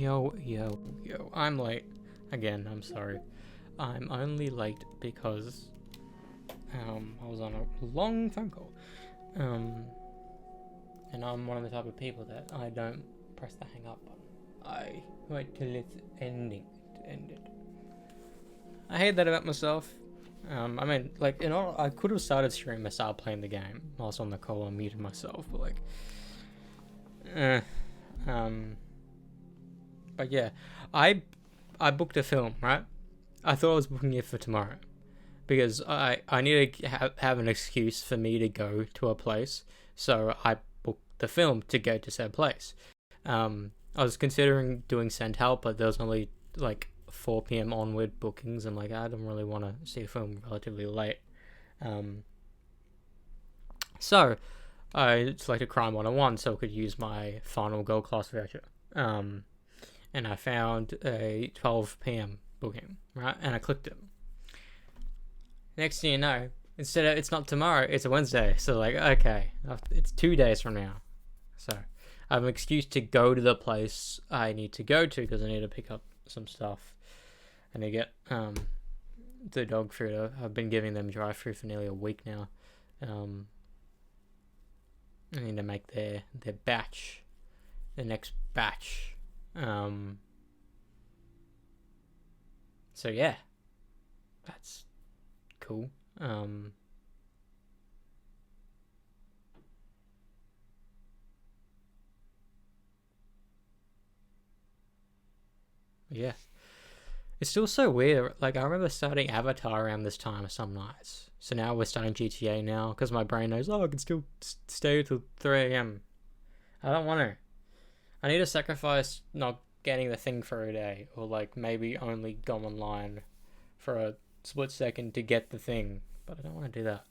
Yo, I'm late. Again, I'm sorry. I'm only late because I was on a long phone call. And I'm one of the type of people that I don't press the hang up button. I wait till it's ending to end it. I hate that about myself. I mean, like, I could have started streaming and started playing the game whilst on the call and muted myself, but but yeah, I booked a film, right? I thought I was booking it for tomorrow because I need to have an excuse for me to go to a place, so I booked the film to go to said place. I was considering doing Send Help, but there was only like 4 p.m. onward bookings, and like I don't really want to see a film relatively late. So I selected Crime 101 so I could use my final gold class voucher. And I found a 12 p.m. booking, right? And I clicked it. Next thing you know, instead of it's not tomorrow, it's a Wednesday. So like, okay, it's 2 days from now. So I have an excuse to go to the place I need to go to because I need to pick up some stuff. And I get the dog food. I've been giving them dry food for nearly a week now. I need to make their batch, the next batch. So yeah, that's cool. Yeah, it's still so weird. Like I remember starting Avatar around this time some nights. So now we're starting GTA now because my brain knows, I can still stay till 3 a.m. I don't want to. I need to sacrifice not getting the thing for a day, or like maybe only go online for a split second to get the thing, but I don't want to do that.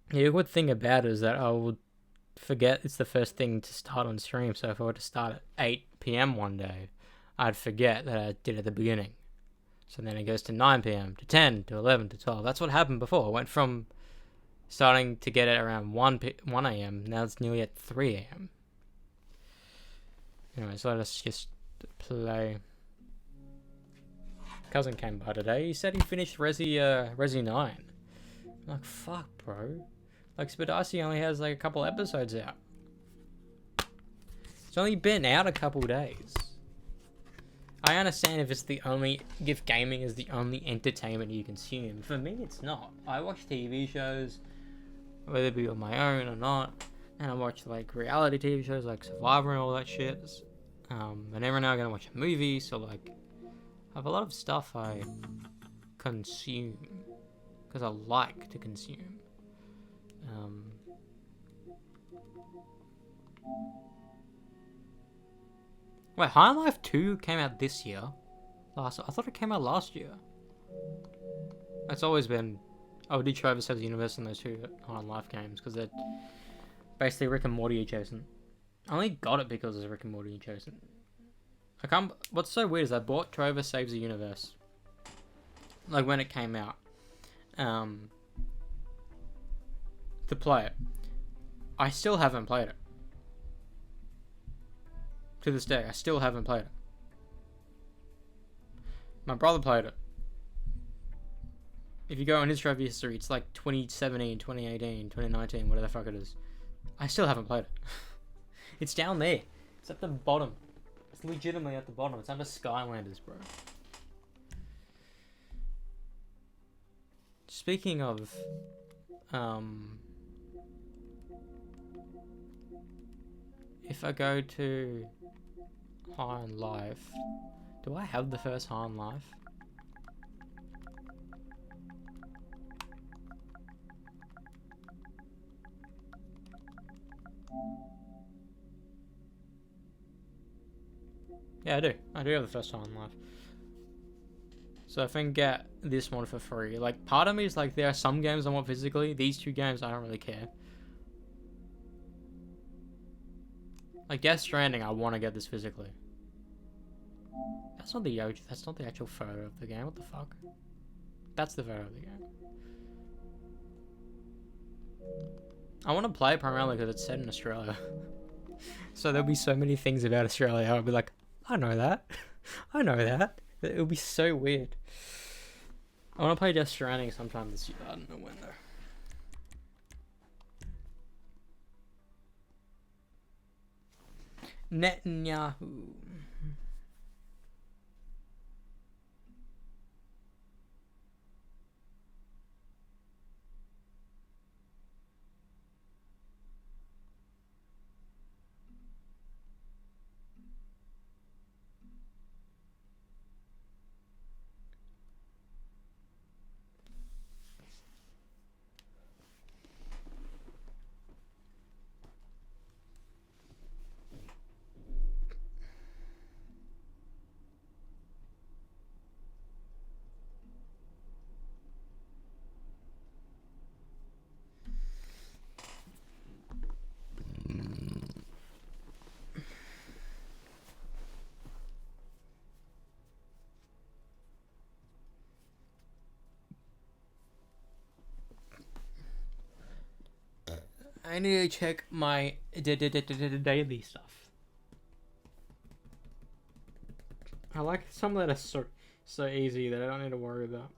The good thing about it is that I would forget it's the first thing to start on stream, so if I were to start at 8 p.m. one day, I'd forget that I did at the beginning. So then it goes to 9 p.m., to 10, to 11, to 12. That's what happened before. I went from starting to get it around 1 a.m. Now it's nearly at 3 a.m. Anyway, so let's just play. Cousin came by today. He said he finished Resi 9. I'm like, fuck, bro. Like, Spadasi only has like a couple episodes out. It's only been out a couple days. I understand if gaming is the only entertainment you consume. For me, it's not. I watch TV shows, whether it be on my own or not, and I watch like reality TV shows like Survivor and all that shit. And every now and again I watch a movie, so like I have a lot of stuff I consume because I like to consume. Wait, High on Life 2 came out this year? I thought it came out last year. It's always been OD Trover Saves the Universe and those two High on Life games because they're basically Rick and Morty adjacent. I only got it because it's Rick and Morty adjacent. What's so weird is I bought Trover Saves the Universe, like when it came out, to play it. I still haven't played it. To this day, I still haven't played it. My brother played it. If you go on his trophy history, it's like 2017, 2018, 2019, whatever the fuck it is. I still haven't played it. It's down there. It's at the bottom. It's legitimately at the bottom. It's under Skylanders, bro. Speaking of, if I go to High on Life, do I have the first High on Life? Yeah, I do. I do have the first High on Life. So if I can get this one for free, like part of me is like, there are some games I want physically. These two games I don't really care. Like Death Stranding, I want to get this physically. That's not the actual photo of the game. What the fuck? That's the photo of the game. I want to play it primarily because it's set in Australia. So there'll be so many things about Australia. I'll be like, I know that. I know that. It'll be so weird. I want to play Death Stranding sometime this year. I don't know when though. Netanyahu. I need to check my daily stuff. I like some that are so easy that I don't need to worry about.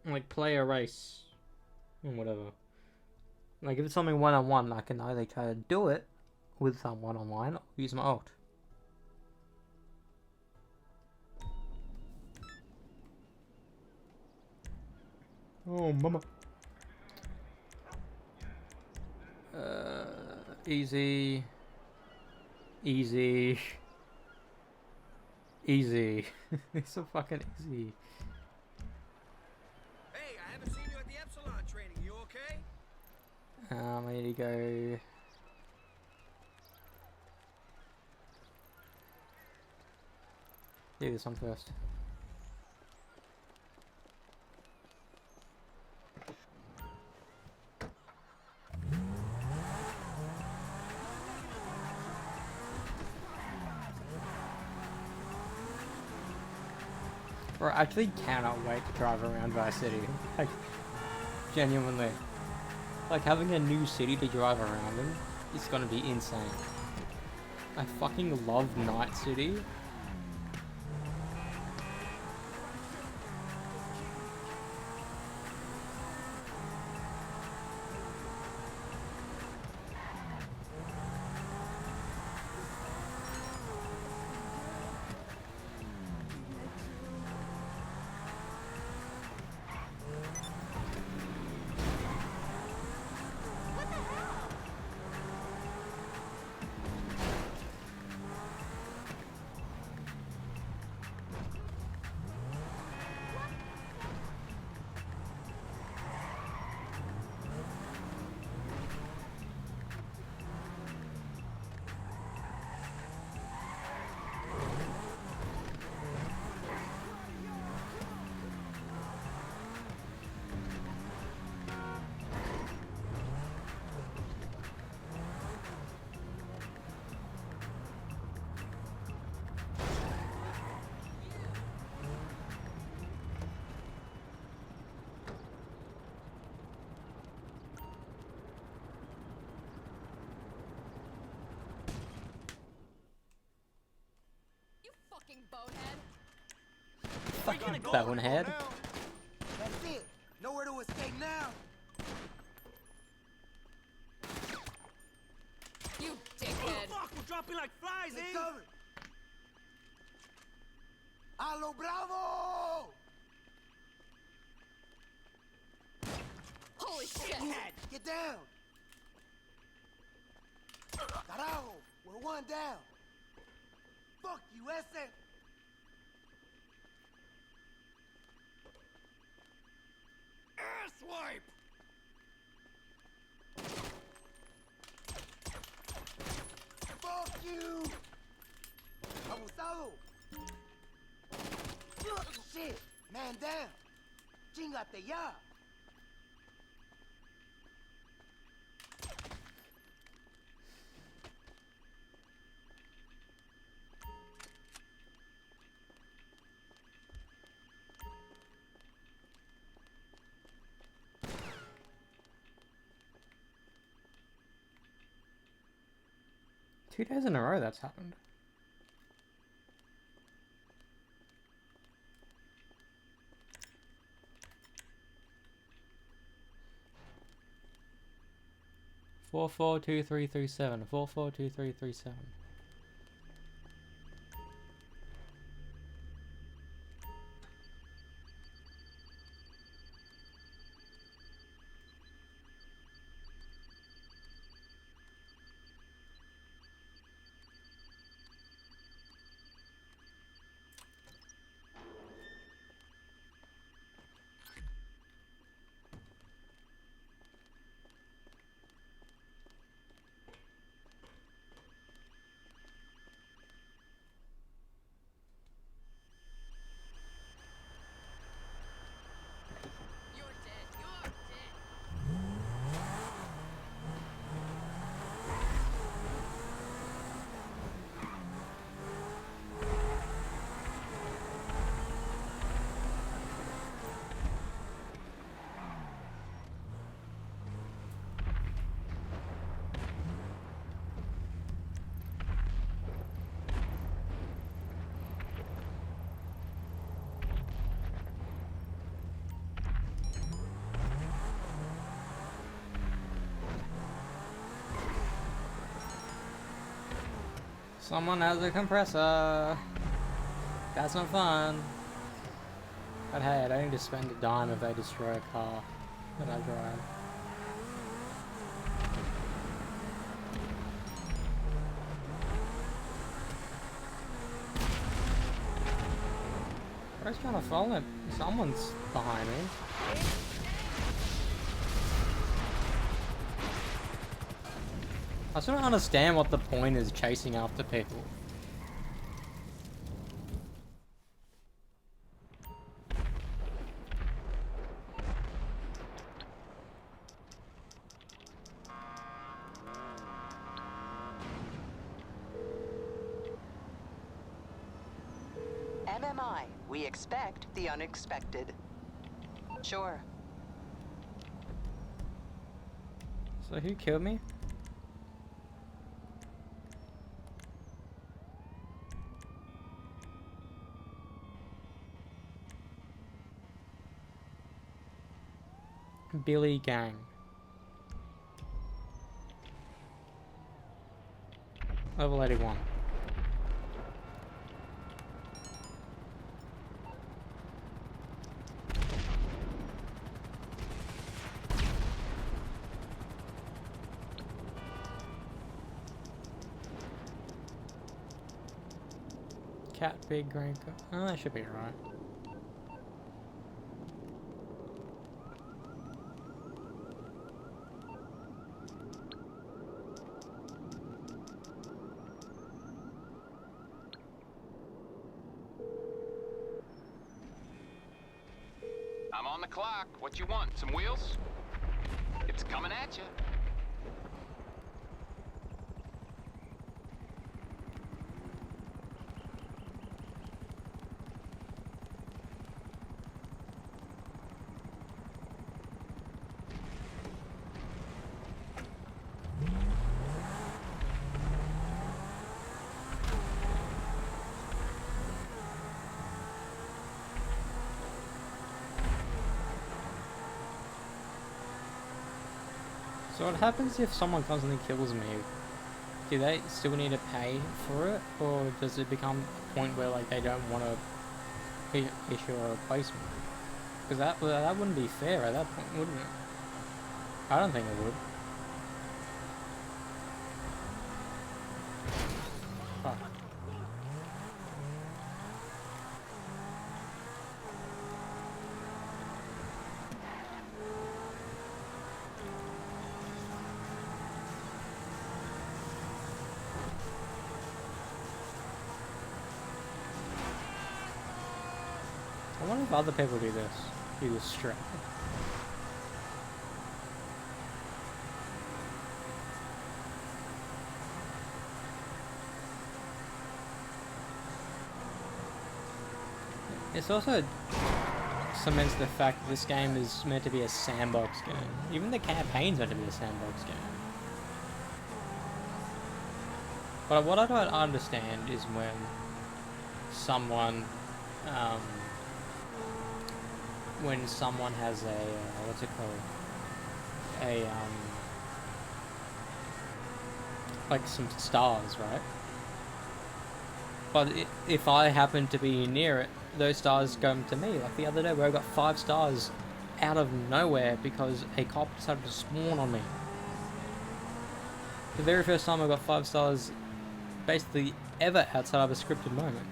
Like play a race and whatever. Like if it's something one-on-one, I can either try to do it with someone online or use my ult. Oh, mama. Easy. Easy. Easy. It's so fucking easy. Hey, I haven't seen you at the Epsilon training. You okay? I need to go. Do this one first. Bro, I actually cannot wait to drive around Vice City. Like, genuinely. Like, having a new city to drive around in is gonna be insane. I fucking love Night City. Fucking bonehead. That's it. Nowhere to escape now. You dickhead. Fuck, we're dropping like flies, eh? Covered. A lo bravo! Holy shit. Get down. Carajo, we're one down. Fuck you, ese. Asswipe! Fuck you! Abusado! Shit! Man down! Chingate ya! 2 days in a row that's happened. Four 4-2-3-3-7. 4-4-2-3-3-7. Someone has a compressor. That's not fun. But hey, I don't need to spend a dime if they destroy a car that I drive. I was trying to follow him. Someone's behind me. I still don't understand what the point is chasing after people. MMI, we expect the unexpected. Sure. So who killed me? Billy Gang. Level 81. Cat, big, green. Oh, that should be right. I'm on the clock. What you want? Some wheels? It's coming at you. So what happens if someone constantly kills me? Do they still need to pay for it, or does it become a point where like they don't want to issue a replacement? Because that wouldn't be fair at that point, wouldn't it? I don't think it would. Fuck. I wonder if other people do this straight. It's also cements the fact that this game is meant to be a sandbox game. Even the campaign's meant to be a sandbox game. But what I don't understand is when someone, um, has a what's it called? A like some stars, right? But if I happen to be near it, those stars come to me. Like the other day where I got 5 stars out of nowhere because a cop decided to spawn on me. The very first time I got 5 stars basically ever outside of a scripted moment.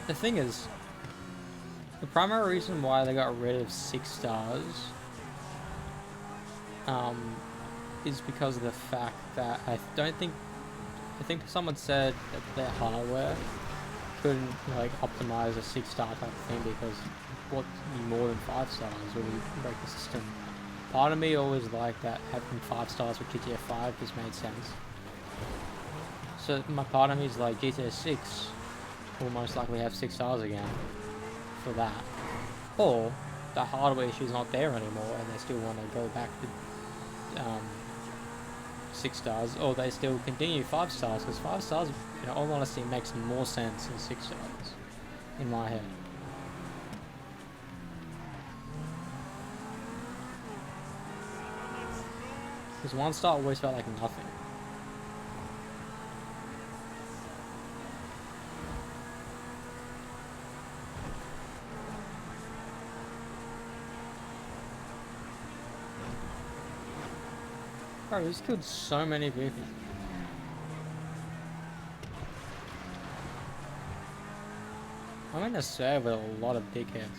The thing is, the primary reason why they got rid of 6 stars is because of the fact that I think someone said that their hardware couldn't like optimize a 6-star type of thing because what more than 5 stars would break the system. Part of me always liked that having 5 stars with GTA 5 just made sense. So my part of me is like GTA 6 will most likely have 6 stars again for that. Or the hardware issue is not there anymore and they still want to go back to 6 stars, or they still continue 5 stars, because 5 stars, in all honesty, makes more sense than 6 stars in my head. Because 1 star always felt like nothing. Bro, this killed so many people. I'm in a server with a lot of dickheads.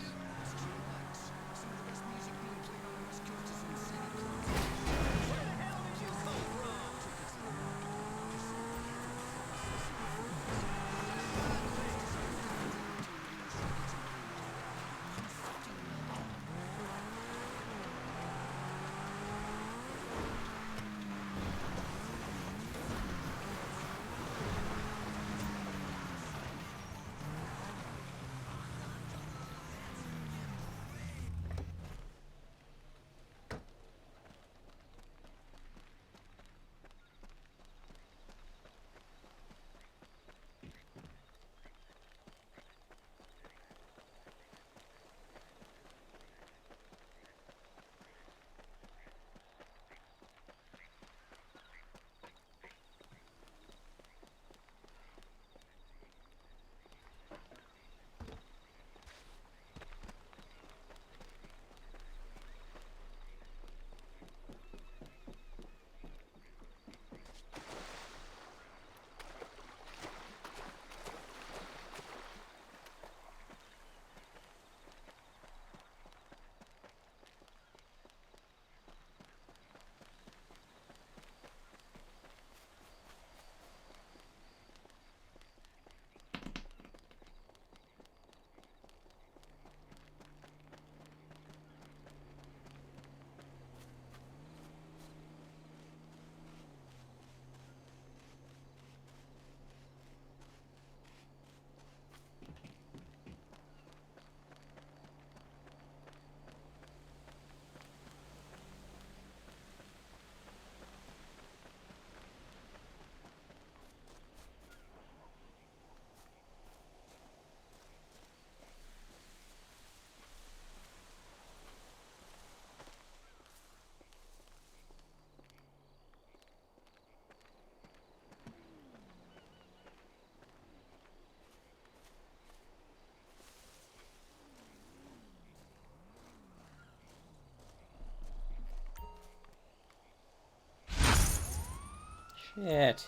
Shit.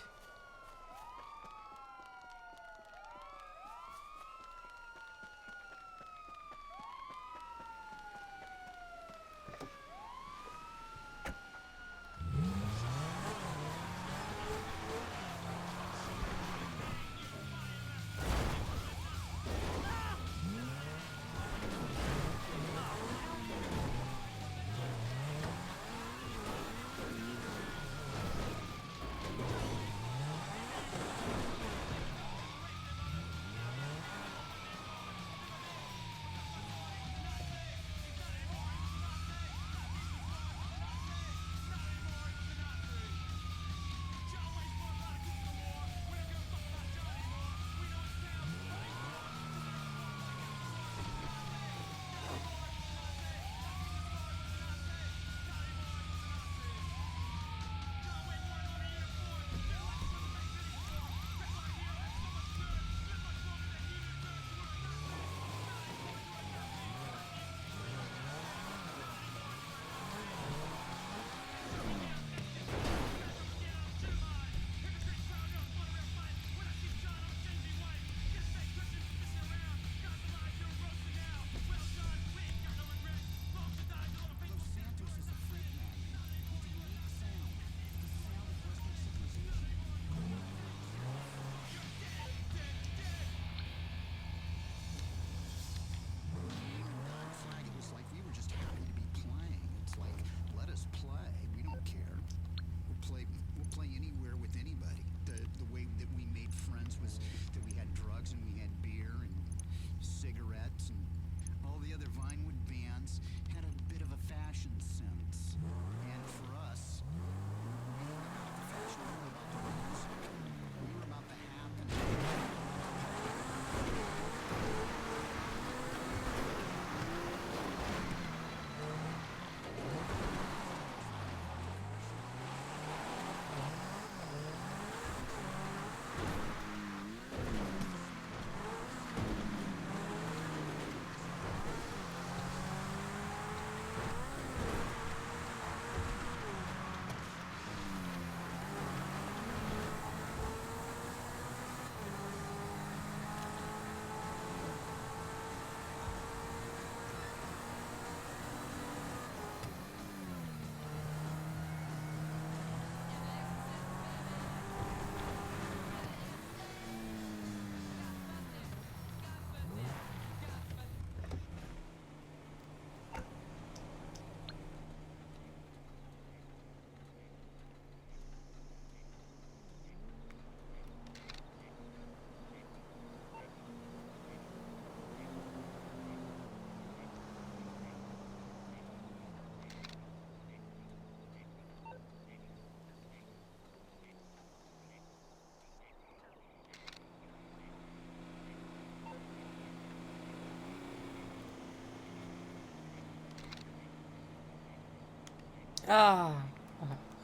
Ah!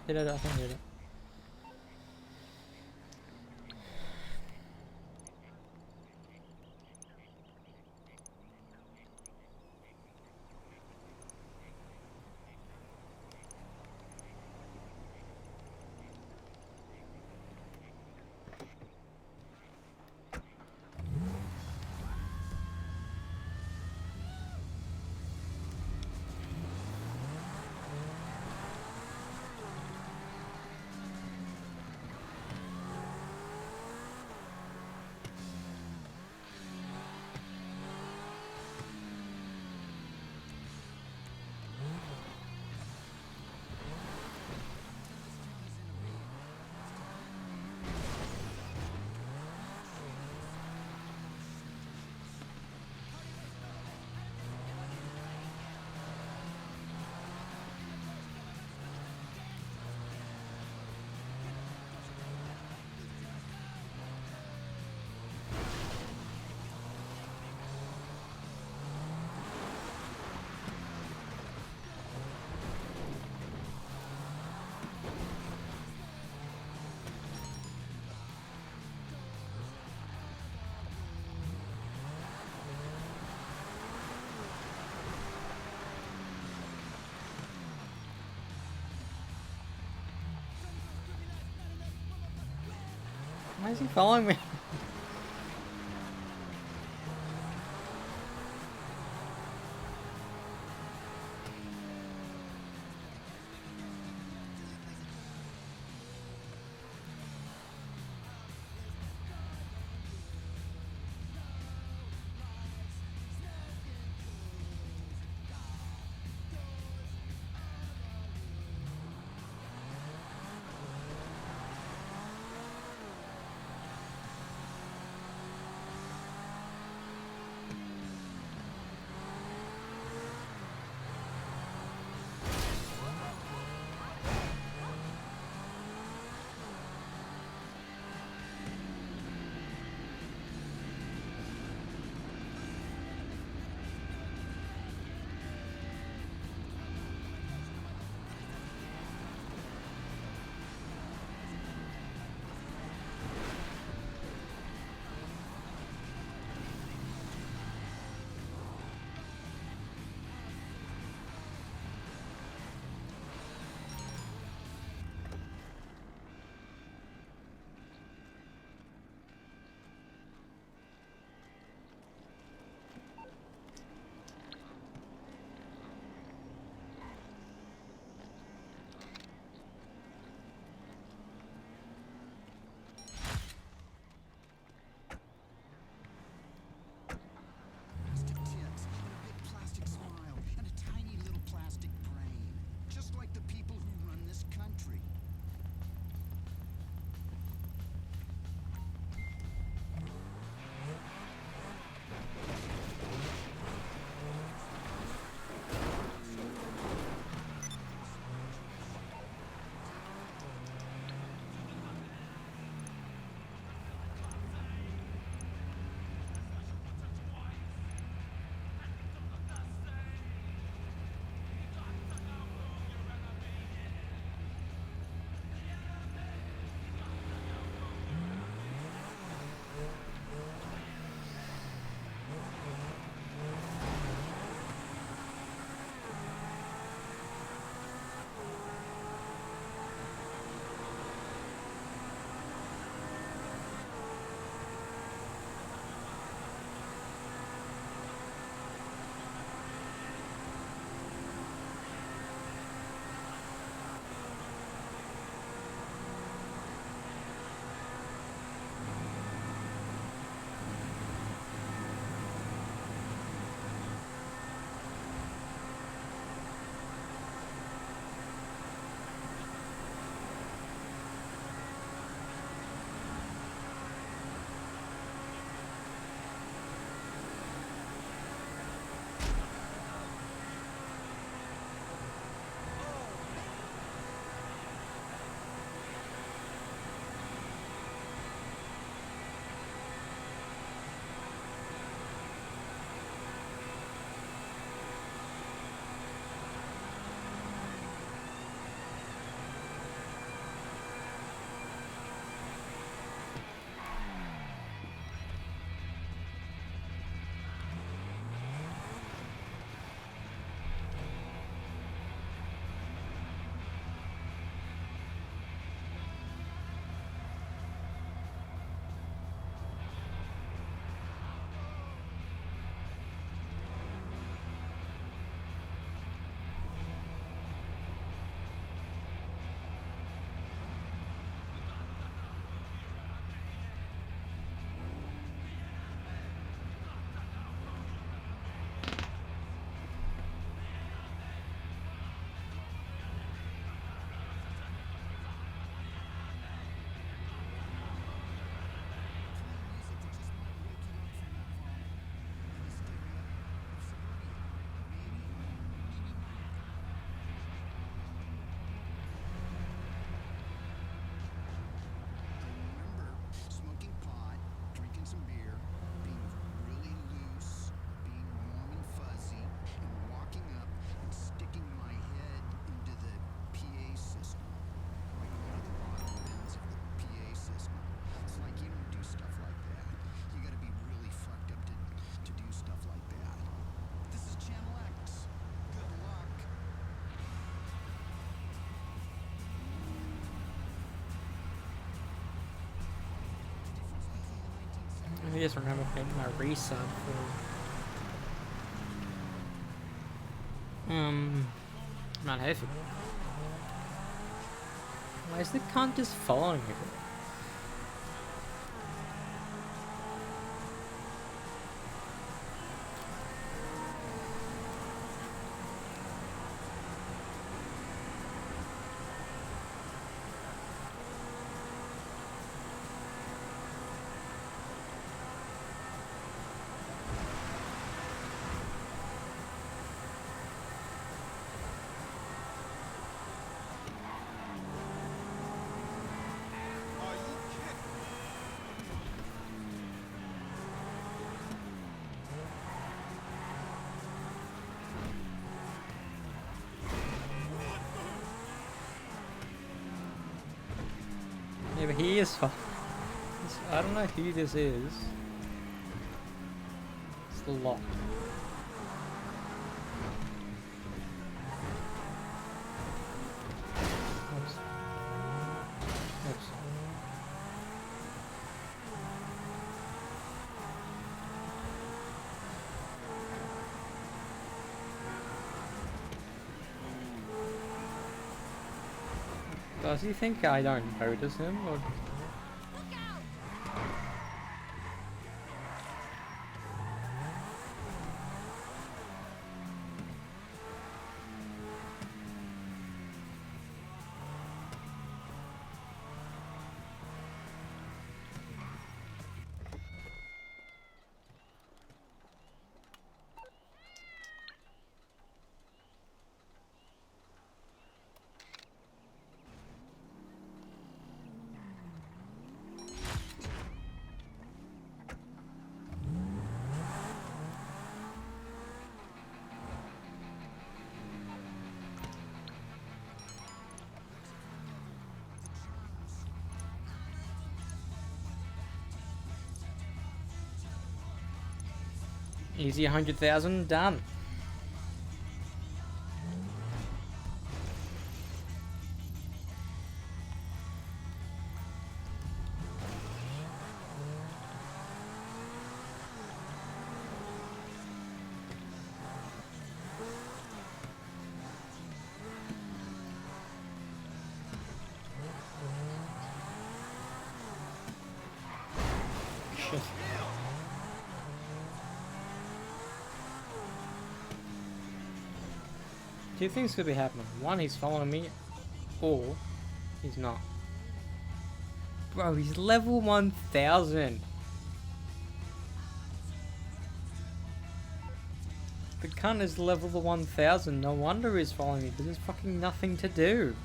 Did it? I think I did it. Why is he following me? just remember getting my resub for Mount Hayfield. Why is the cunt just following me? Yeah, but he is fine. I don't know who this is. It's locked. Oops. Oops. Does he think I don't notice him, or? Easy 100,000 done. Shit. Two things could be happening. One, he's following me, or he's not. Bro, he's level 1000. The cunt is level 1000. No wonder he's following me, because there's fucking nothing to do.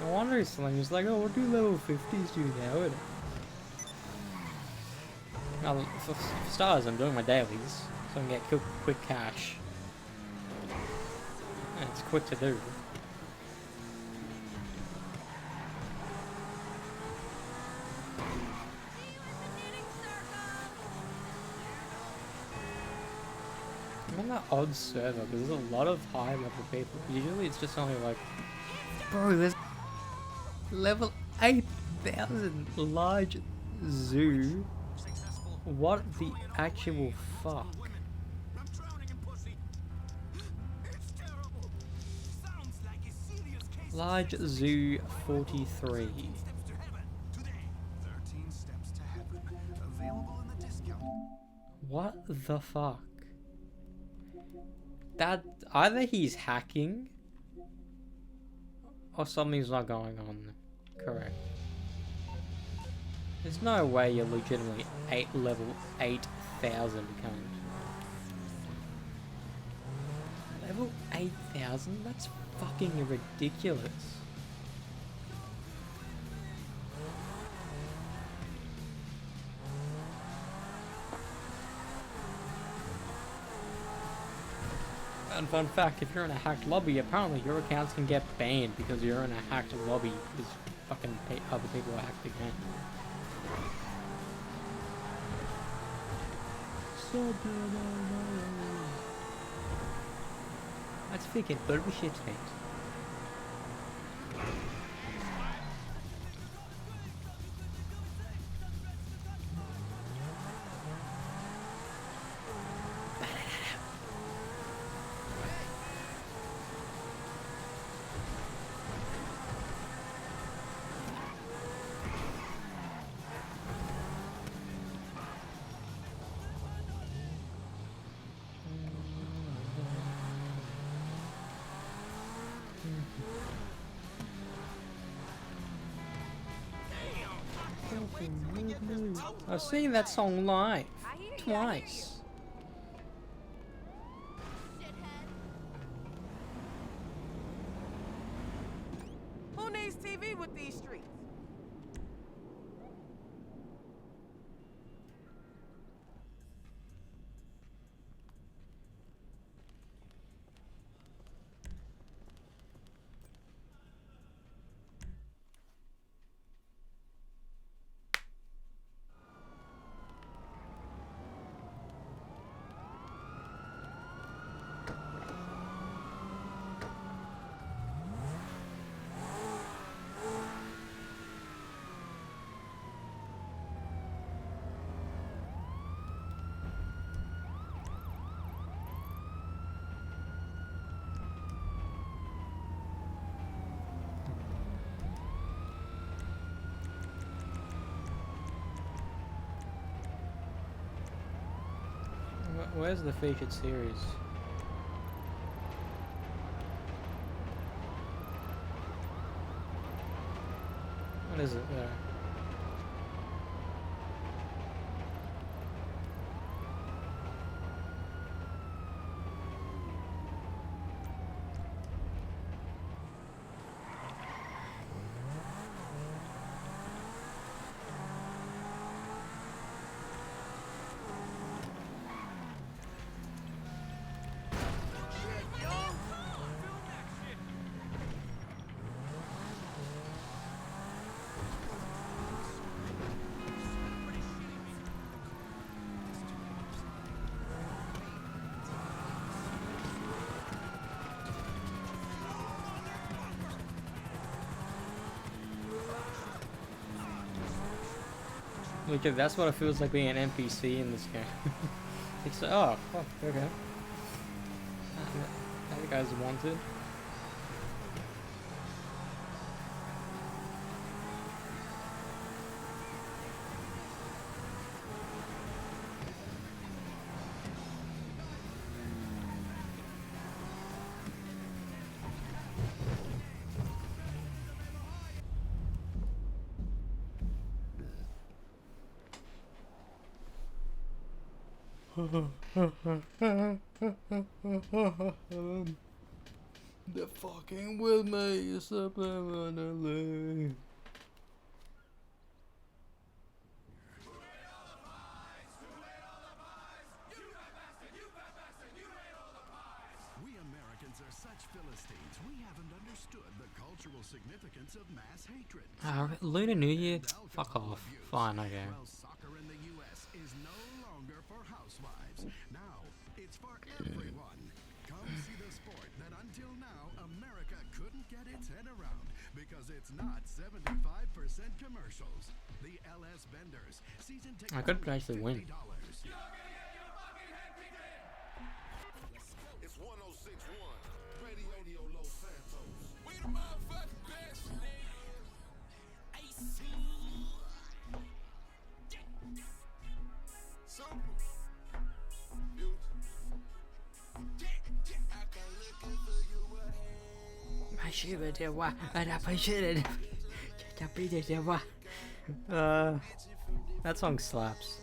No wonder he's telling me, he's like, oh, what do level 50s do now? And now, for stars, I'm doing my dailies, so I can get quick cash. And it's quick to do. I'm on that odd server, because there's a lot of high level people. Usually it's just only like, bro, there's level 8,000 large zoo. What the actual fuck? Large zoo 43. What the fuck? That either he's hacking or something's not going on correct. There's no way you're legitimately level 8,000 cunt. Level 8,000? That's fucking ridiculous. And fun fact, if you're in a hacked lobby, apparently your accounts can get banned because you're in a hacked lobby because fucking other people hacked the game. That's freaking bullshit, mate. I've seen that song live twice. Who needs TV with these streets? Where's the featured series? What is it there? Look, that's what it feels like being an NPC in this game. It's like, oh, fuck, okay. That guy's wanted. They're fucking with me subliminally. We Americans are such Philistines, we haven't understood the cultural significance of mass hatred. Lunar New Year? Fuck off. Fine, okay. Well, soccer in the U.S. is no longer for housewives. Now, it's for everyone. Come see the sport that until now America couldn't get its head around because it's not 75% commercials. The LS Benders season tickets I could actually win. $50. It's 1061 Radio Los Santos. We the motherfucking best. AC. Super. Beautiful. I can look for you. I should have done what? I should have. That song slaps.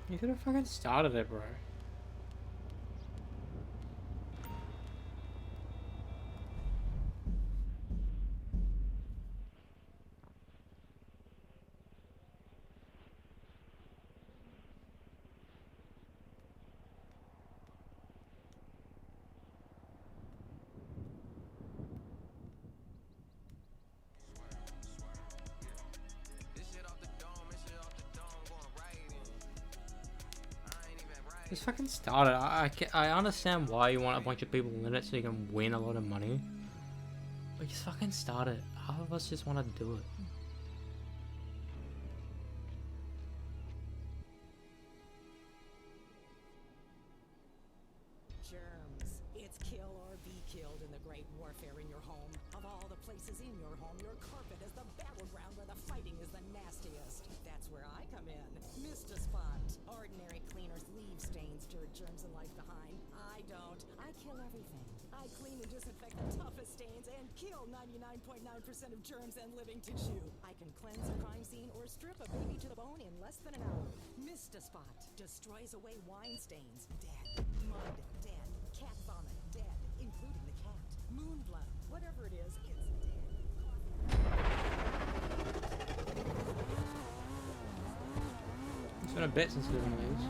You could have fucking started it, bro. Just fucking start it. I understand why you want a bunch of people in it so you can win a lot of money. But just fucking start it. Half of us just want to do it. Germs. It's kill or be killed in the great warfare in your home. Of all the places in your home, your carpet is the battleground where the fighting is the nastiest. That's where I come in. Mr. Spot. Ordinary cleaners leave stains, dirt, germs, and life behind. I don't. I kill everything. I clean and disinfect the toughest stains and kill 99.9% of germs and living tissue. I can cleanse a crime scene or strip a baby to the bone in less than an hour. Mr. Spot destroys away wine stains. Dead. Mud. Dead. Cat vomit. Dead. Including the cat. Moon blood. Whatever it is, it's dead. It's been a bit since we've done these.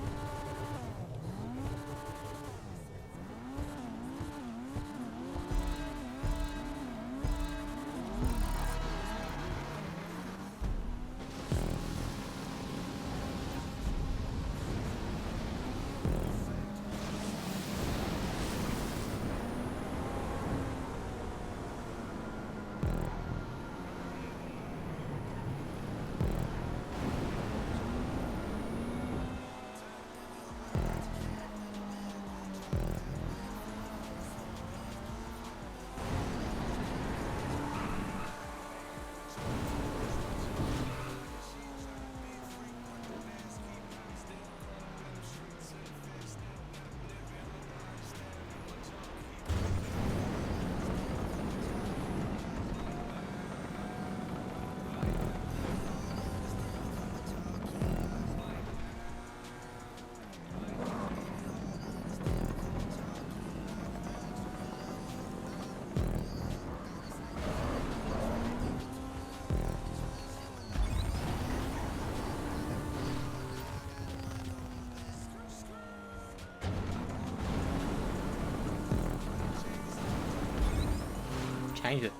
Change it.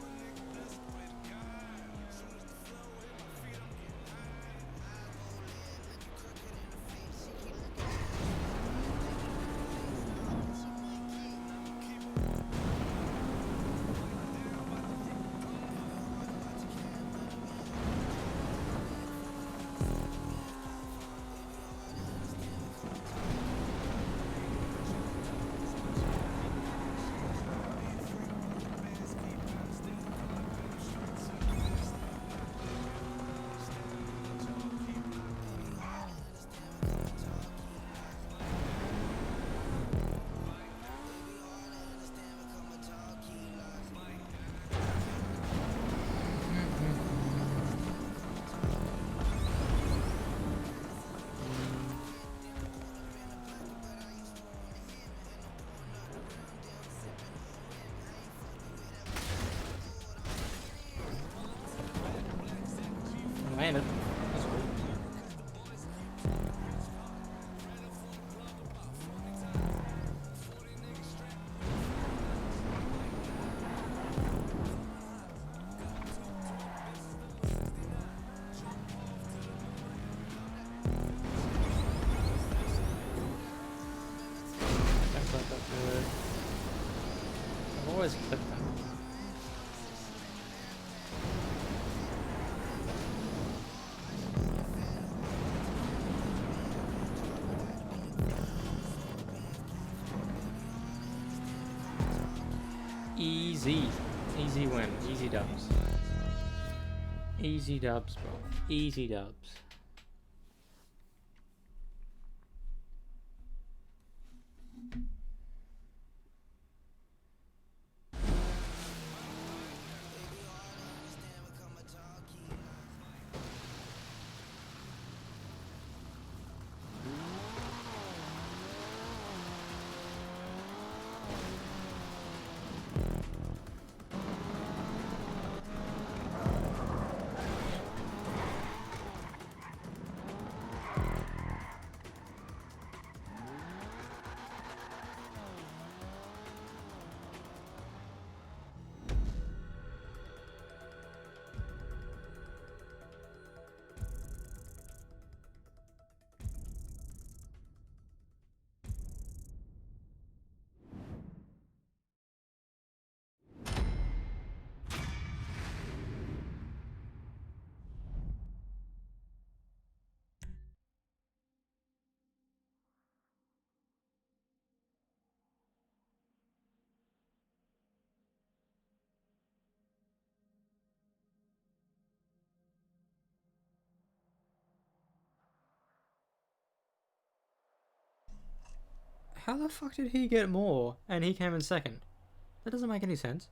Landed. That's cool. That's not that good. I've always clicked that. Easy. Easy win. Easy dubs. Easy dubs, bro. Easy dubs. How the fuck did he get more and he came in second? That doesn't make any sense.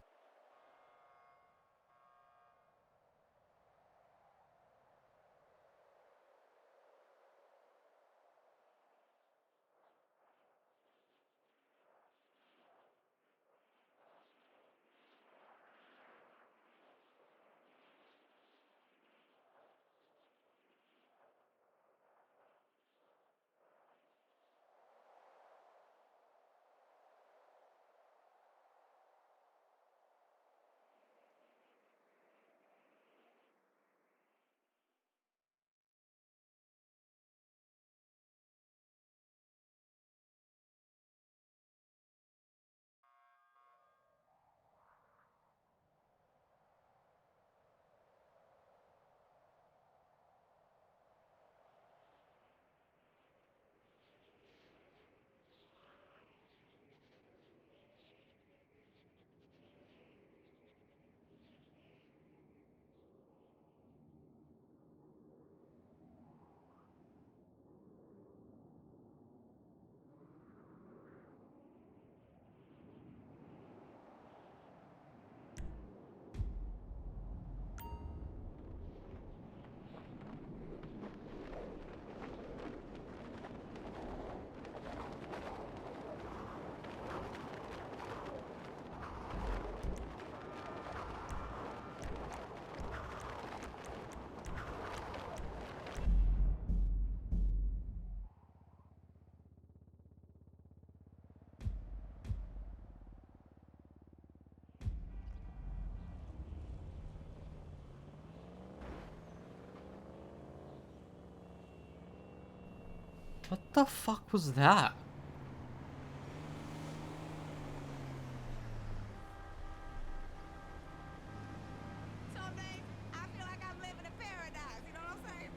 What the fuck was that? Some days, I feel like I'm living in paradise. You know what I'm saying?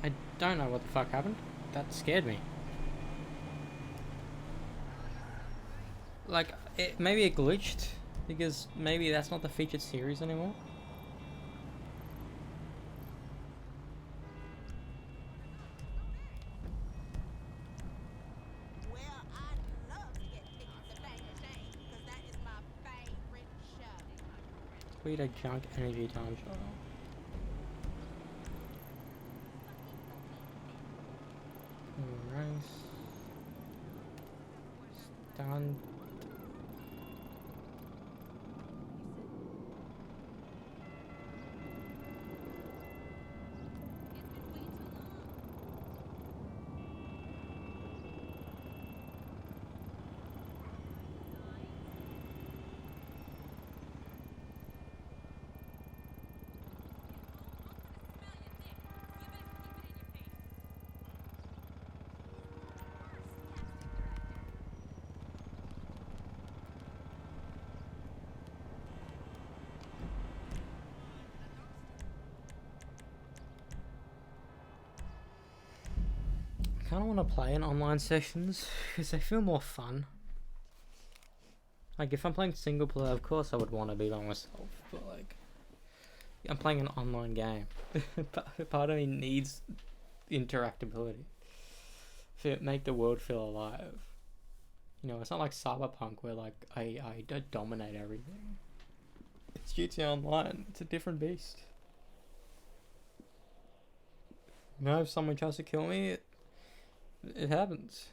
I don't know what the fuck happened. That scared me. Like, maybe it glitched, because maybe that's not the featured series anymore. Well, I'd Complete a junk energy time shuttle. Race. Stand. I kind of want to play in online sessions because they feel more fun. Like if I'm playing single player, of course I would want to be by myself, but like I'm playing an online game. Part of me needs interactability to make the world feel alive. You know, it's not like Cyberpunk where like I dominate everything. It's GTA Online. It's a different beast. You know, if someone tries to kill me, it happens.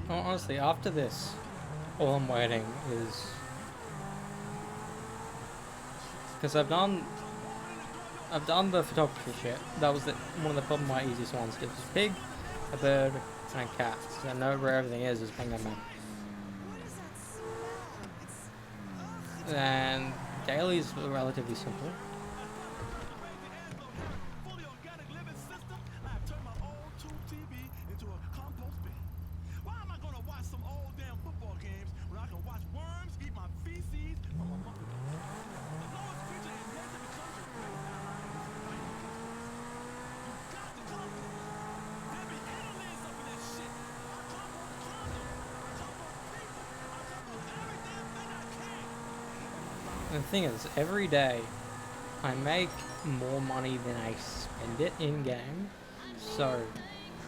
Well, honestly, after this, all I'm waiting is because I've done the photography shit. That was one of the probably my easiest ones. It was a pig, a bird, and a cat. So I know where everything is Penguin Man. And dailies were relatively simple. The thing is, every day I make more money than I spend it in game. So,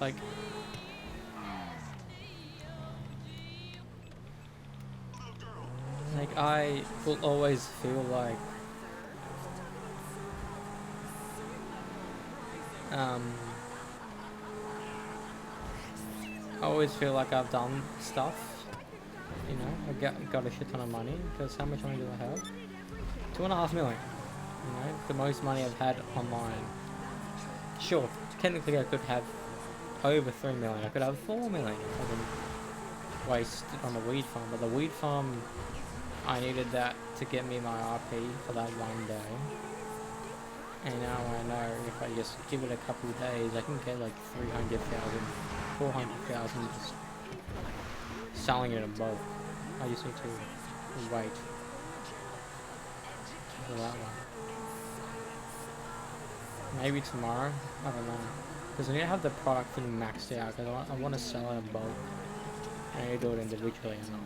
like, I will always feel like I always feel like I've done stuff. You know, I got a shit ton of money because how much money do I have? 2.5 million. You know, the most money I've had online. Sure, technically I could have over 3 million. I could have 4 million if I didn't waste it on the weed farm. But the weed farm, I needed that to get me my RP for that one day. And now I know if I just give it a couple of days, I can get like 300,000, 400,000 just selling it above. I just need to wait for that one. Maybe tomorrow. I don't know. Because I need to have the product thing maxed out. Because I want to sell it in bulk. I need to do it individually and not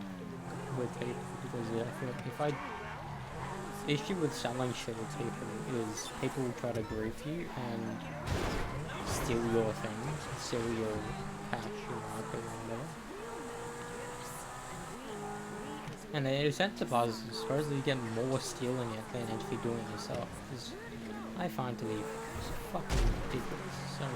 with people. Because I feel like if I... The issue with selling shit with people is people will try to grief you and steal your things, steal your cash, your market, or whatever. And they incentivize you, supposedly you get more stealing it than actually doing it yourself. Because I find to be fucking ridiculous. So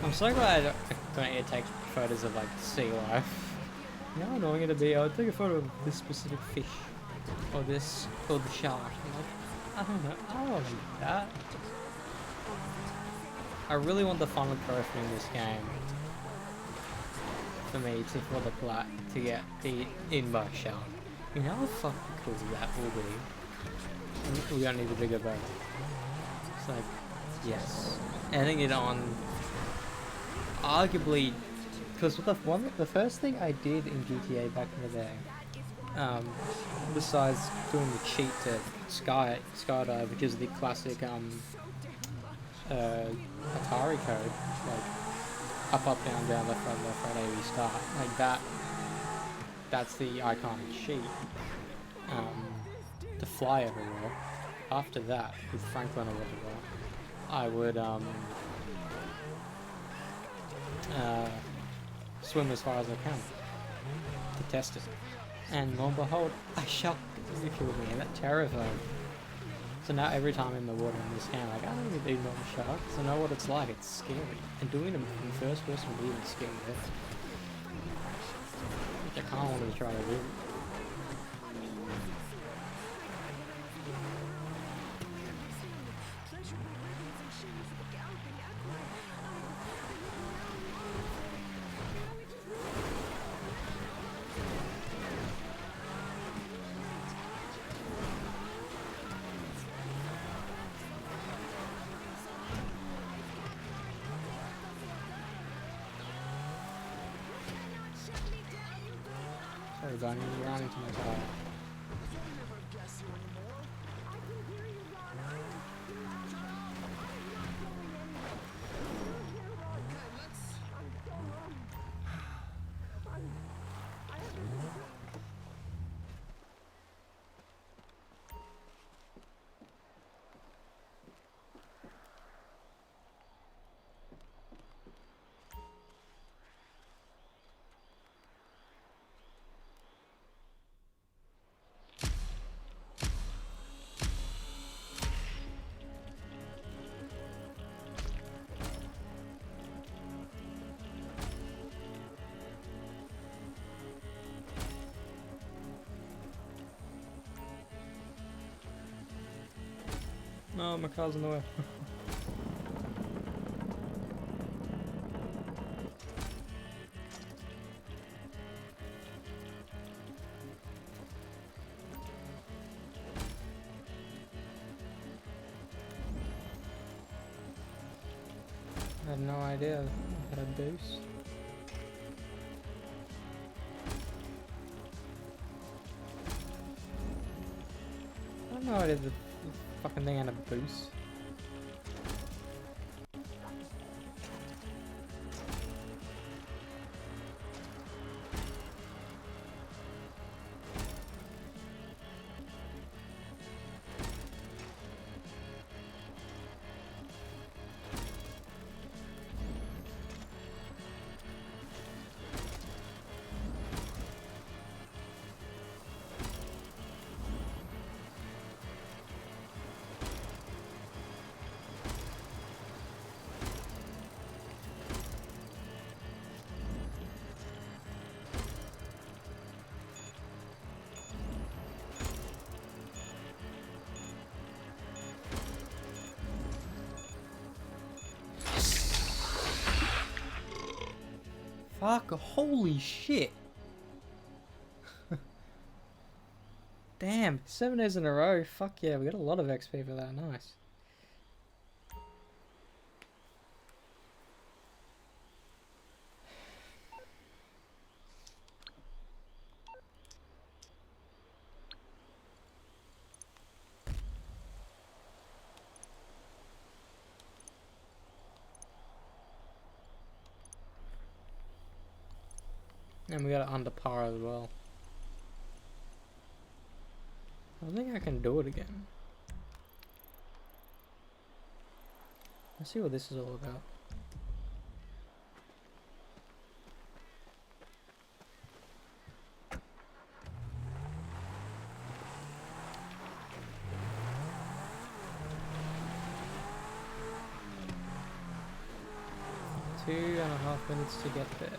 I'm so glad I don't need to take photos of like sea life. You know how annoying it'd be? I'll take a photo of this specific fish, or this, or the shark. I'm like, I don't know, I don't want to do that. I really want the final trophy in this game for me to, for the plat, to get eaten by a shark. You know how fucking cool that will be? We don't need a bigger boat. It's like, yes. Ending it on, arguably, because the first thing I did in GTA back in the day, besides doing the cheat to skydive, which is the classic Atari code, like up, down, left, right, A, B, start, like that. That's the iconic cheat. To fly everywhere. After that, with Franklin or whatever, I would swim as far as I can to test it. And lo and behold, a shark killed me, and that terrified me. So now every time I'm in the water in this game, like, I don't even need normal sharks. I know what it's like, it's scary. And doing them in first person would be even scarier. Which I can't want to try to do. Sorry, Bunny, you're on into my car. No, my car's in the way. I had no idea I had a boost. I had no idea the fucking thing had a boost. fuck? Holy shit. Damn, 7 days in a row. Fuck yeah, we got a lot of XP for that. Nice. And we got it under par as well. I think I can do it again. Let's see what this is all about. Two and a half minutes to get there.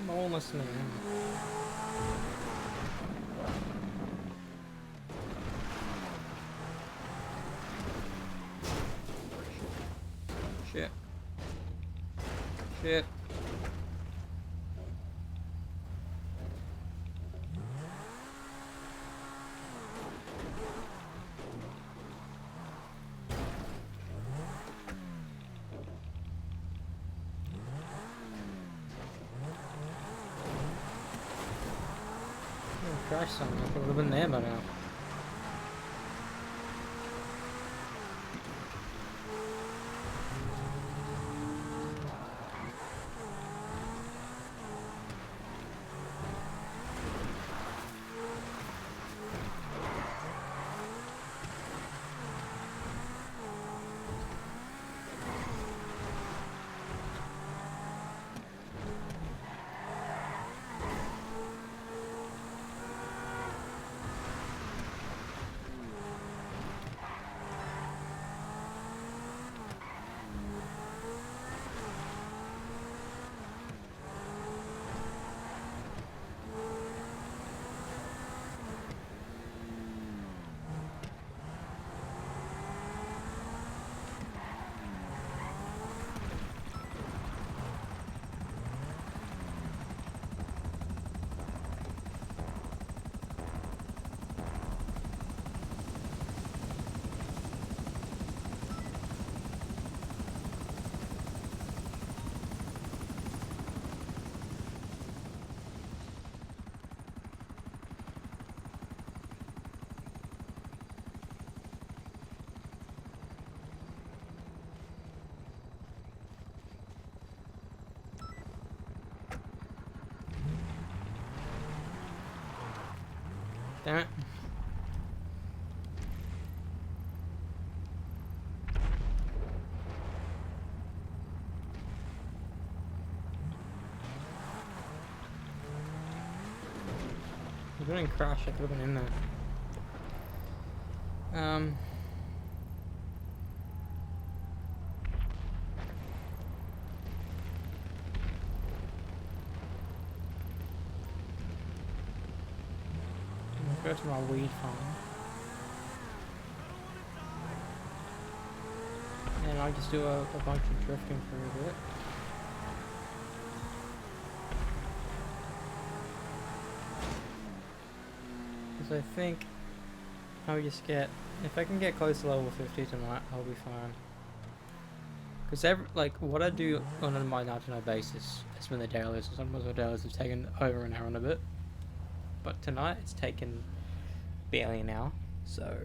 I'm almost there. Shit. Shit. Crash something. I would have been there by now. Damn it. If it didn't crash, I could have been in there. Go to my weed farm. And I'll just do a bunch of drifting for a bit. Because I think I'll just get, if I can get close to level 50 tonight, I'll be fine. Because like what I do on my 99 basis is when the dailies or sometimes the dailies have taken over an hour and a bit. But tonight it's taken barely an hour, so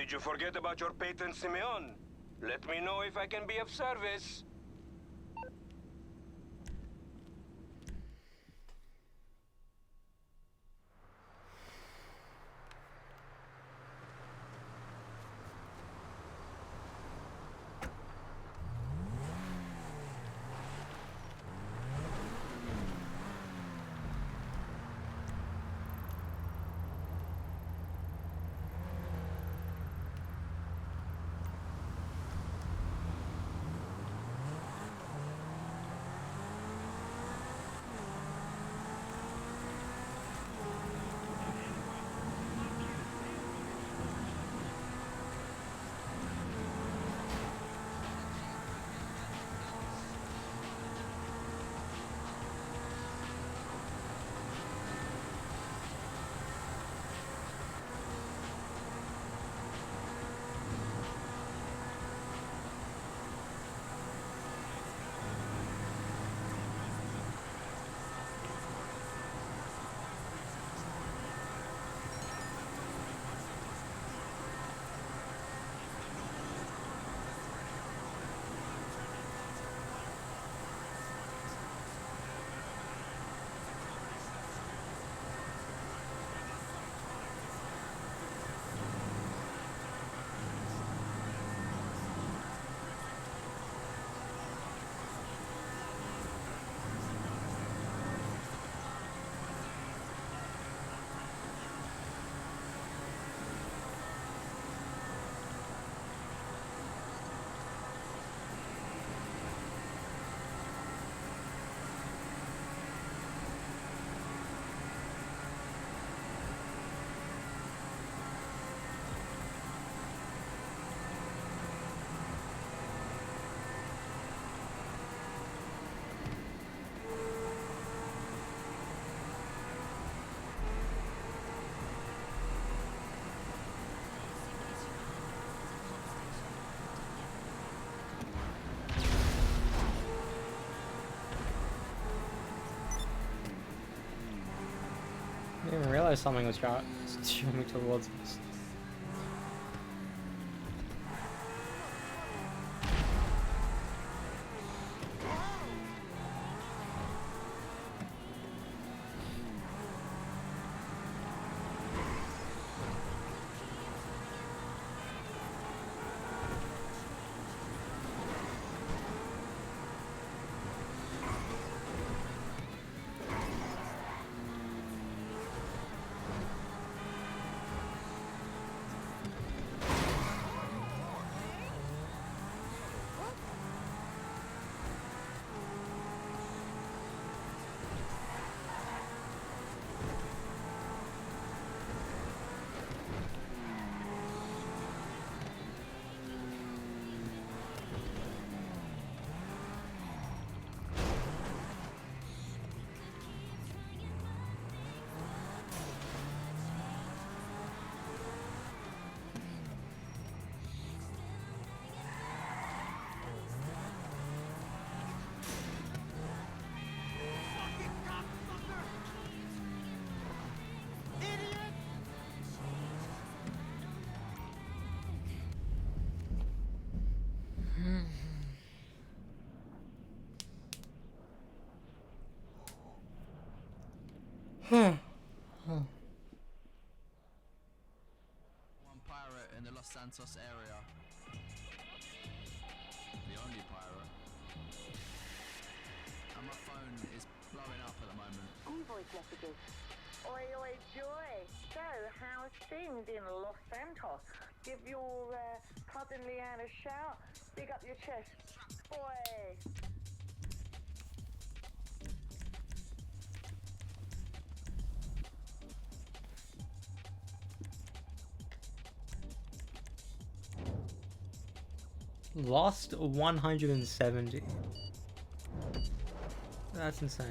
Did you forget about your patron Simeon? Let me know if I can be of service. I didn't even realize something was coming towards us. One pirate in the Los Santos area. The only pirate. And my phone is blowing up at the moment. New voice messages. Oi, oi, Joy. So, how's things in Los Santos? Give your cousin Leanne a shout. Big up your chest. Boy. Lost 170. That's insane.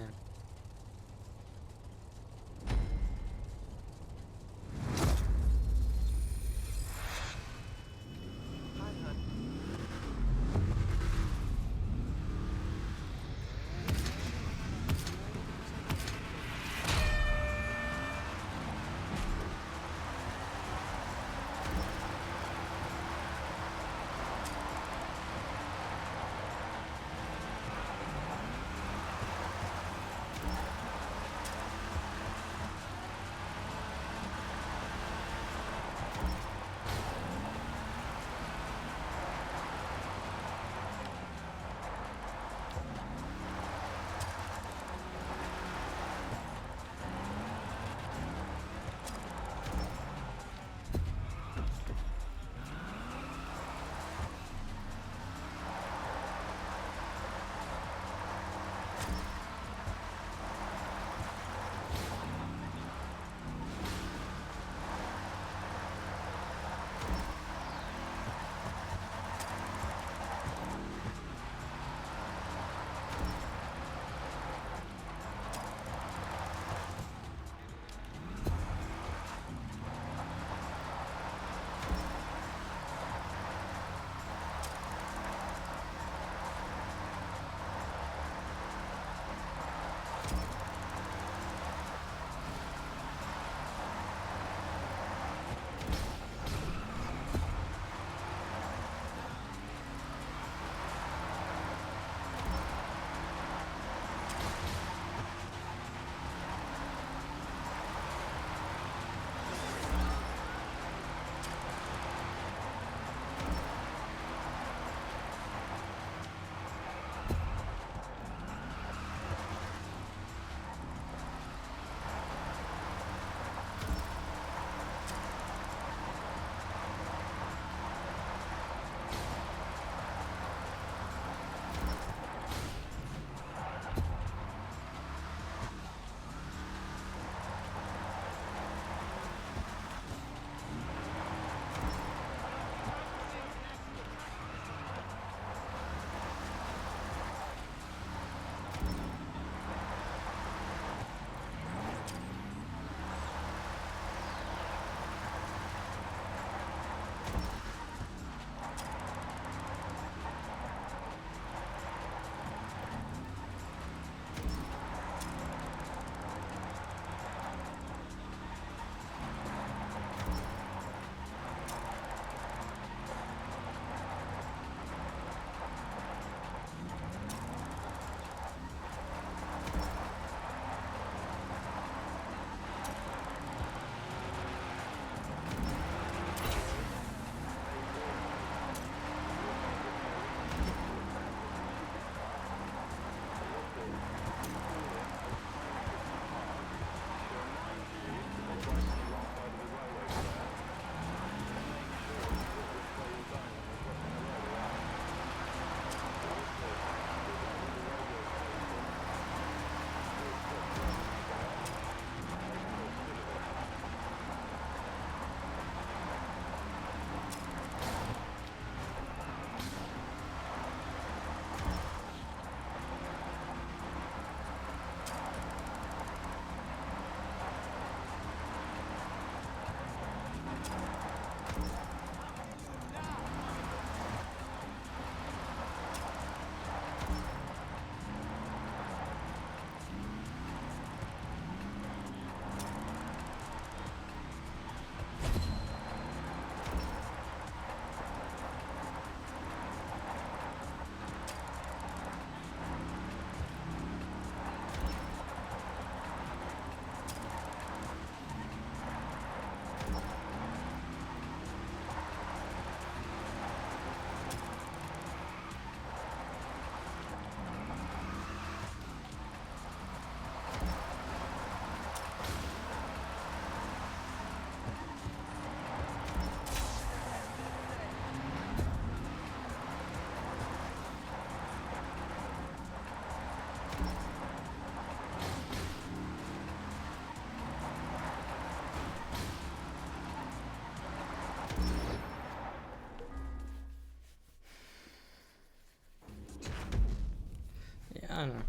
I don't know.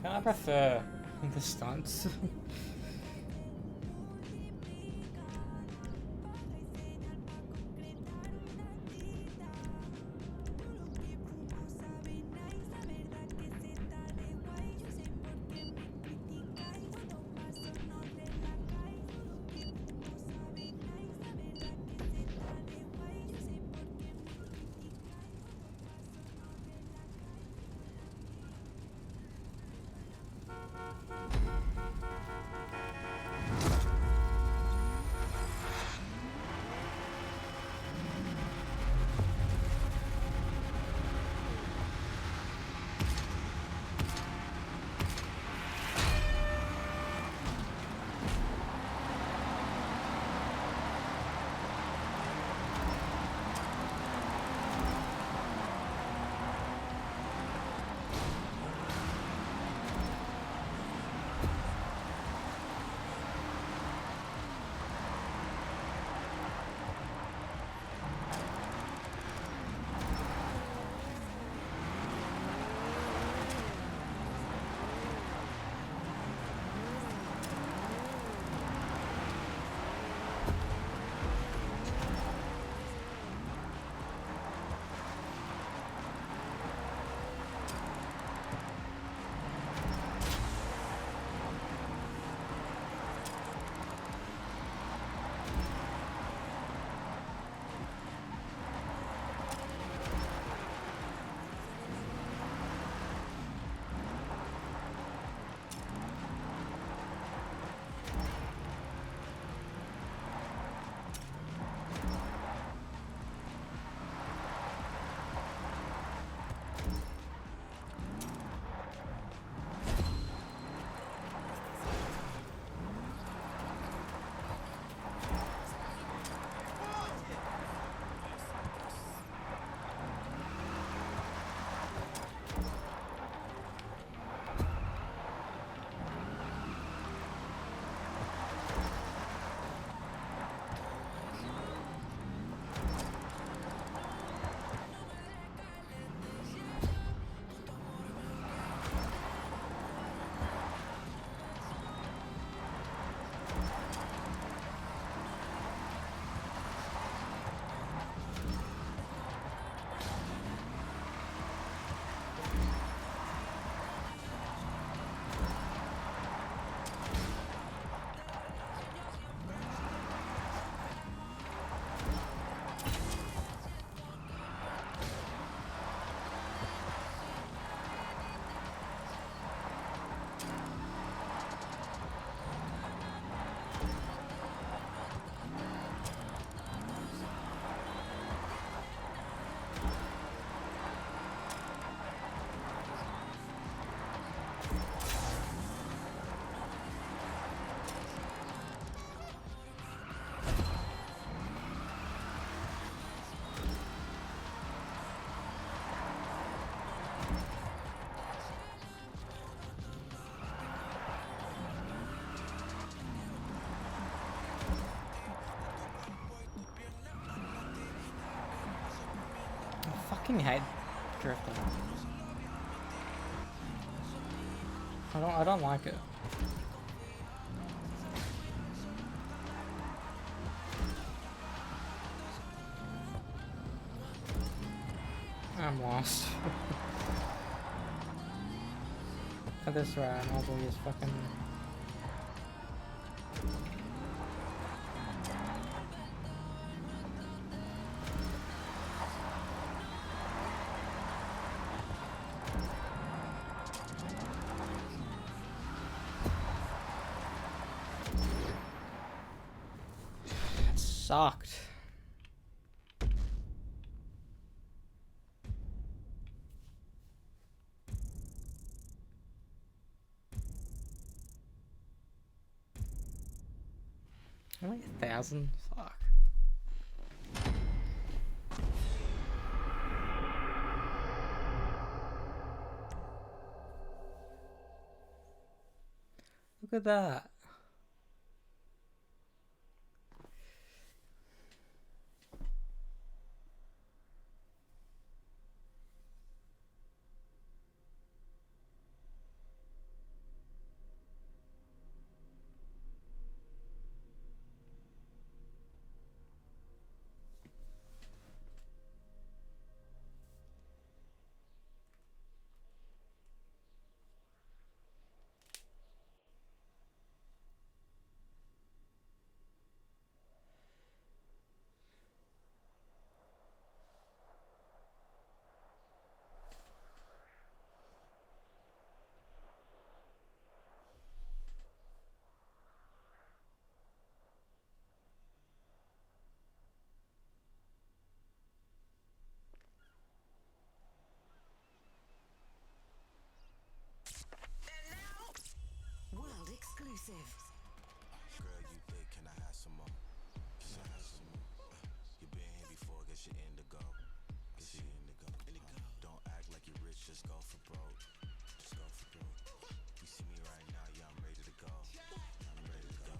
I prefer the stunts. fucking hate drifting. I don't like it. I'm lost. At this ride, I might as well use fucking. It sucked. Only 1,000? Fuck. Look at that. World exclusive. Girl, you thick, can I have some more? Can I have some more? You been here before, guess you're indigo. Guess you're indigo. Don't act like you're rich, just go for broke. Just go for broke. You see me right now, yeah, I'm ready to go. I'm ready to go.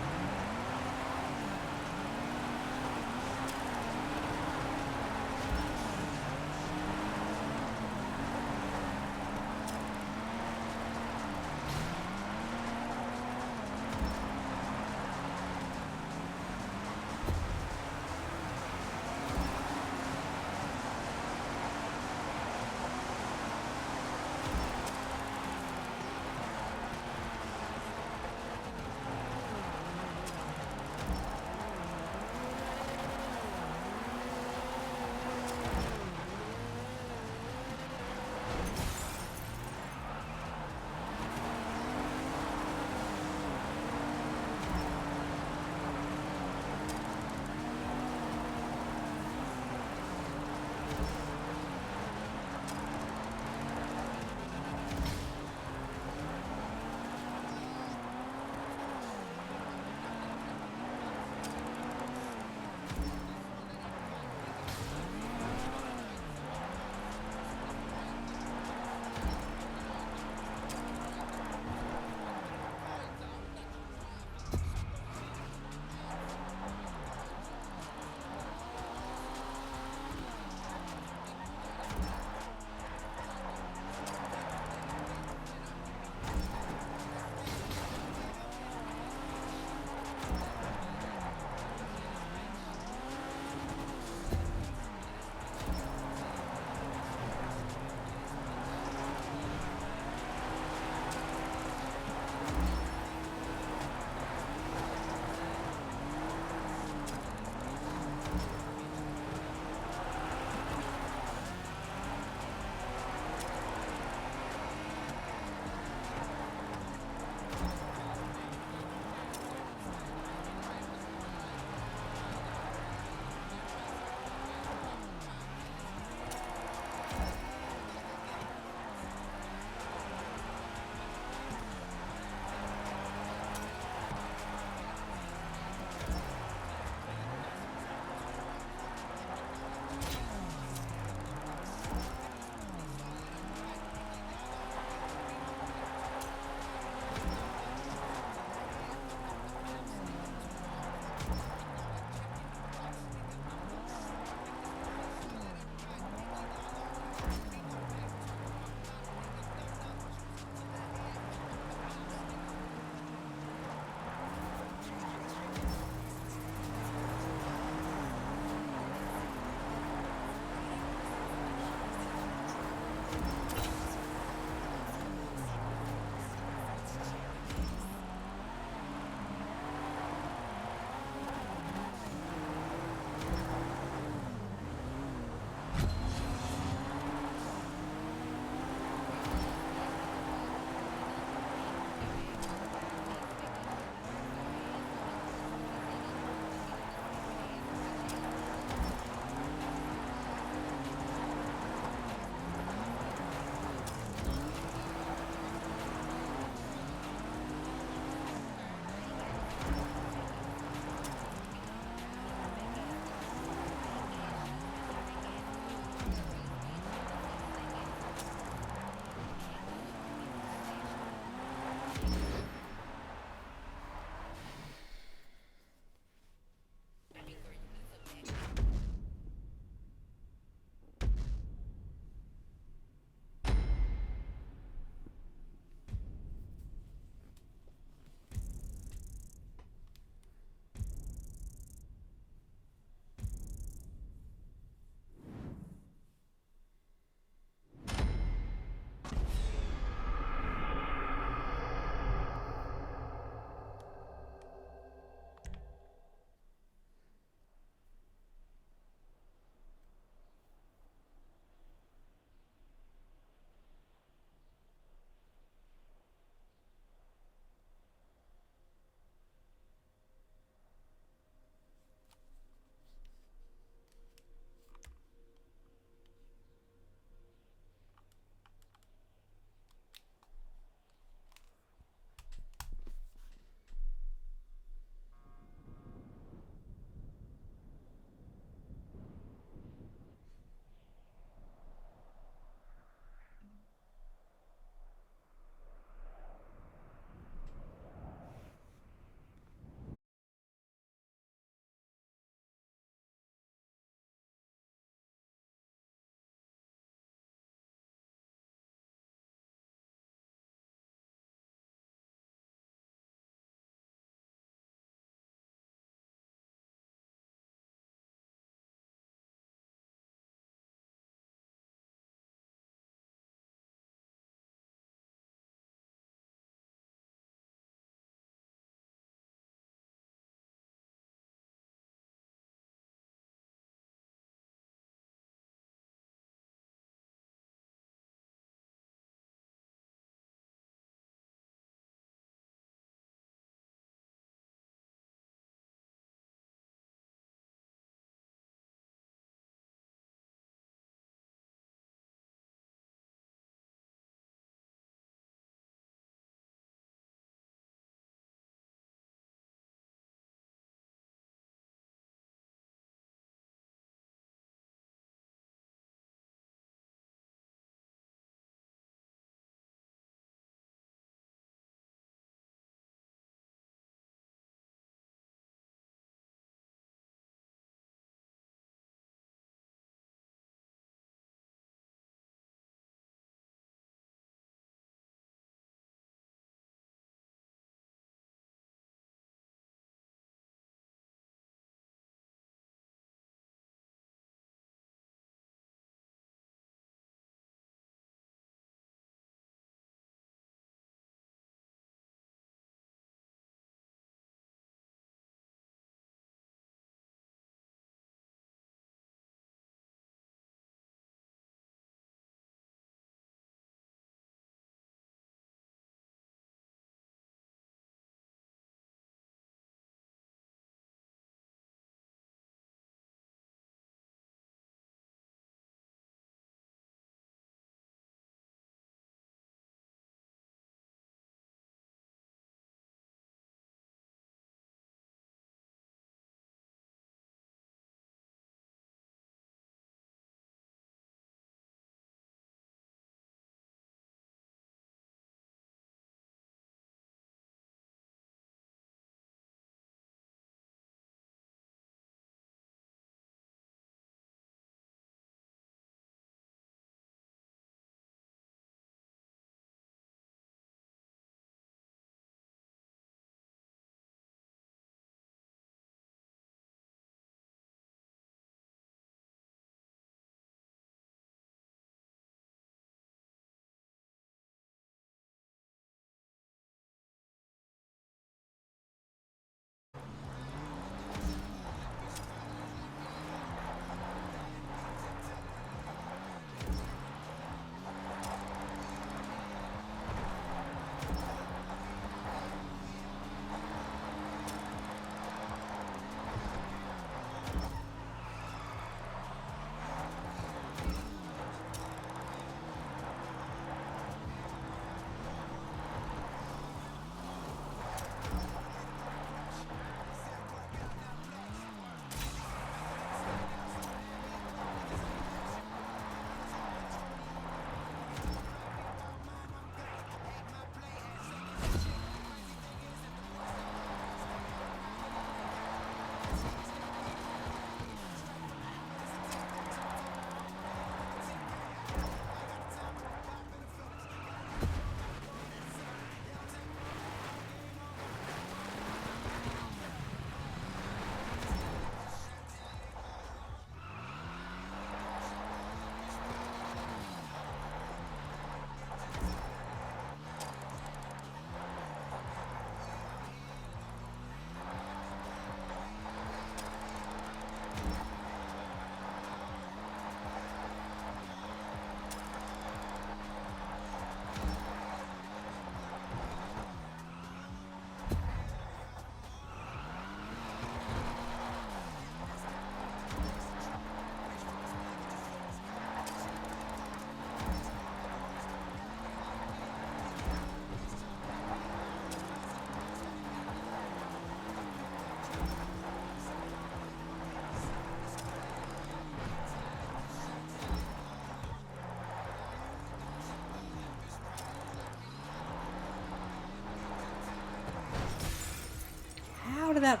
that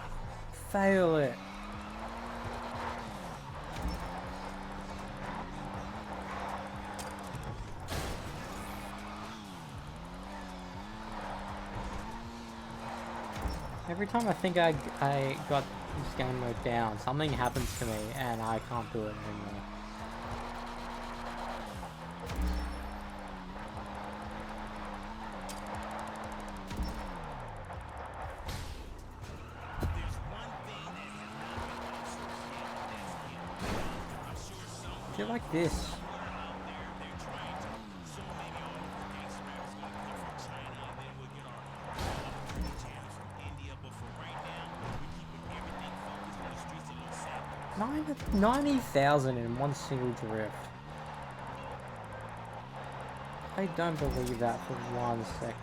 fail it? Every time I think I got this game mode down, something happens to me and I can't do it anymore. I feel like this. $90,000 in one single drift. I don't believe that for 1 second.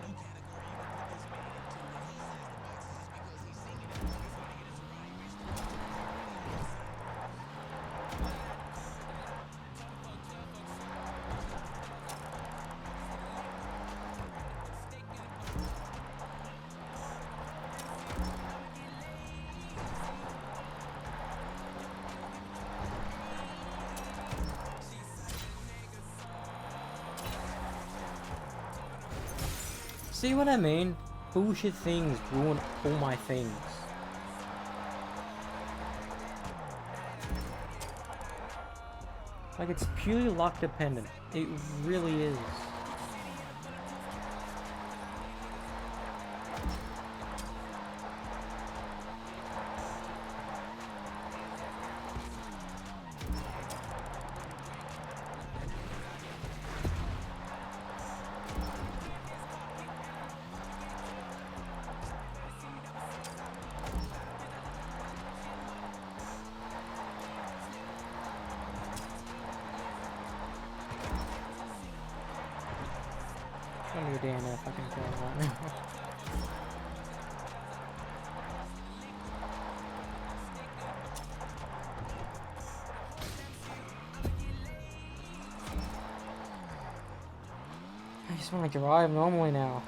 See what I mean? Bullshit things ruin all my things. Like, it's purely luck dependent. It really is. I'm gonna go down there if I can tell right now. I just want to drive normally now.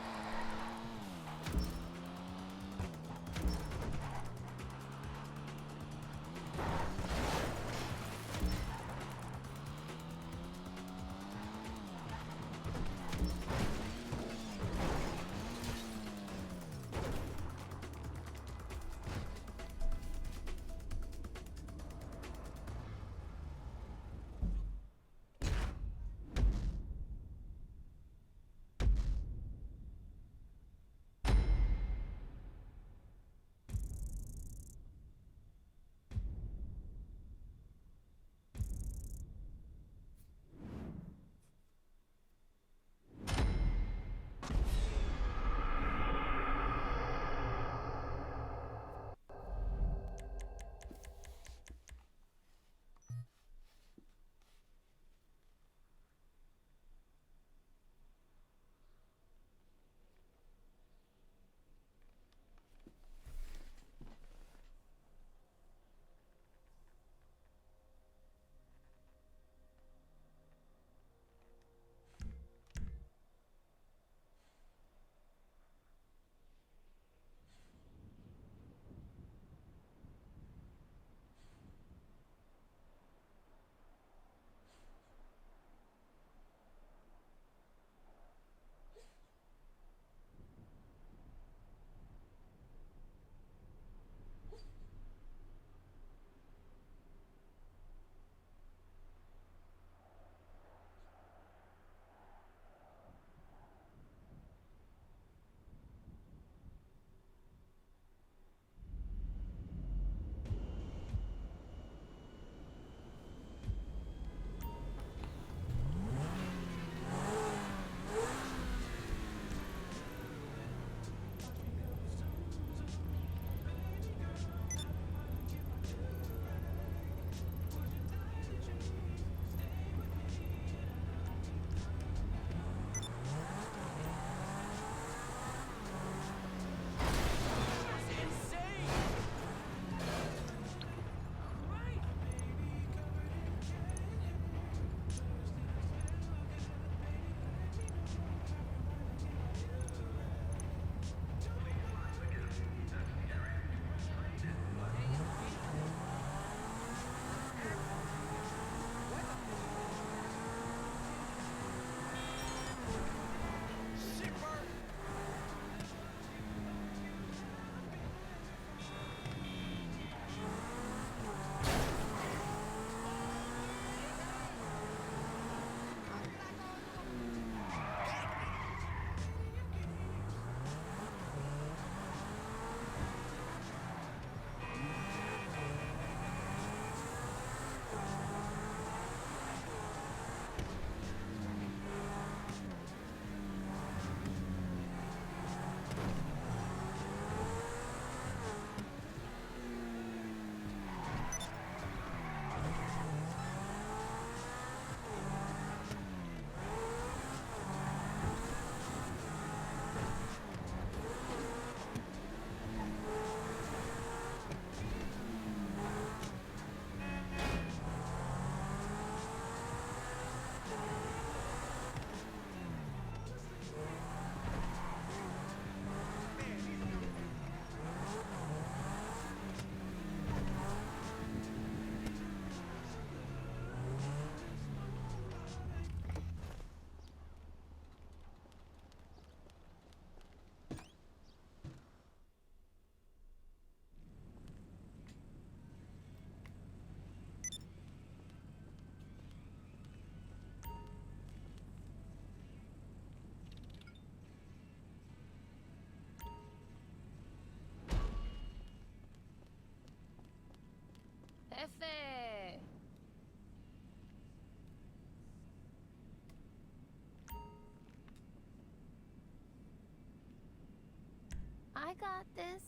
got this.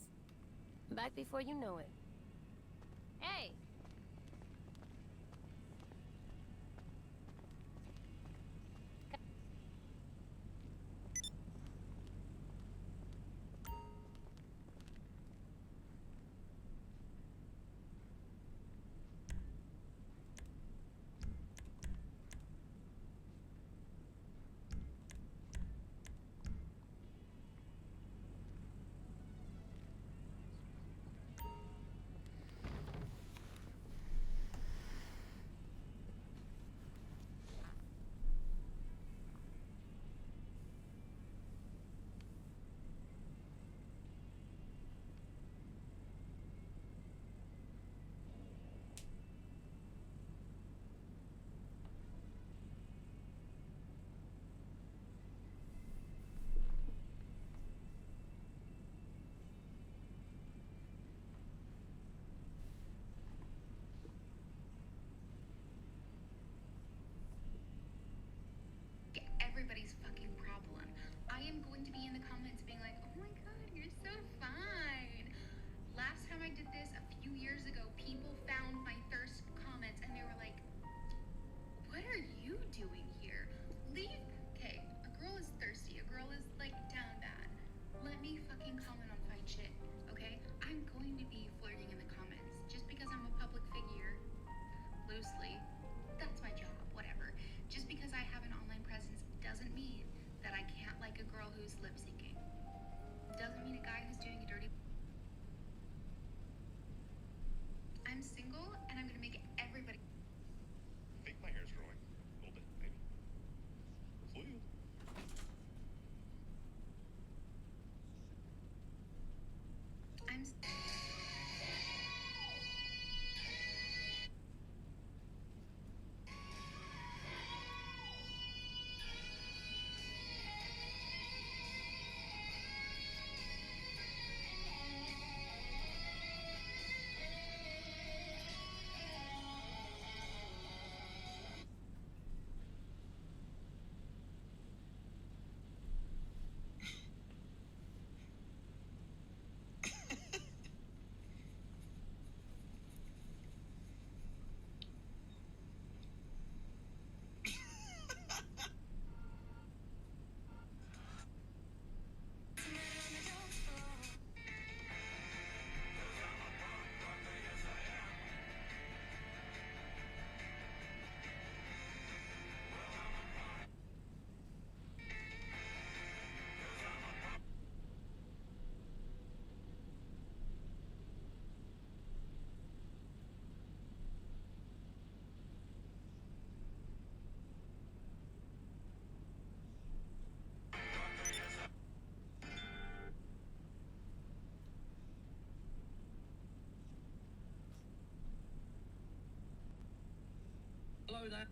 Back before you know it. Hey! Everybody's fucking problem. I am going to be in the comments being like, oh my god, you're so fine. Last time I did this a few years ago, people found my thirst comments and they were like, what are you doing here? Leave. Okay, a girl is thirsty. A girl is like down bad. Let me fucking comment on fine shit, okay? I'm going to be flirting in the comments just because I'm a public figure, loosely. That's my job, whatever. Just because I have an online presence doesn't mean that I can't like a girl who's lip syncing. Doesn't mean a guy who's doing a dirty. I'm single and I'm gonna make everybody. I think my hair's growing a little bit, maybe. Hopefully. I'm. Hello there.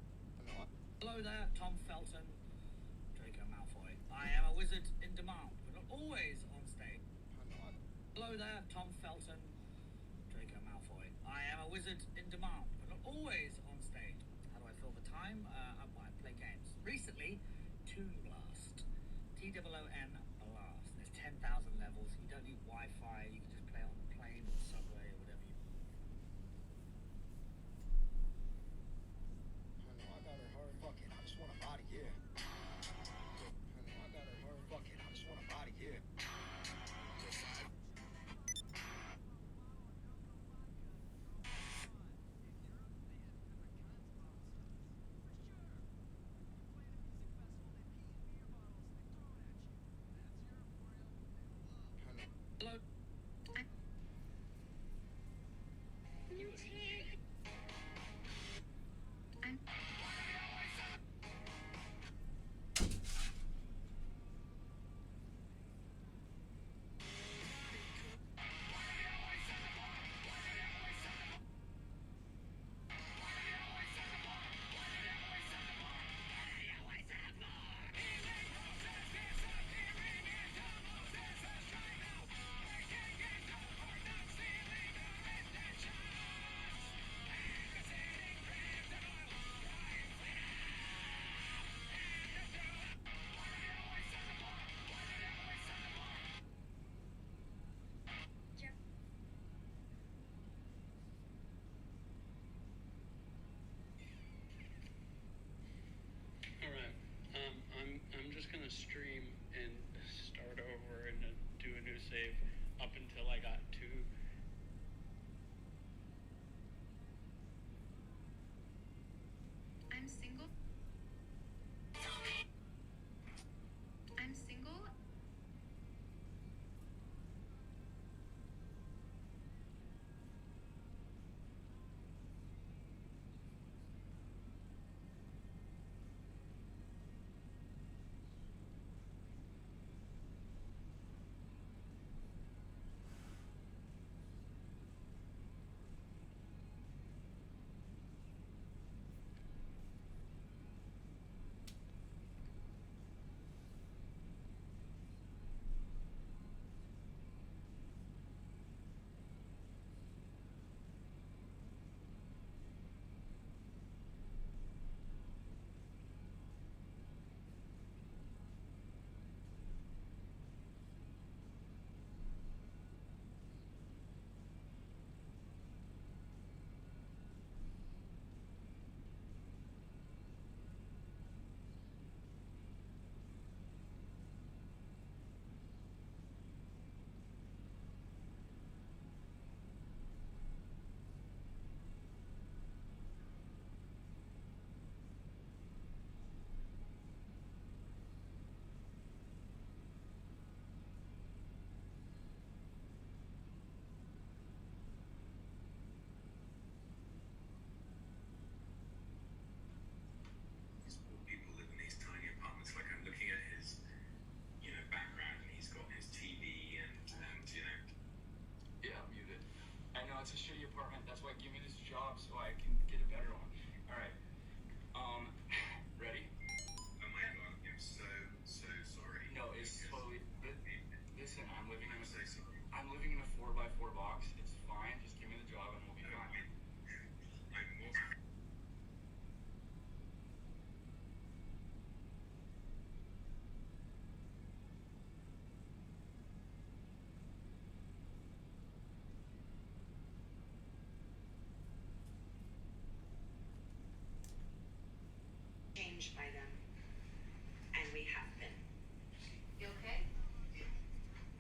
Hello there, Tom Felton, Draco Malfoy. I am a wizard in demand, but not always on stage. Hello there, Tom Felton, Draco Malfoy. I am a wizard in demand, but not always on stage. How do I fill the time? I play games. Recently, Toon Blast. TOON Blast. There's 10,000 levels. You don't need Wi-Fi. You can just play on the plane or subway or whatever you. I got her hard. Fuck it, I just want a body, yeah. I got her hard. Fuck it, I just want a body, yeah. it's a shitty apartment. That's why give me this job so I can get a better one. All right. Ready? Oh my god, I'm so sorry. No, it's totally. Listen, I'm living in a 4x4 box. It's fine. Just give me the job and we'll be fine. I'm more. Changed by them. And we have been. You okay?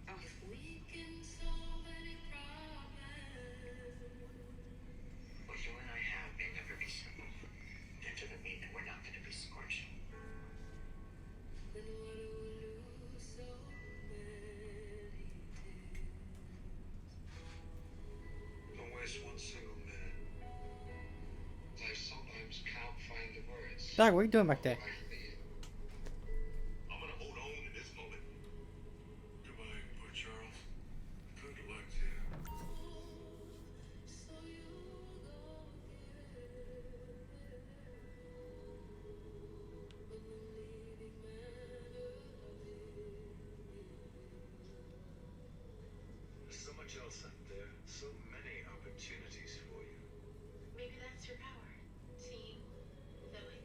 Oh. If we can solve any problem. What you and I have may never be simple. That doesn't mean that we're not going to be scorched. Then what do we lose so many tears? Don't waste one single minute. I sometimes can't find the words. Doug, what are you doing back there? I'm gonna hold on to this moment. Goodbye, Port Charles. Good luck to you. So you go There's so much else out there. So many opportunities for you. Maybe that's your power. Seeing, feeling.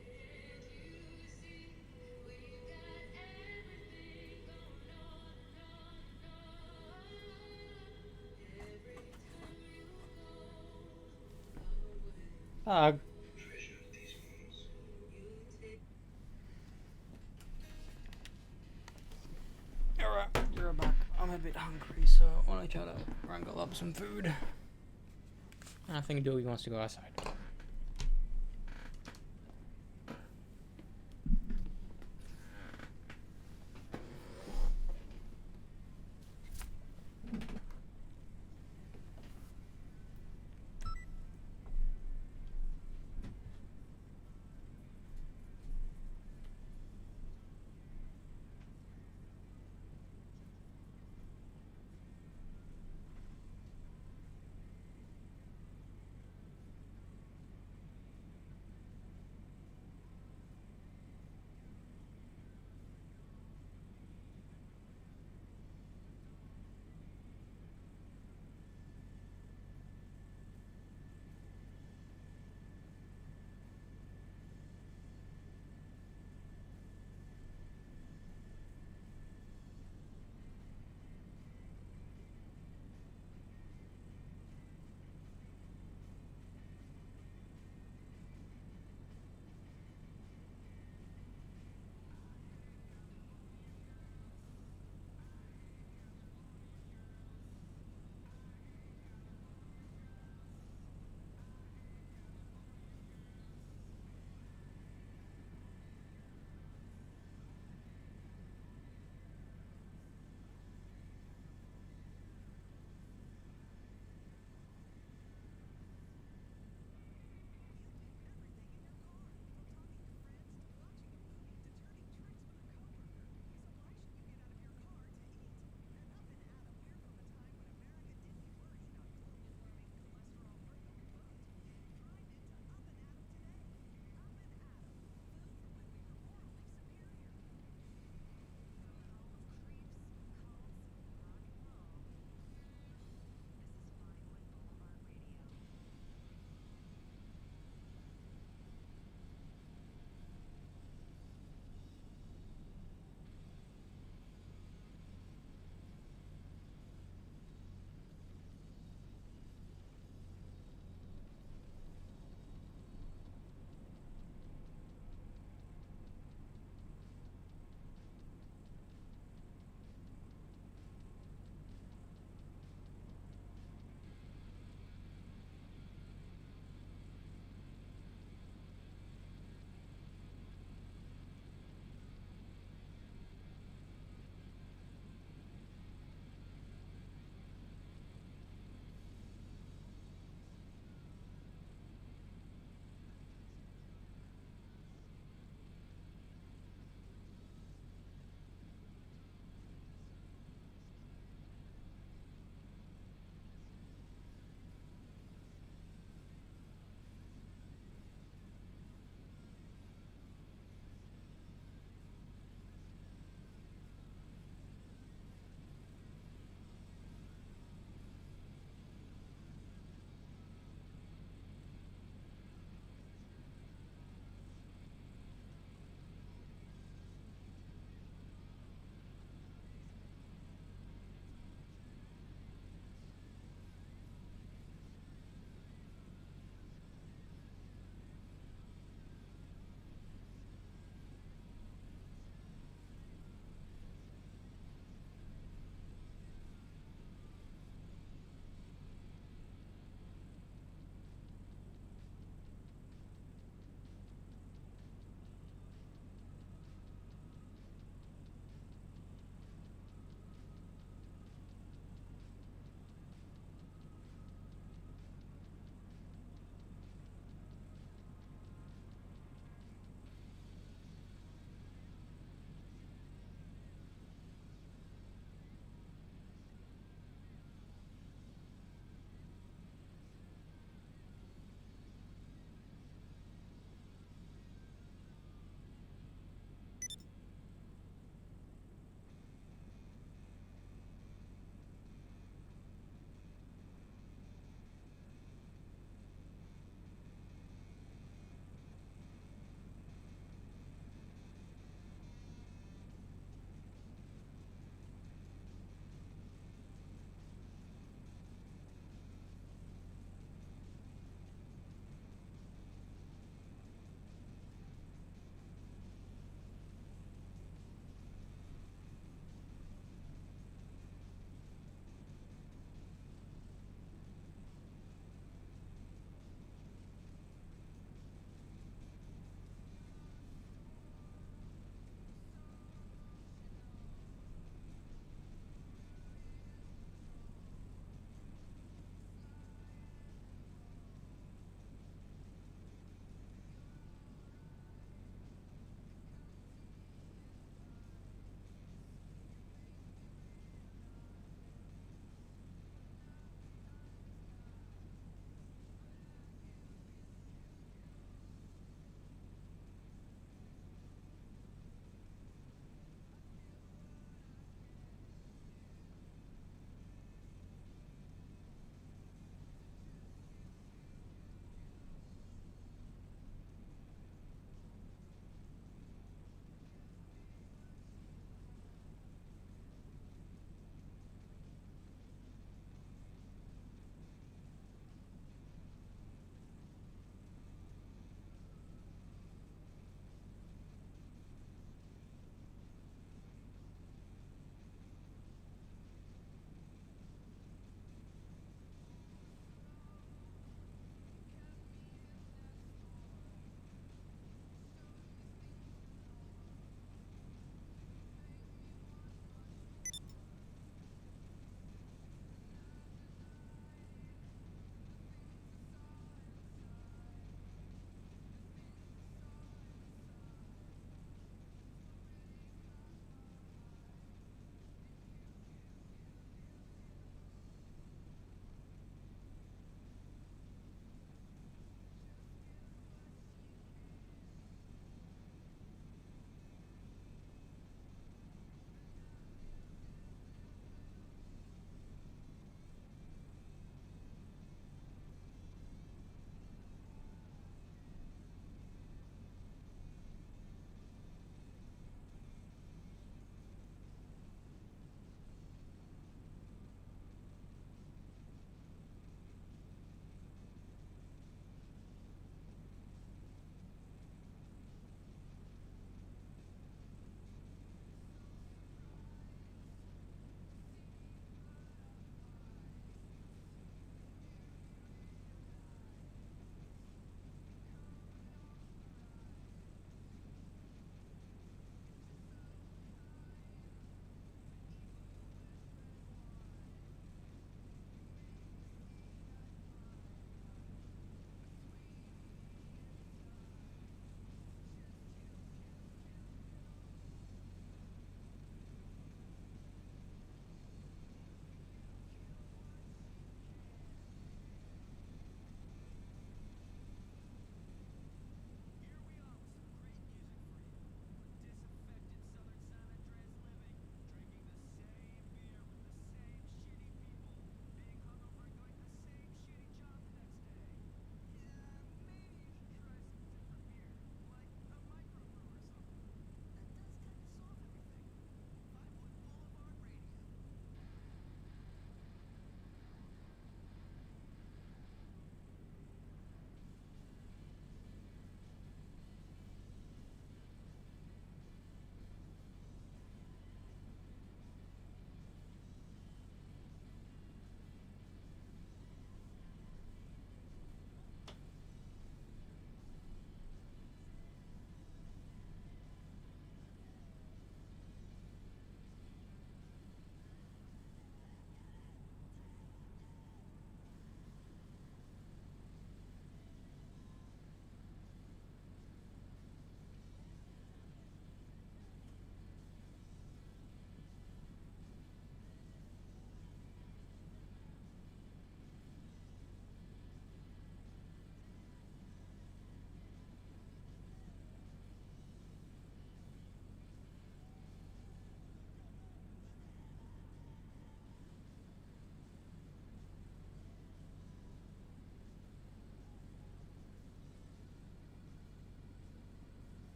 Doug. Treasure these moments. Alright, we're back. I'm a bit hungry, so I want to try to wrangle up some food. And I think Dewey wants to go outside.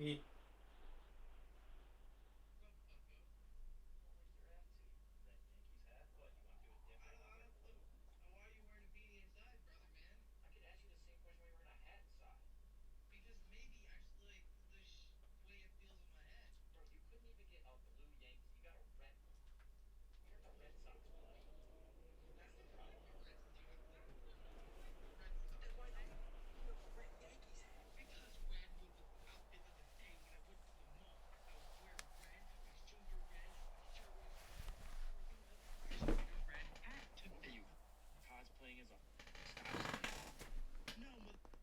baby. Cosplaying as a no,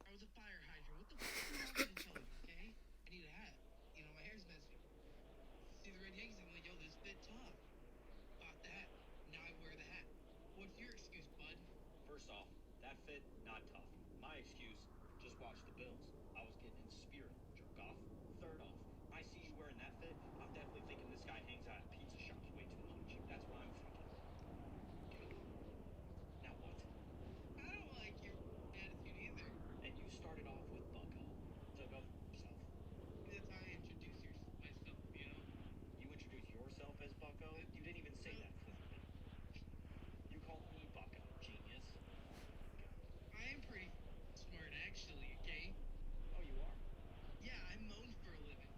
I was a fire hydrant. What the fuck do you want me to tell you, okay? I need a hat. You know, my hair's messy. See the red Yankees, I'm like, yo, this fit Tom. Bought the hat. Now I wear the hat. What's your excuse, bud? First off, that fit, not tough. My excuse, just watch the Bills. I was getting in spirit. Jerk off. Third off, I see you wearing that fit, I'm definitely thinking this guy hangs out at pizza shops way too much. That's what I'm thinking. Now what? I don't like your attitude either. And you started off with Bucko. So go for yourself. That's how I introduce myself, you know? You introduce yourself as Bucko? You didn't even say that clearly. You called me Bucko, genius. I am pretty smart, actually, okay? Oh, you are? Yeah, I moan for a living.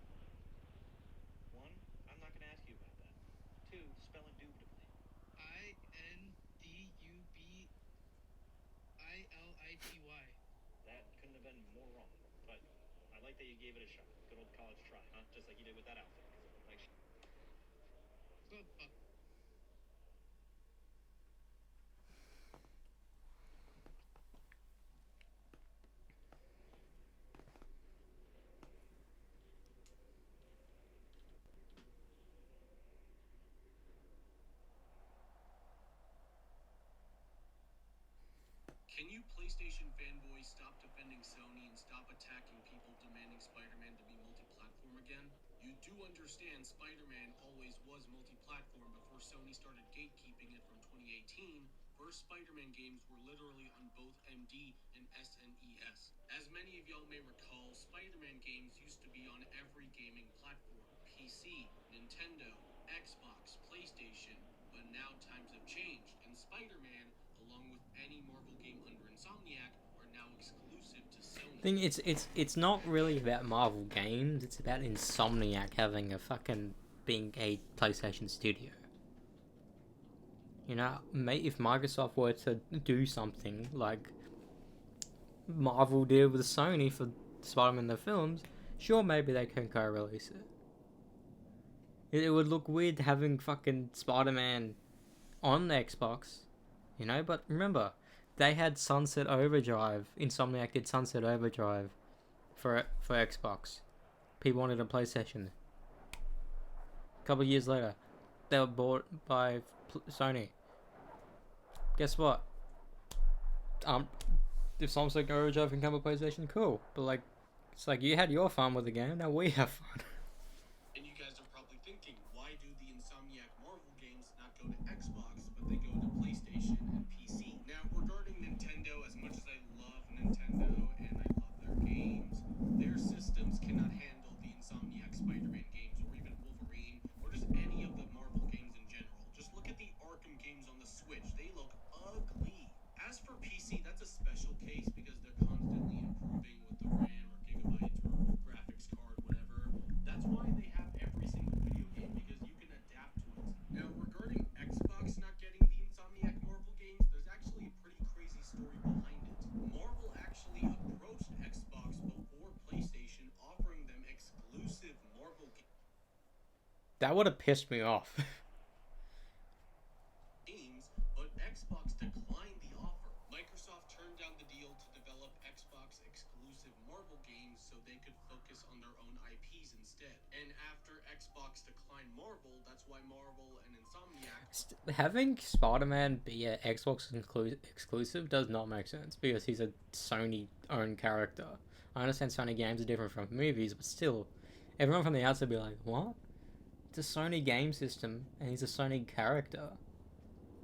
One, I'm not going to ask you about that. Two, spell indubitably. INDUBILITY. That couldn't have been more wrong, but I like that you gave it a shot. Good old college try, huh? Just like you did with that outfit. 'Cause it looked like What the fuck? Can you PlayStation fanboys stop defending Sony and stop attacking people demanding Spider-Man to be multi-platform again? You do understand Spider-Man always was multi-platform before Sony started gatekeeping it from 2018. First Spider-Man games were literally on both MD and SNES. As many of y'all may recall, Spider-Man games used to be on every gaming platform. PC, Nintendo, Xbox, PlayStation, but now times have changed, and Spider-Man, along with any Marvel game under Insomniac, are now exclusive to Sony. I think it's not really about Marvel games. It's about Insomniac having a fucking being a PlayStation studio. You know, if Microsoft were to do something like Marvel did with Sony for Spider-Man the films, sure, maybe they can co-release it. It would look weird having fucking Spider-Man on the Xbox, you know, but remember, they had Sunset Overdrive. Insomniac did Sunset Overdrive for Xbox. People wanted a PlayStation. A couple of years later, they were bought by Sony. Guess what? If Sunset Overdrive can come with PlayStation, cool. But like, it's like you had your fun with the game, now we have fun. And you guys are probably thinking, why do the Insomniac Marvel games not go to Xbox, but they go to PlayStation and PC? Now, regarding Nintendo, as much as I love Nintendo and I love their games, their systems cannot handle the Insomniac Spider-Man games, or even Wolverine, or just any of the Marvel games in general. Just look at the Arkham games on the Switch. They look ugly. As for PC, that's a special case because they're constantly improving with the RAM or gigabytes or graphics card, whatever. That's why they have every single video game, because you can adapt to it. Now, regarding Xbox not getting the Insomniac Marvel games, there's actually a pretty crazy story behind it. Marvel actually approached Xbox before PlayStation, offering them exclusive Marvel games. That would have pissed me off. But Xbox declined the offer. Microsoft turned down the deal to develop Xbox exclusive Marvel games so they could focus on their own IPs instead. And after Xbox declined Marvel, that's why Marvel and Insomniac... Having Spider-Man be an Xbox exclusive does not make sense because he's a Sony-owned character. I understand Sony games are different from movies, but still, everyone from the outside would be like, what? It's a Sony game system, and he's a Sony character.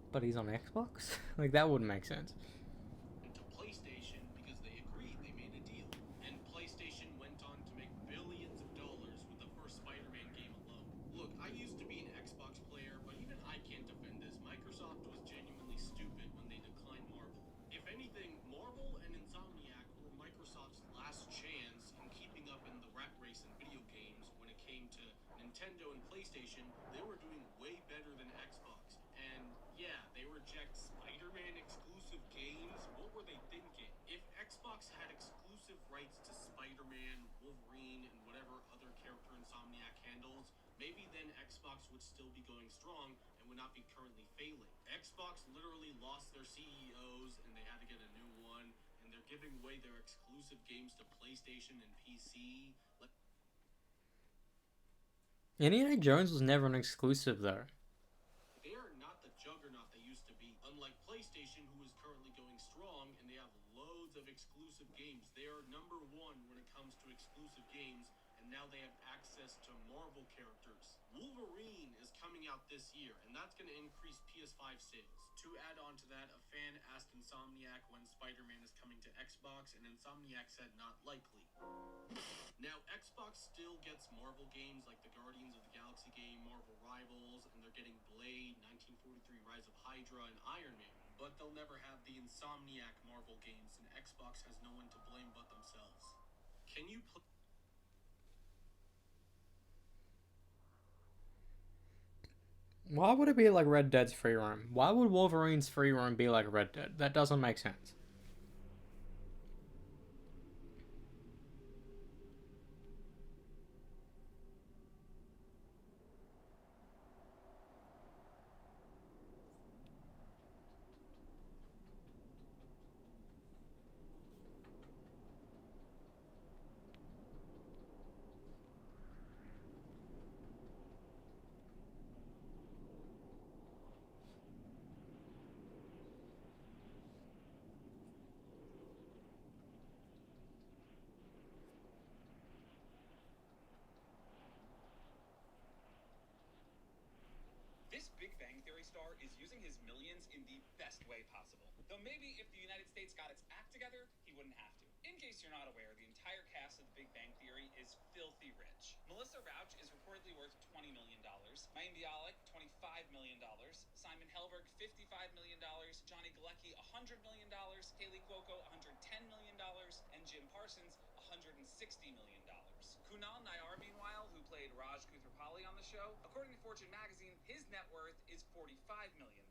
But he's on Xbox? Like, that wouldn't make sense. ...to PlayStation because they agreed, they made a deal. And PlayStation went on to make billions of dollars I used to be an Xbox player, but even I can't defend this. Microsoft was genuinely stupid when they declined Marvel. If anything, Marvel and Insomniac were Microsoft's last chance in keeping up in the rat race in video games when it came to Nintendo and PlayStation. They were doing way better than Xbox. And yeah, they reject Spider-Man exclusive games. What were they thinking? If Xbox had exclusive rights to Spider-Man, Wolverine, and whatever other character Insomniac handles, maybe then Xbox would still be going strong and would not be currently failing. Xbox literally lost their CEOs and they had to get a new one, and they're giving away their exclusive games to PlayStation and PC. Indiana Jones was never an exclusive though. They are not the juggernaut they used to be. Unlike PlayStation, who is currently going strong and they have loads of exclusive games. They are number one when it comes to exclusive games, and now they have access to Marvel characters. Wolverine is coming out this year, and that's going to increase PS5 sales. To add on to that, a fan asked Insomniac when Spider-Man is coming to Xbox, and Insomniac said not likely. Now, Xbox still gets Marvel games like the Guardians of the Galaxy game, Marvel Rivals, and they're getting Blade, 1943 Rise of Hydra, and Iron Man. But they'll never have the Insomniac Marvel games, and Xbox has no one to blame but themselves. Can you play? Why would it be like Red Dead's free roam? Why would Wolverine's free roam be like Red Dead? That doesn't make sense. This Big Bang Theory star is using his millions in the best way possible. Though maybe if the United States got its act together, he wouldn't have to. In case you're not aware, the entire cast of The Big Bang Theory is filthy rich. Melissa Rauch is reportedly worth $20 million, Mayim Bialik, $25 million, Simon Helberg, $55 million, Johnny Galecki, $100 million, Haley Cuoco, $110 million, and Jim Parsons, $160 million. Kunal Nayyar, meanwhile, who played Raj Koothrappali on the show, according to Fortune magazine, his net worth is $45 million.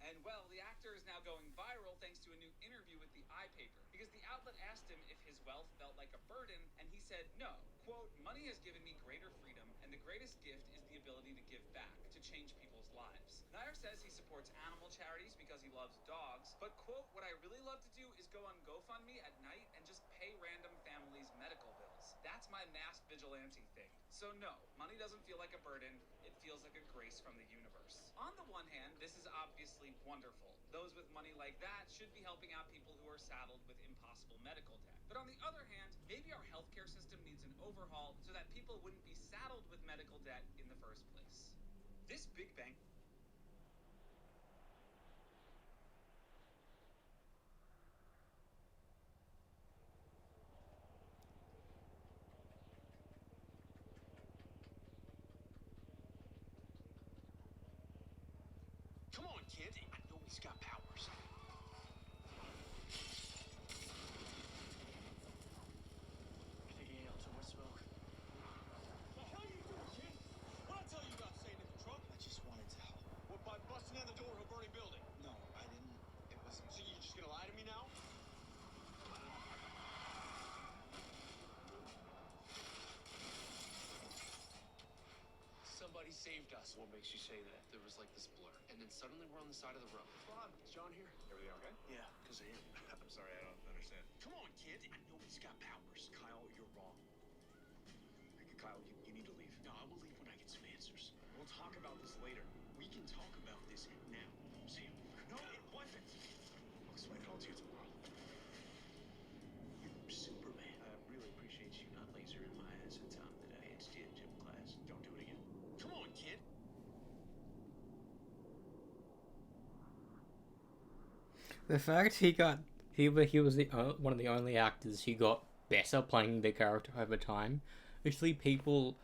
And well, the actor is now going viral thanks to a new interview with the iPaper, because the outlet asked him if his wealth felt like a burden, and he said no. Quote, money has given me greater freedom, and the greatest gift is the ability to give back, to change people's lives. Nayyar says he supports animal charities because he loves dogs, but quote, what I really love to do is go on GoFundMe at night and just pay random families' medical bills. That's my mass vigilante thing. So no, money doesn't feel like a burden, it feels like a grace from the universe. On the one hand, this is obviously wonderful. Those with money like that should be helping out people who are saddled with impossible medical debt. But on the other hand, maybe our healthcare system needs an overhaul so that people wouldn't be saddled with medical debt in the first place. This Big Bang... Come on, kid. I know he's got powers. I think he inhaled too much smoke. The hell you doing, kid? What'd I tell you about staying in the trunk? I just wanted to help. What, by busting down the door of a burning building? No, I didn't. It wasn't. So you're just gonna lie to me now? Somebody saved us. What makes you say that? There was like this blur, and then suddenly we're on the side of the road. What's going on? Is John here? Everything okay? Yeah, because of him. I'm sorry, I don't understand. Come on, kid. I know he's got powers. Kyle, you're wrong. Kyle, you need to leave. No, I will leave when I get some answers. We'll talk about this later. We can talk about this now. Sam. No, it wasn't. I'll explain it all to you tomorrow. You're Superman. I really appreciate you not lasering my ass the time that I edged you in gym class. Don't do it again. Come on, kid. The fact he was one of the only actors who got better playing the character over time. Usually people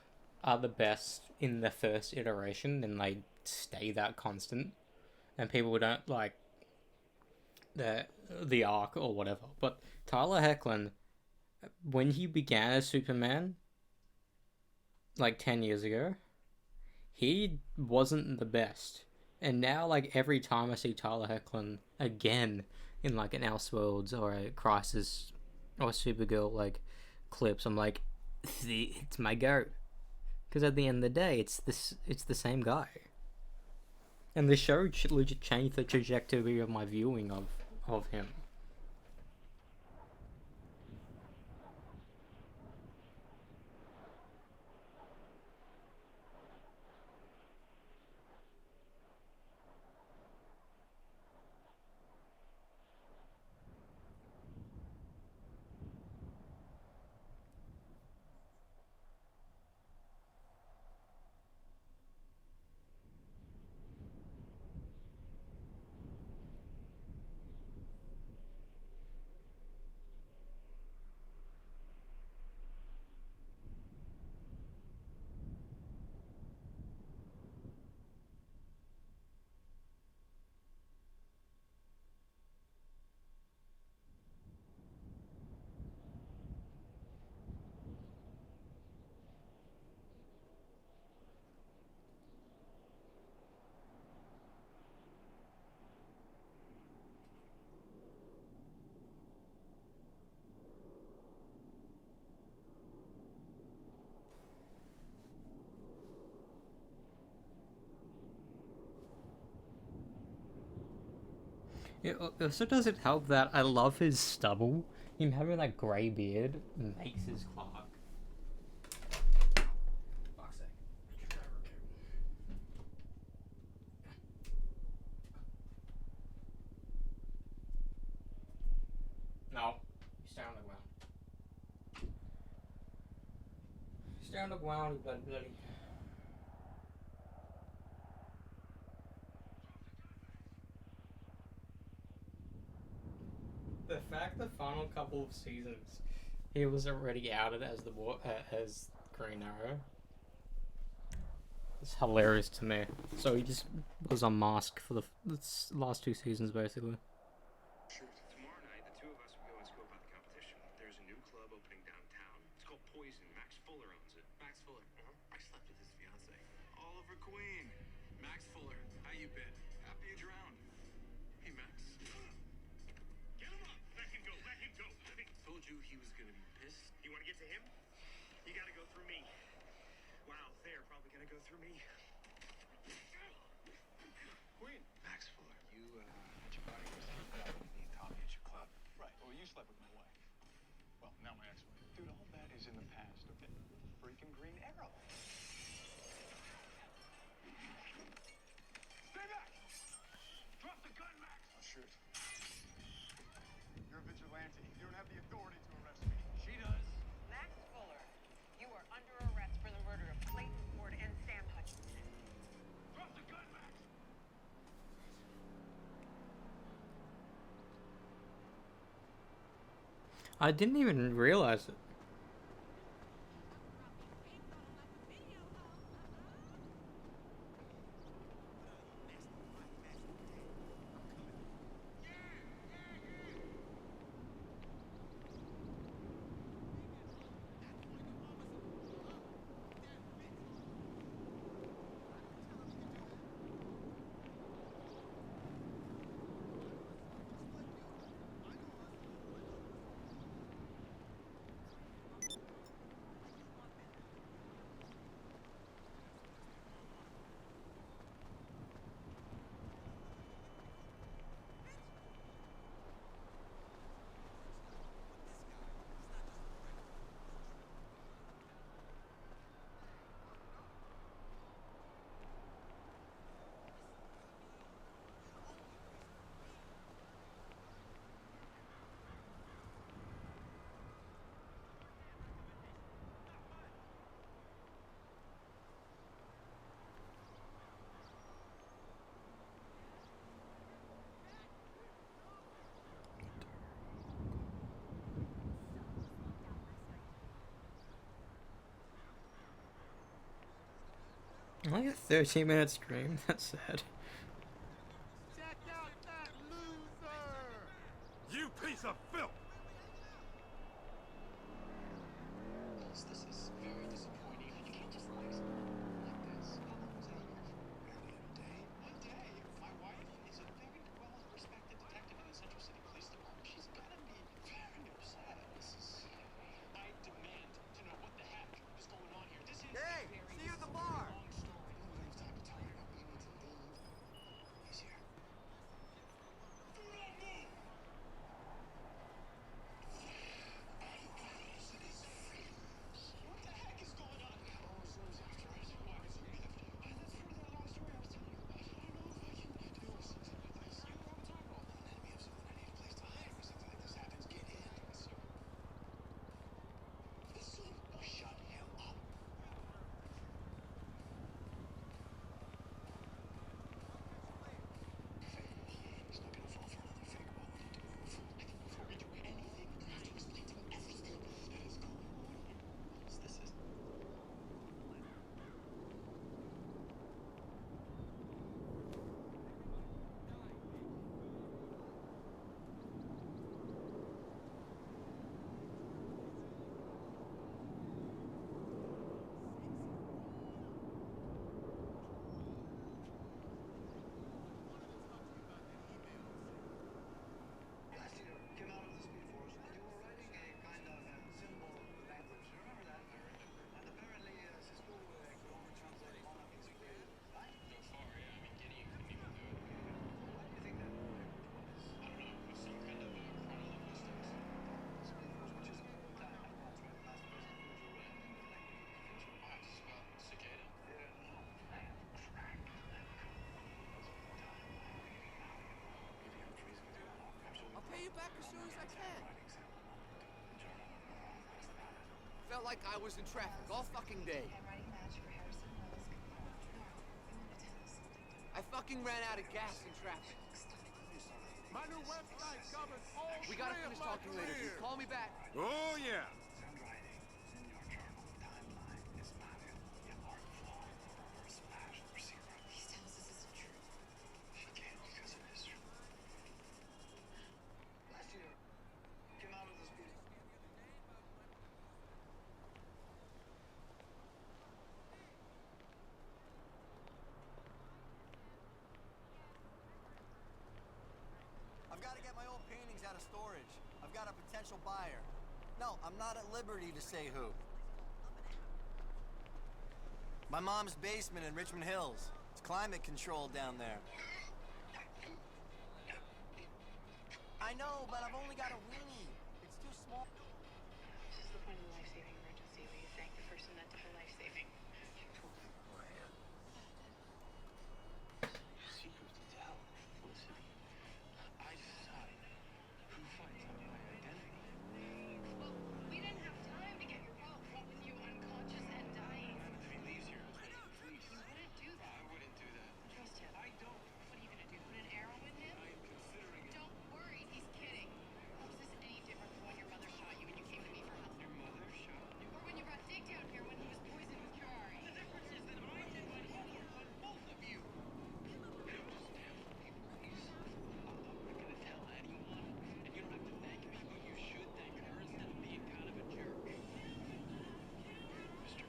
are the best in the first iteration, then they stay that constant, and people don't like the arc or whatever. But Tyler Hoechlin, when he began as Superman, like 10 years ago, he wasn't the best. And now, like, every time I see Tyler Hoechlin again in, like, an Elseworlds or a Crisis or Supergirl, like, clips, I'm like, it's my goat. Because at the end of the day, it's the same guy. And the show legit changed the trajectory of my viewing of him. It also doesn't help that I love his stubble. Him having that grey beard makes his Clark. Fuck's sake. No. You stay on the ground. Stay on the ground, you bloody. The fact the final couple of seasons he was already outed as as Green Arrow is hilarious to me. So he just was unmasked for the last 2 seasons basically. Tomorrow night, the two of us will go and scope out the competition. There's a new club opening downtown. It's called Poison. Max Fuller owns it. Max Fuller? I slept with his fiance. Oliver Queen. Max Fuller, how you been? Happy you drowned. Hey, Max. Get him up! Let him go! Let him go! I told you he was gonna be pissed. You wanna get to him? You gotta go through me. Wow, they're probably gonna go through me. Queen. Max Fuller, you, had your body received out with me and Tommy at your club. Right. Well, you slept with my wife. Well, now my ex-wife. Dude, all that is in the past, okay? Freaking Green Arrow. Stay back! Drop the gun, Max! I'll shoot. You're a vigilante. You don't have the authority to arrest me. She does. Max Fuller, you are under arrest for the murder of Clayton Ford and Sam Hutchinson. Drop the gun, Max! I didn't even realize it. Only a 13-minute stream? That's sad. Check out that loser! You piece of filth! This is very disappointing. You can't just like this. How long was I here for? One day. My wife is a very well-respected detective in the Central City Police Department. She's gotta be very upset. I demand to know what the heck is going on here. This is Hey, see you at the bar! long story. We don't have time to talk about. We need to leave. He's here. Do not move! What the heck is going on? Oh, Zoom's after us. Why is Zoom after you? That's part of that long story I was telling you about. I don't know if I can deal with something like this. You have a time roll. I'm an enemy of someone. I need a place to hide when something like this happens. Get in. Zoom. Zoom. Shut him up. He's not gonna fall for another fake wall. We need to move. I think before we do anything, you have to explain to me everything that is going on here. This is. Last year, came out of the Speed Force, and you were writing a kind of symbol language. You remember that? I remember. And apparently, Cisco could only translate one of these phrases, right? So far, yeah. I mean, Gideon couldn't even do it. Why do you think that language was? I don't know. It was some kind of chronolinguistics. Speed Force, which is time advance, right? Past, present, future, and then the language of the future. Wow, is this about cicada? Yeah, no. I have cracked that code. That's what the time I'm reading now. Maybe I'm treason with you. Absolutely. I'll pay you back as soon as I can. Writing sample on the journal. That's about it. Felt like I was in traffic all fucking day. I fucking ran out of gas in traffic. My new website covers all We gotta three of finish my talking later. careers. Call me back. Oh, yeah. Handwriting is in your journal. Timeline is matter. Your art form, reverse flash, receiver. He tells us it's true. She can't because it is true. Last year, came out of the Speed. I've got to get my old paintings out of storage. I've got a potential buyer. No, I'm not at liberty to say who. My mom's basement in Richmond Hills. It's climate controlled down there. I know, but I've only got a weenie. It's too small. This is the point of the life-saving emergency where you thank the person that did the life-saving. Secrets to tell. Felicity. I decide who finds out my identity. Well, we didn't have time to get your vault. What with you unconscious and dying? If he leaves here, please. You wouldn't do that. I wouldn't do that. Trust him. I don't. What are you gonna do? Put an arrow in him? I am considering it. Don't worry, he's kidding. How is this any different from when your mother shot you and you came to me for help? Your mother shot you? Or when you got digged down here when he was poisoned with curare? The difference is that I did my homework on both of you. Just stand for me, please. I'm not gonna tell anyone, and you don't have to thank me, but you should thank her instead of being kind of a jerk. Mr.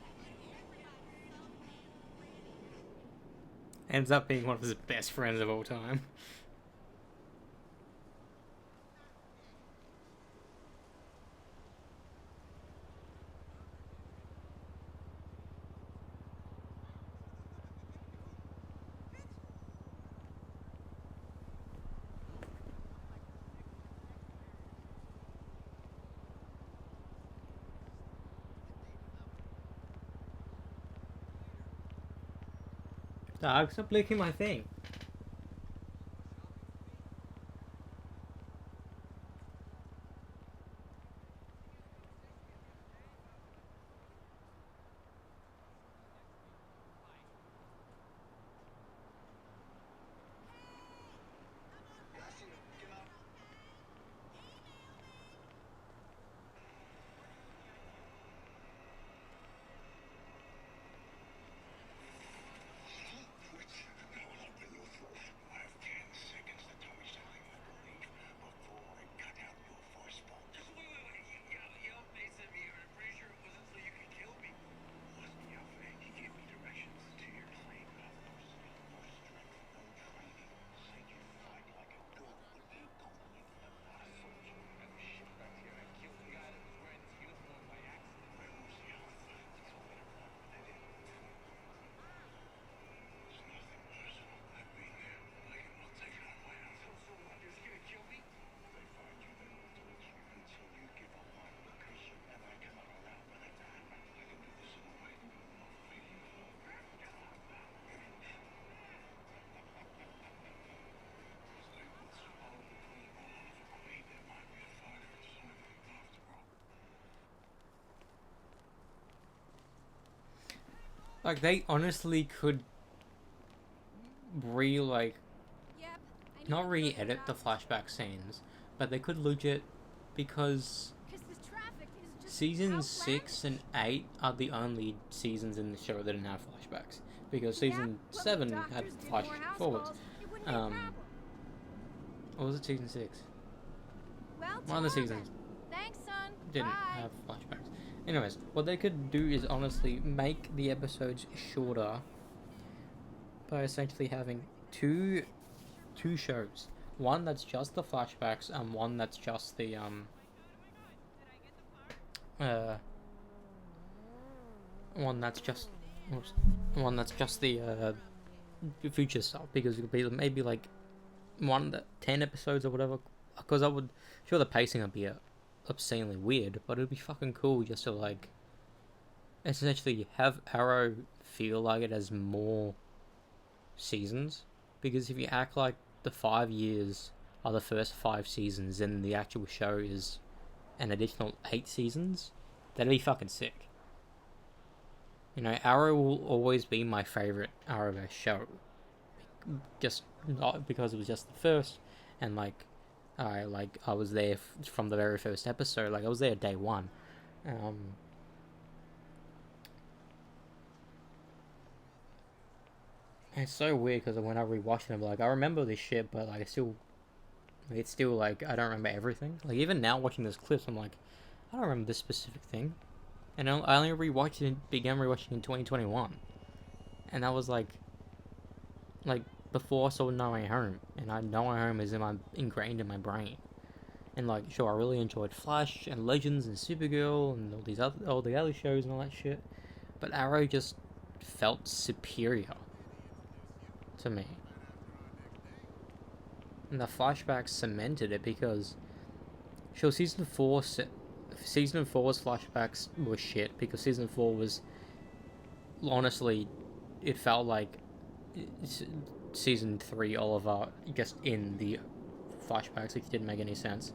Ends up being one of his best friends of all time. Dog, stop licking my thing. Last year, came out. Like, they honestly could not re-edit the flashback scenes, but they could legit, because seasons 6 and 8 are the only seasons in the show that didn't have flashbacks, because season 7 had flash forwards. Or was it season 6? One of the seasons Thanks, son. didn't have flashbacks. Anyways, what they could do is honestly make the episodes shorter by essentially having two shows. One that's just the flashbacks and one that's just the one that's just the future stuff, because it could be maybe like 10 episodes or whatever, because I would sure the pacing would be obscenely weird, but it'd be fucking cool just to like essentially have Arrow feel like it has more seasons, because if you act like the 5 years are the first 5 seasons and the actual show is an additional 8 seasons, that'd be fucking sick. You know, Arrow will always be my favorite Arrowverse show, just not because it was just the first, and I was there from the very first episode. Like, I was there day one. It's so weird because when I rewatch it, I'm like, I remember this shit, but like, it's still like, I don't remember everything. Like, even now watching those clips, I'm like, I don't remember this specific thing. And I only began rewatching in 2021, and that was like before I saw No Way Home, and No Way Home is ingrained in my brain. And like, sure, I really enjoyed Flash and Legends and Supergirl and all the other shows and all that shit, but Arrow just felt superior to me. And the flashbacks cemented it, because sure, season 4's flashbacks were shit, because season 4 was, honestly, it felt like season 3 Oliver just in the flashbacks, which didn't make any sense.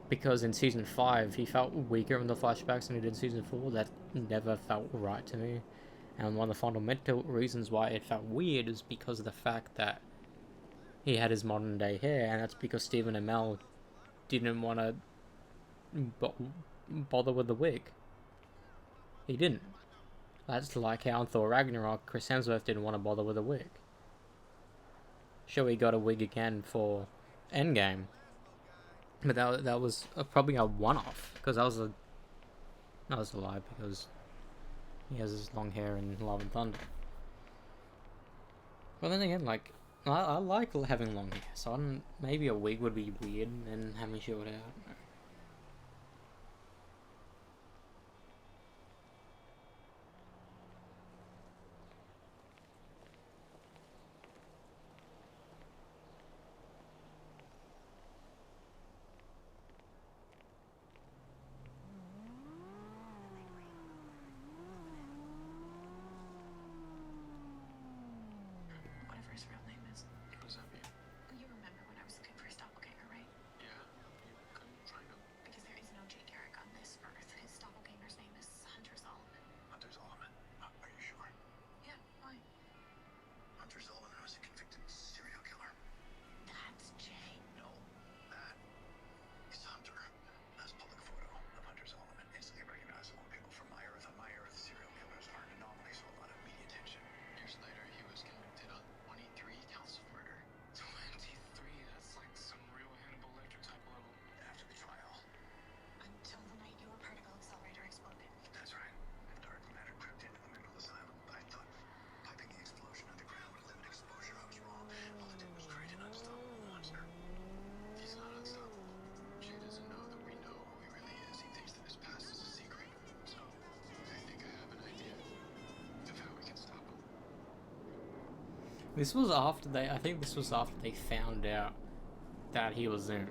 Because in season 5 he felt weaker in the flashbacks than he did in season 4. That never felt right to me. And one of the fundamental reasons why it felt weird is because of the fact that he had his modern day hair, and that's because Stephen Amell didn't want to bother with the wig. He didn't. That's like how in Thor Ragnarok, Chris Hemsworth didn't want to bother with a wig. Sure, he got a wig again for Endgame, but that was probably a one-off, because that was a lie, because he has his long hair in Love and Thunder. But then again, like, I like having long hair, so maybe a wig would be weird and having short hair. I don't know. Whatever his real name is. What does that mean? You remember when I was looking for his doppelganger, right? Yeah, you couldn't find him. Because there is no Jay Garrick on this earth. His doppelganger's name is Hunter Zolomon. Hunter Zolomon? Are you sure? Yeah, why? Hunter Zolomon was a convicted serial killer. That's Jay. No, that is Hunter. Last public photo of Hunter Zolomon. Instantly recognizable people from My Earth. On My Earth, serial killers are an anomaly, so a lot of media attention. Years later, he was convicted on 23 counts of murder. 23? That's like some real Hannibal Lecter type level. After the trial. Until the night your particle accelerator exploded. That's right. Dark matter crept into the mental asylum. I thought piping the explosion underground would limit exposure. I was wrong. All it did was create an unstoppable monster. He's not unstoppable. Jay doesn't know that we know who he really is. He thinks that his past is a secret. So, I think I have an idea of how we can stop him. I think this was after they found out that he was Zoom.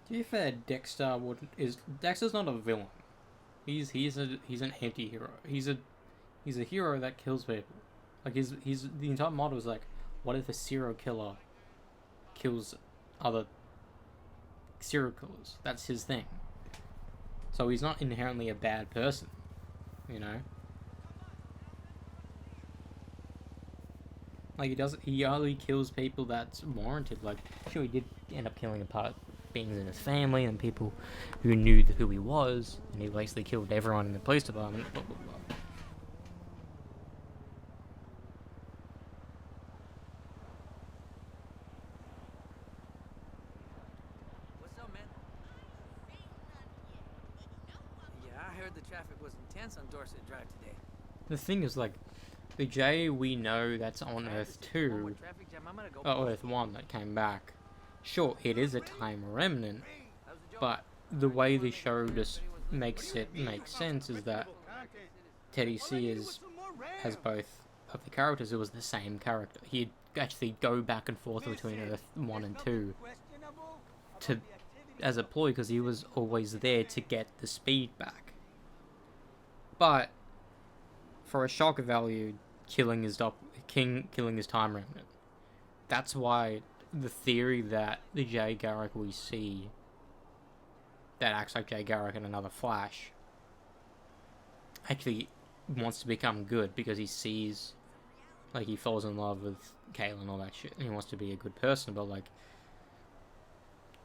To be fair, Dexter's not a villain. He's an anti-hero. He's a hero that kills people. Like he's the entire model is like, what if a serial killer kills other serial killers? That's his thing. So he's not inherently a bad person, you know. Like he only kills people that's warranted. Like, sure, he did end up killing apart beings in his family and people who knew who he was, and he basically killed everyone in the police department. Blah, blah, blah. What's up, man? Yeah, I heard the traffic was intense on Dorset Drive today. The thing is, like, the Jay we know that's on Earth 2, or Earth 1 that came back, sure, it is a time remnant, but the way the show just makes it make sense is that Teddy C has both of the characters. It was the same character. He'd actually go back and forth between Earth 1 and 2 as a ploy, because he was always there to get the speed back. But for a shock value, killing his time remnant. That's why the theory that the Jay Garrick we see that acts like Jay Garrick in another Flash actually wants to become good, because he sees, like, he falls in love with Kayla and all that shit, and he wants to be a good person, but, like,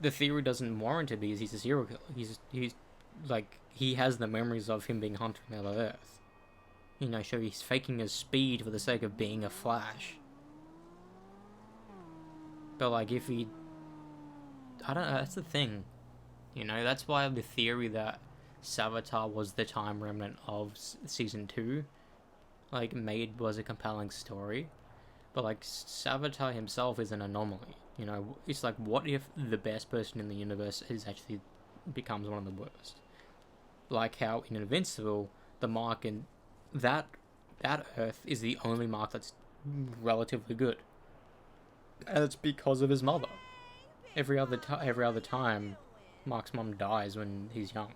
the theory doesn't warrant it because he's a serial killer. He's like, he has the memories of him being hunted on the other Earth. You know, so he's faking his speed for the sake of being a Flash. But, like, if he... I don't know, that's the thing. You know, that's why the theory that Savitar was the time remnant of Season 2, like, was a compelling story. But, like, Savitar himself is an anomaly. You know, it's like, what if the best person in the universe becomes one of the worst? Like how in Invincible, the mark in that Earth is the only mark that's relatively good. And it's because of his mother. Every other time, Mark's mom dies when he's young.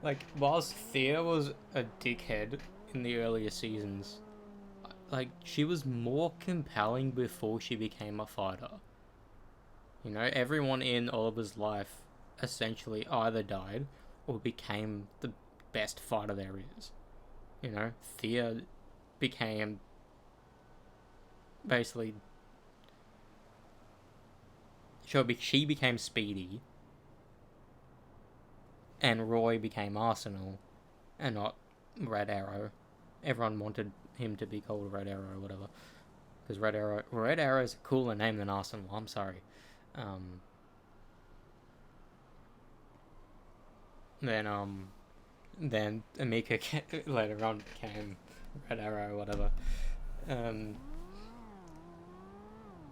Like, whilst Thea was a dickhead in the earlier seasons, like, she was more compelling before she became a fighter. You know, everyone in Oliver's life essentially either died or became the best fighter there is. You know, Thea became basically... She became Speedy, and Roy became Arsenal, and not Red Arrow. Everyone wanted him to be called Red Arrow or whatever, because Red Arrow is a cooler name than Arsenal. I'm sorry. Then Amika later on became Red Arrow or whatever.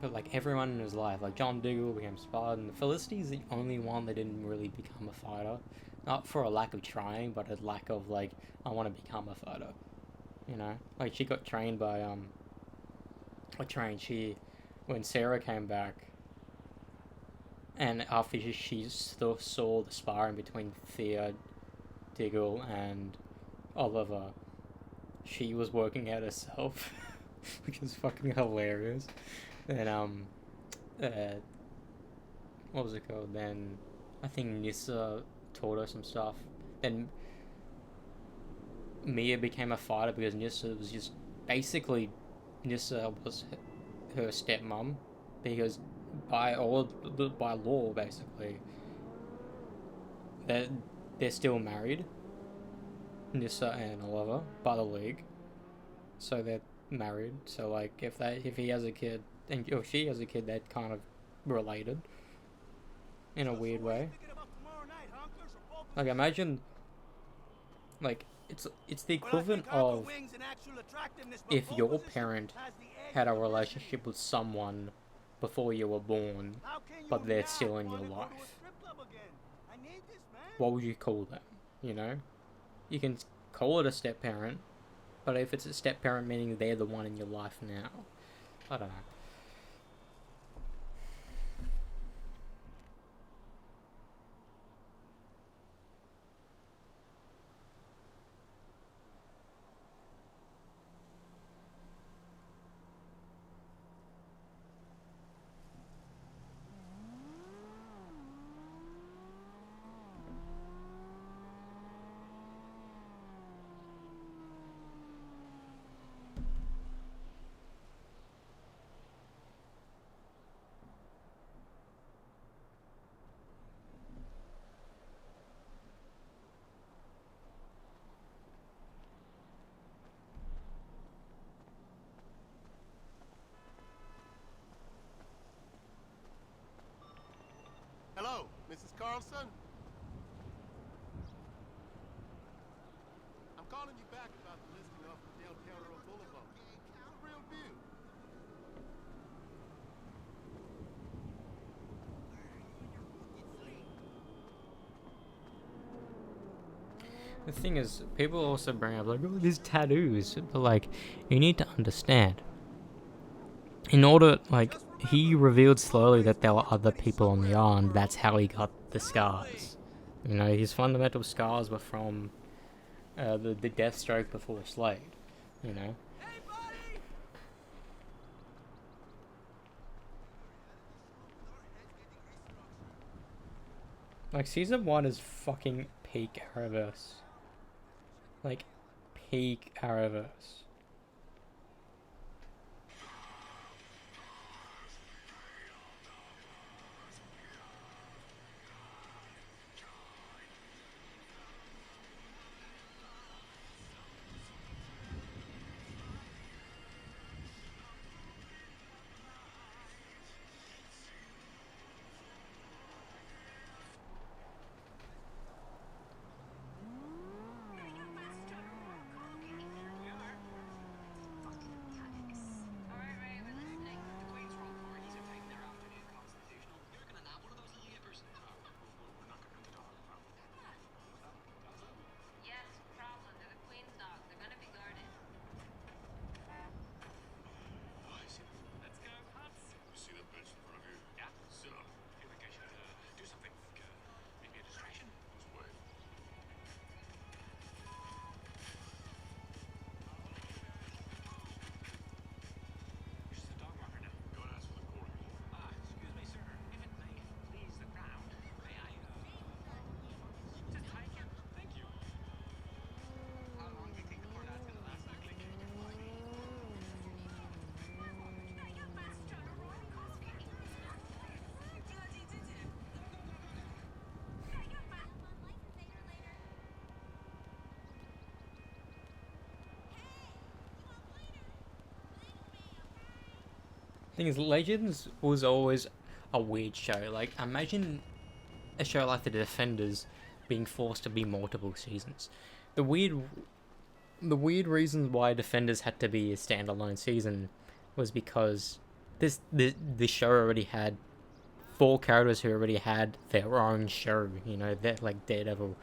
But like everyone in his life, like John Diggle became Spartan. Felicity's the only one that didn't really become a fighter. Not for a lack of trying, but a lack of like, I want to become a fighter. You know? Like she got trained by, when Sarah came back, and after she still saw the sparring between Thea, Diggle, and Oliver, she was working out herself, which is fucking hilarious. And what was it called? Then I think Nyssa taught her some stuff. Then Mia became a fighter because Nyssa was just basically Nyssa was her stepmom, because by law basically they're still married, Nyssa and Oliver, by the league, so they're married. So like if he has a kid and or she has a kid, they're kind of related in a weird way. Like imagine, like it's the equivalent of if your parent had a relationship with someone before you were born, but they're still in your life. What would you call them? You know, you can call it a step parent, but if it's a step parent meaning they're the one in your life now, I don't know. Hello, Mrs. Carlson? I'm calling you back about the listing off of Del Perro Boulevard. It's a real view. The thing is, people also bring up like, oh, these tattoos, but like, you need to understand. In order, like, he revealed slowly that there were other people on the island. That's how he got the scars. You know, his fundamental scars were from the Deathstroke before Slade. You know. Like, season 1 is fucking peak Arrowverse. Like, peak Arrowverse. Thing is, Legends was always a weird show. Like, imagine a show like The Defenders being forced to be multiple seasons. The weird reason why Defenders had to be a standalone season was because the show already had 4 characters who already had their own show. You know, they're like Daredevil,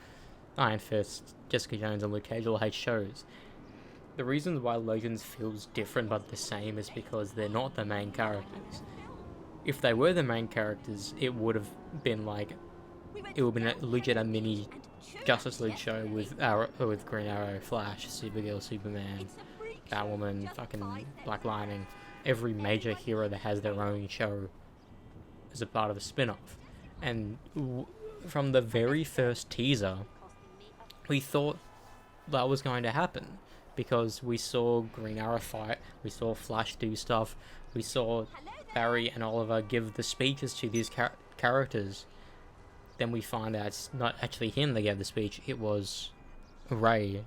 Iron Fist, Jessica Jones, and Luke Cage all had shows. The reason why Legends feels different but the same is because they're not the main characters. If they were the main characters, it would have been like, it would have been a legit mini Justice League show with Green Arrow, Flash, Supergirl, Superman, Batwoman, fucking Black Lightning, every major hero that has their own show as a part of a spin-off. And from the very first teaser, we thought that was going to happen, because we saw Green Arrow fight, we saw Flash do stuff, we saw Barry and Oliver give the speeches to these characters. Then we find out it's not actually him that gave the speech, it was Ray.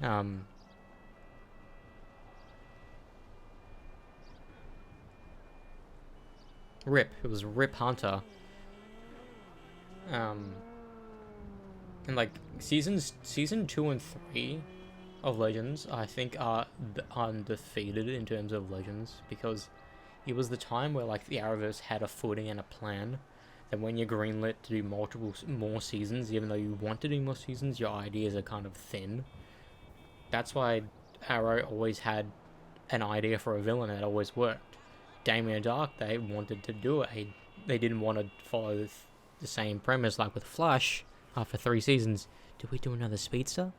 Rip. It was Rip Hunter. And like season 2 and 3 of Legends, I think, are undefeated in terms of Legends, because it was the time where like the Arrowverse had a footing and a plan. That when you're greenlit to do more seasons, even though you want to do more seasons, your ideas are kind of thin. That's why Arrow always had an idea for a villain and it always worked. Damien Dark, they wanted to do it. They didn't want to follow the same premise like with Flash. After 3 seasons, did we do another speedster?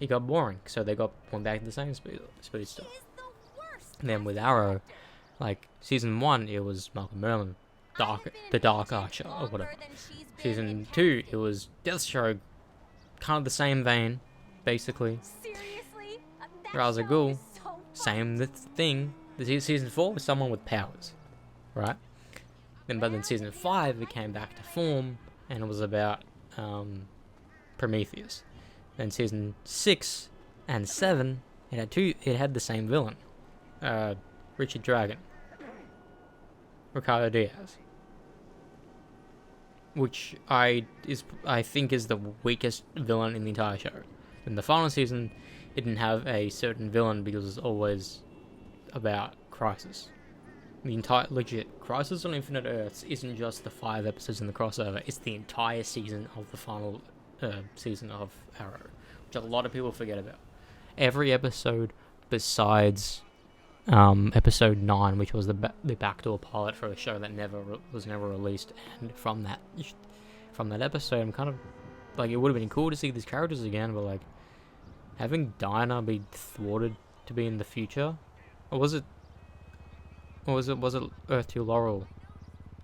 It got boring, so they went back to the same speedster. And then with Arrow, like season 1, it was Malcolm Merlyn, the Dark Archer or whatever. Season 2, it was Deathstroke, kind of the same vein, basically. Ra's al Ghul, same thing. Season 4 was someone with powers, right? But then season 5, it came back to form, and it was about Prometheus. Then season 6 and 7, it had the same villain, Richard Dragon, Ricardo Diaz, which I think is the weakest villain in the entire show. In the final season, it didn't have a certain villain because it was always about Crisis. The entire legit Crisis on Infinite Earths isn't just the 5 episodes in the crossover; it's the entire season of the final season of Arrow, which a lot of people forget about. Every episode besides episode 9, which was the backdoor pilot for a show that was never released, and from that episode, I'm kind of like, it would have been cool to see these characters again, but like having Dinah be thwarted to be in the future, or was it Earth 2 Laurel?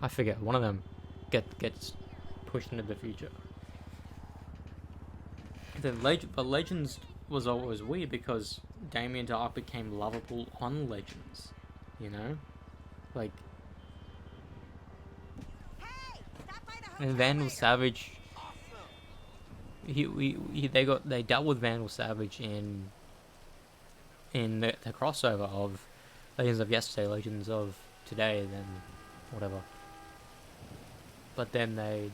I forget. One of them gets pushed into the future. Then Legends was always weird because Damien Dark became lovable on Legends, you know, like. And Vandal Savage. They dealt with Vandal Savage in the crossover of Legends of Yesterday, Legends of Today, then whatever. But then they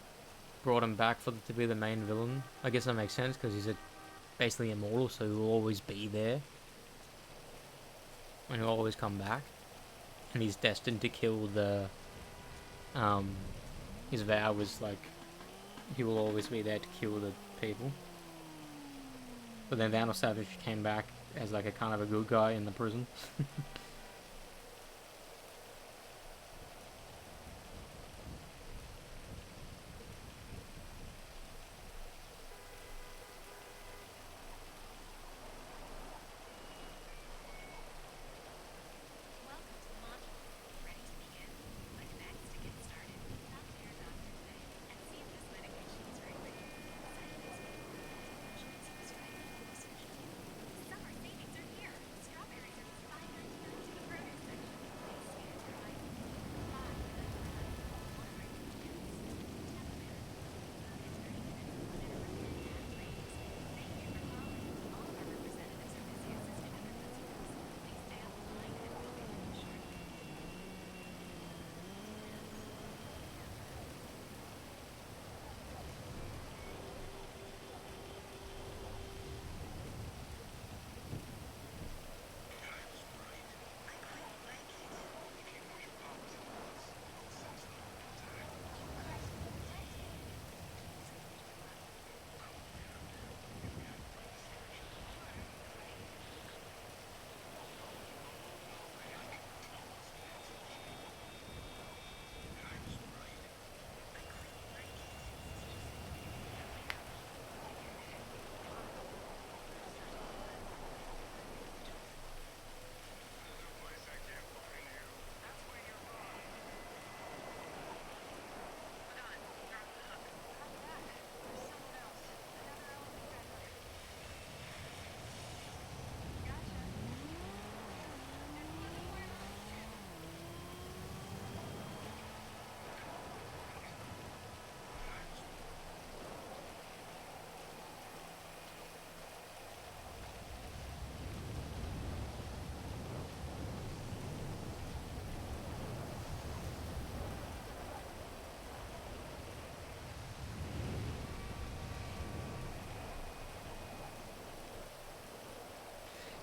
brought him back to be the main villain. I guess that makes sense because he's basically immortal, so he'll always be there. And he'll always come back. And he's destined to kill the... his vow was like, he will always be there to kill the people. But then Vandal Savage came back as like a kind of a good guy in the prison.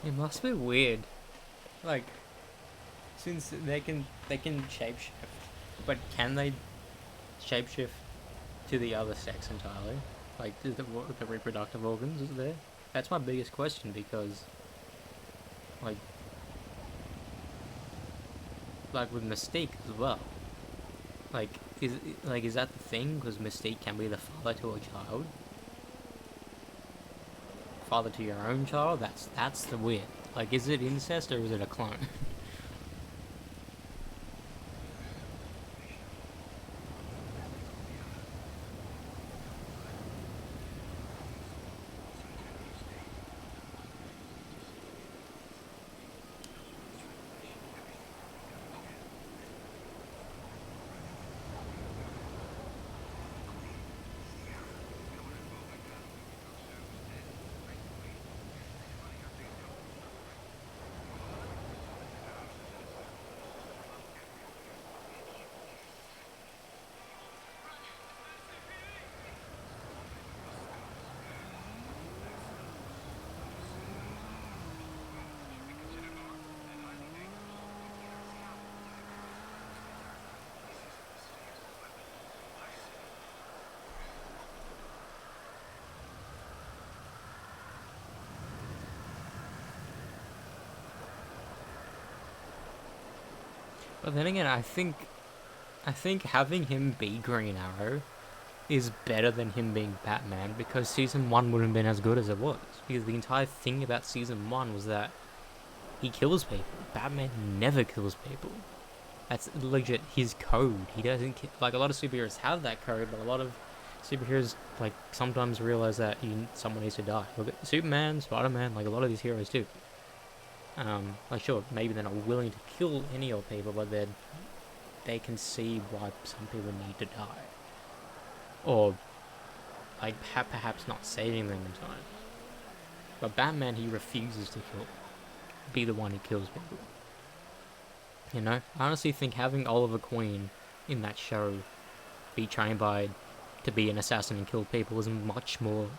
It must be weird. Like, since they can shapeshift, but can they shapeshift to the other sex entirely? Like, is the reproductive organs is there? That's my biggest question, because like with Mystique as well. Like, is that the thing? Because Mystique can be the father to a child, father to your own child. That's the weird. Like, is it incest or is it a clone? But then again, I think having him be Green Arrow is better than him being Batman, because Season 1 wouldn't have been as good as it was. Because the entire thing about Season 1 was that he kills people. Batman never kills people. That's legit his code. He doesn't like, a lot of superheroes have that code, but a lot of superheroes like sometimes realize that someone needs to die. Look at Superman, Spider-Man, like a lot of these heroes do. Like, sure, maybe they're not willing to kill any old people, but they can see why some people need to die, or like perhaps not saving them in time. But Batman, he refuses to be the one who kills people. You know, I honestly think having Oliver Queen in that show be trained to be an assassin and kill people is much more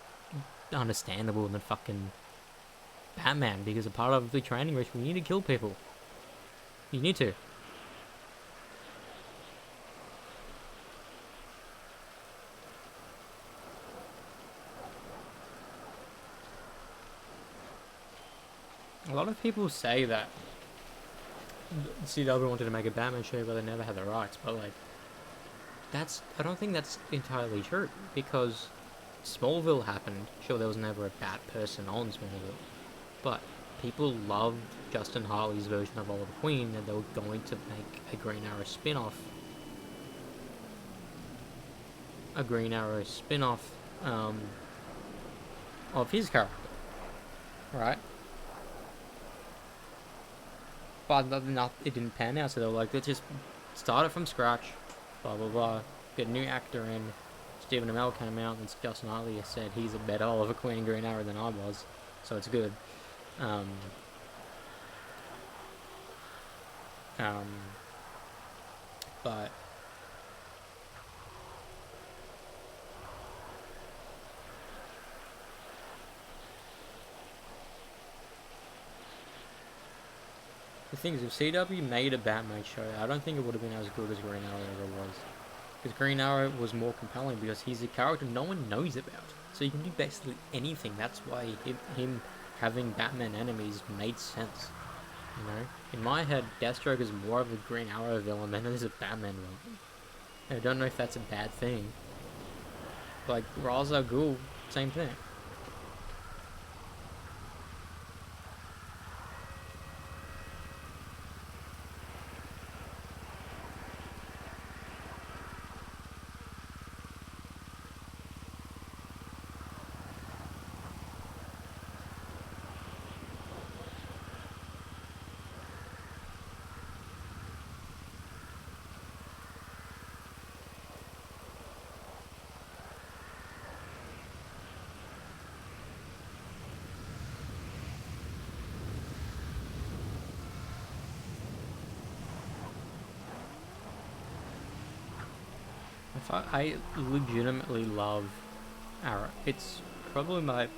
understandable than fucking Batman, because a part of the training ritual, you need to kill people. You need to. A lot of people say that CW wanted to make a Batman show, but they never had the rights. But like, I don't think that's entirely true, because Smallville happened. Sure, there was never a Bat person on Smallville, but people loved Justin Hartley's version of Oliver Queen, and they were going to make a Green Arrow spin-off. Of his character, right? But it didn't pan out, so they were like, let's just start it from scratch, blah blah blah, get a new actor in. Stephen Amell came out, and Justin Hartley said he's a better Oliver Queen and Green Arrow than I was, so it's good. But the thing is, if CW made a Batman show, I don't think it would have been as good as Green Arrow ever was. Because Green Arrow was more compelling, because he's a character no one knows about. So you can do basically anything. That's why him having Batman enemies made sense. You know? In my head, Deathstroke is more of a Green Arrow villain than it is a Batman villain. And I don't know if that's a bad thing. Like, Ra's al Ghul, same thing. I legitimately love Arrow. It's probably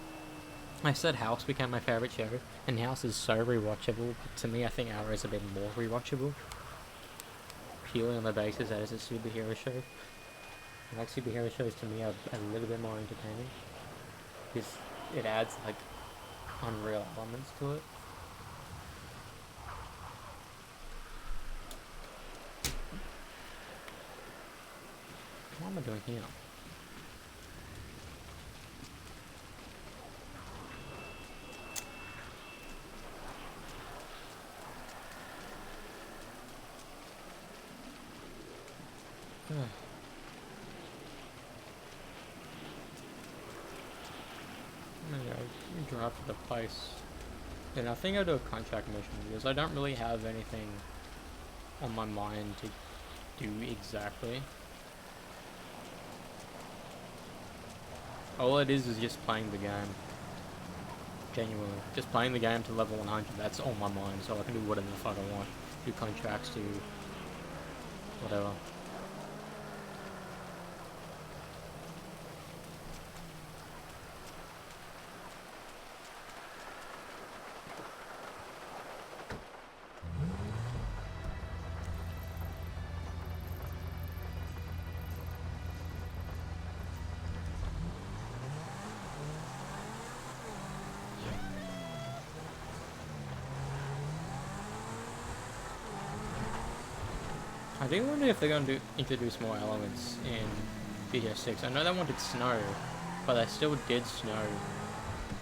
I said House became my favorite show. And House is so rewatchable, but to me I think Arrow is a bit more rewatchable. Purely on the basis that it's a superhero show. And like superhero shows to me are a little bit more entertaining. Because it adds like unreal elements to it. What am I doing here? I'm gonna go drive to the place. And I think I'll do a contract mission because I don't really have anything on my mind to do exactly. All it is just playing the game. Genuinely. Just playing the game to level 100, that's on my mind, so I can do whatever the fuck I want. Do contracts, do whatever. I do wonder if they're going to introduce more elements in GTA 6. I know they wanted snow, but they still did snow.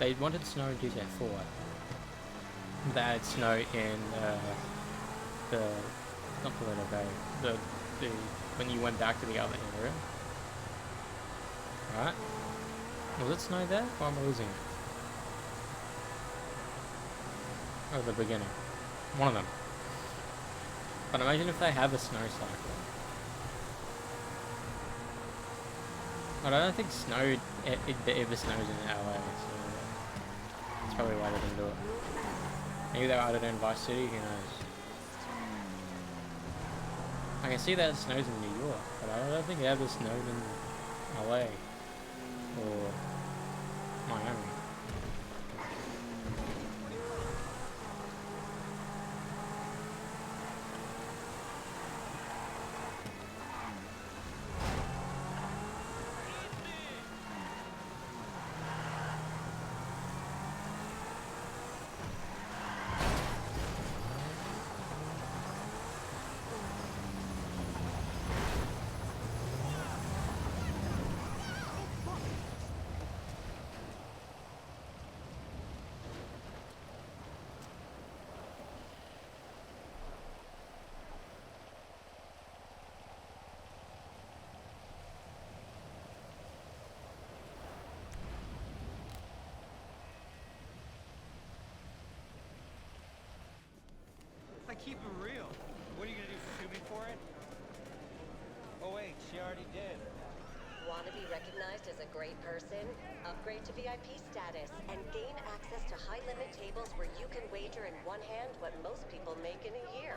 They wanted snow in GTA 4. They had snow in not the Little Bay, the when you went back to the other area. Right? Was it snow there, or am I losing it? Oh, the beginning. One of them. But imagine if they have a snow cycle. I don't think snow ever snows in LA, so that's probably why they didn't do it. Maybe they added it in Vice City, who knows. I can see that it snows in New York, but I don't think it ever snowed in LA or Miami. I keep it real. What are you gonna do, sue me for it? Oh wait, she already did. Want to be recognized as a great person? Upgrade to VIP status and gain access to high-limit tables where you can wager in one hand what most people make in a year.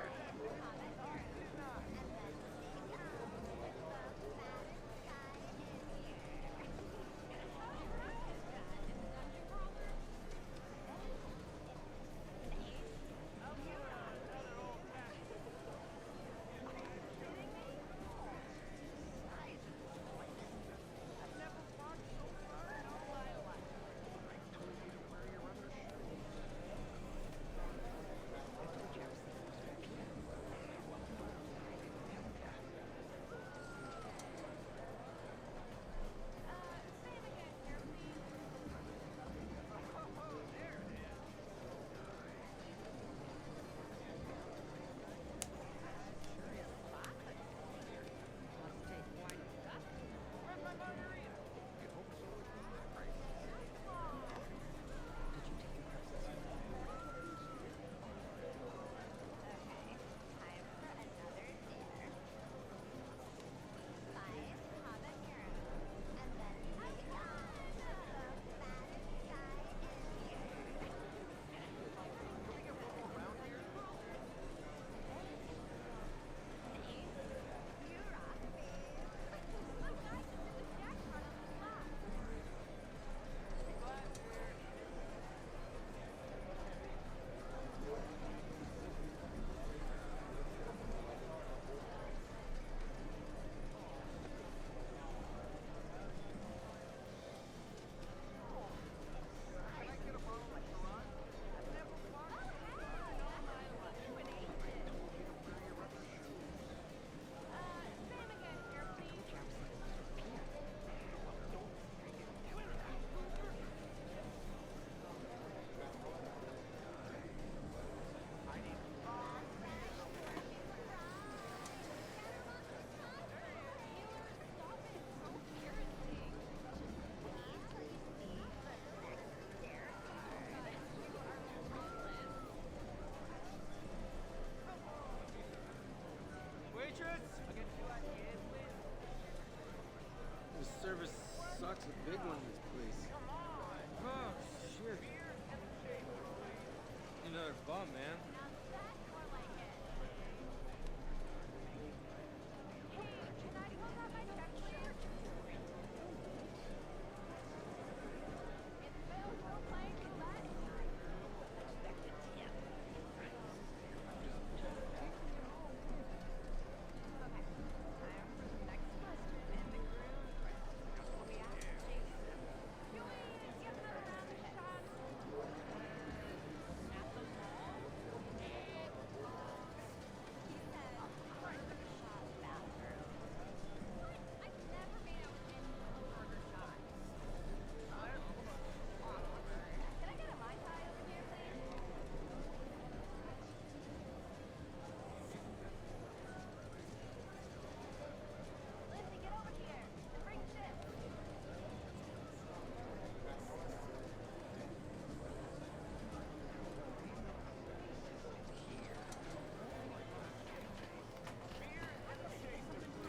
The service sucks a big one in this place. Oh, shit. Another bum, man.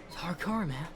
It's hardcore, man.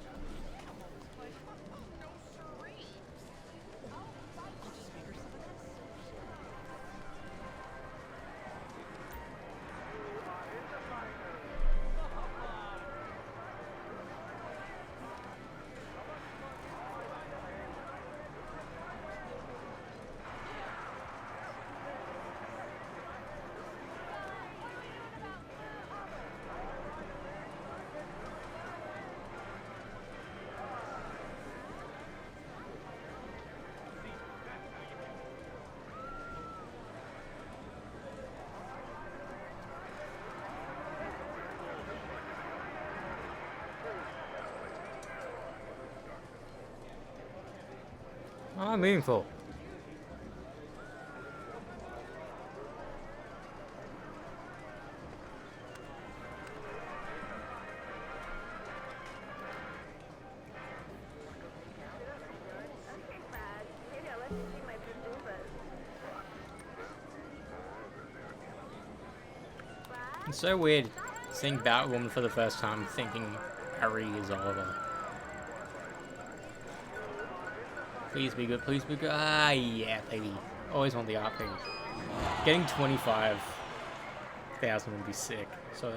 Oh, meaningful. It's so weird seeing Batwoman for the first time, thinking Harry is Oliver. Please be good, please be good. Ah, yeah, baby. Always want the RP. Getting 25,000 would be sick. So,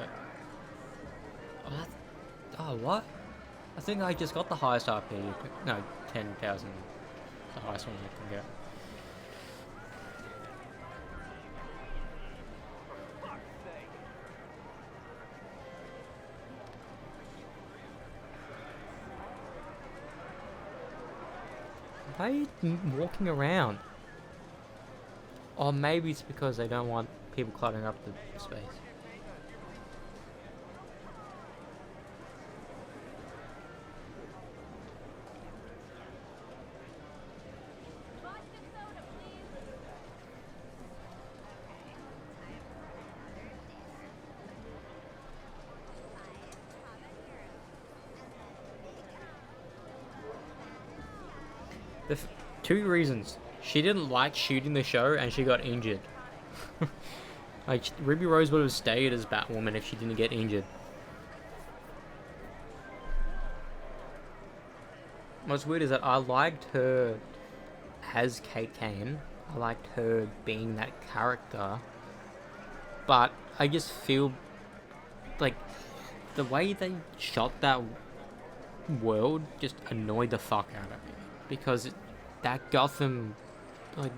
oh, what? I think I just got the highest RP. No, 10,000. The highest one I can get. Why are you walking around? Or maybe it's because they don't want people cluttering up the space. Two reasons. She didn't like shooting the show and she got injured. Like, Ruby Rose would have stayed as Batwoman if she didn't get injured. What's weird is that I liked her as Kate Kane. I liked her being that character. But I just feel like the way they shot that world just annoyed the fuck out of me. Because that Gotham, like,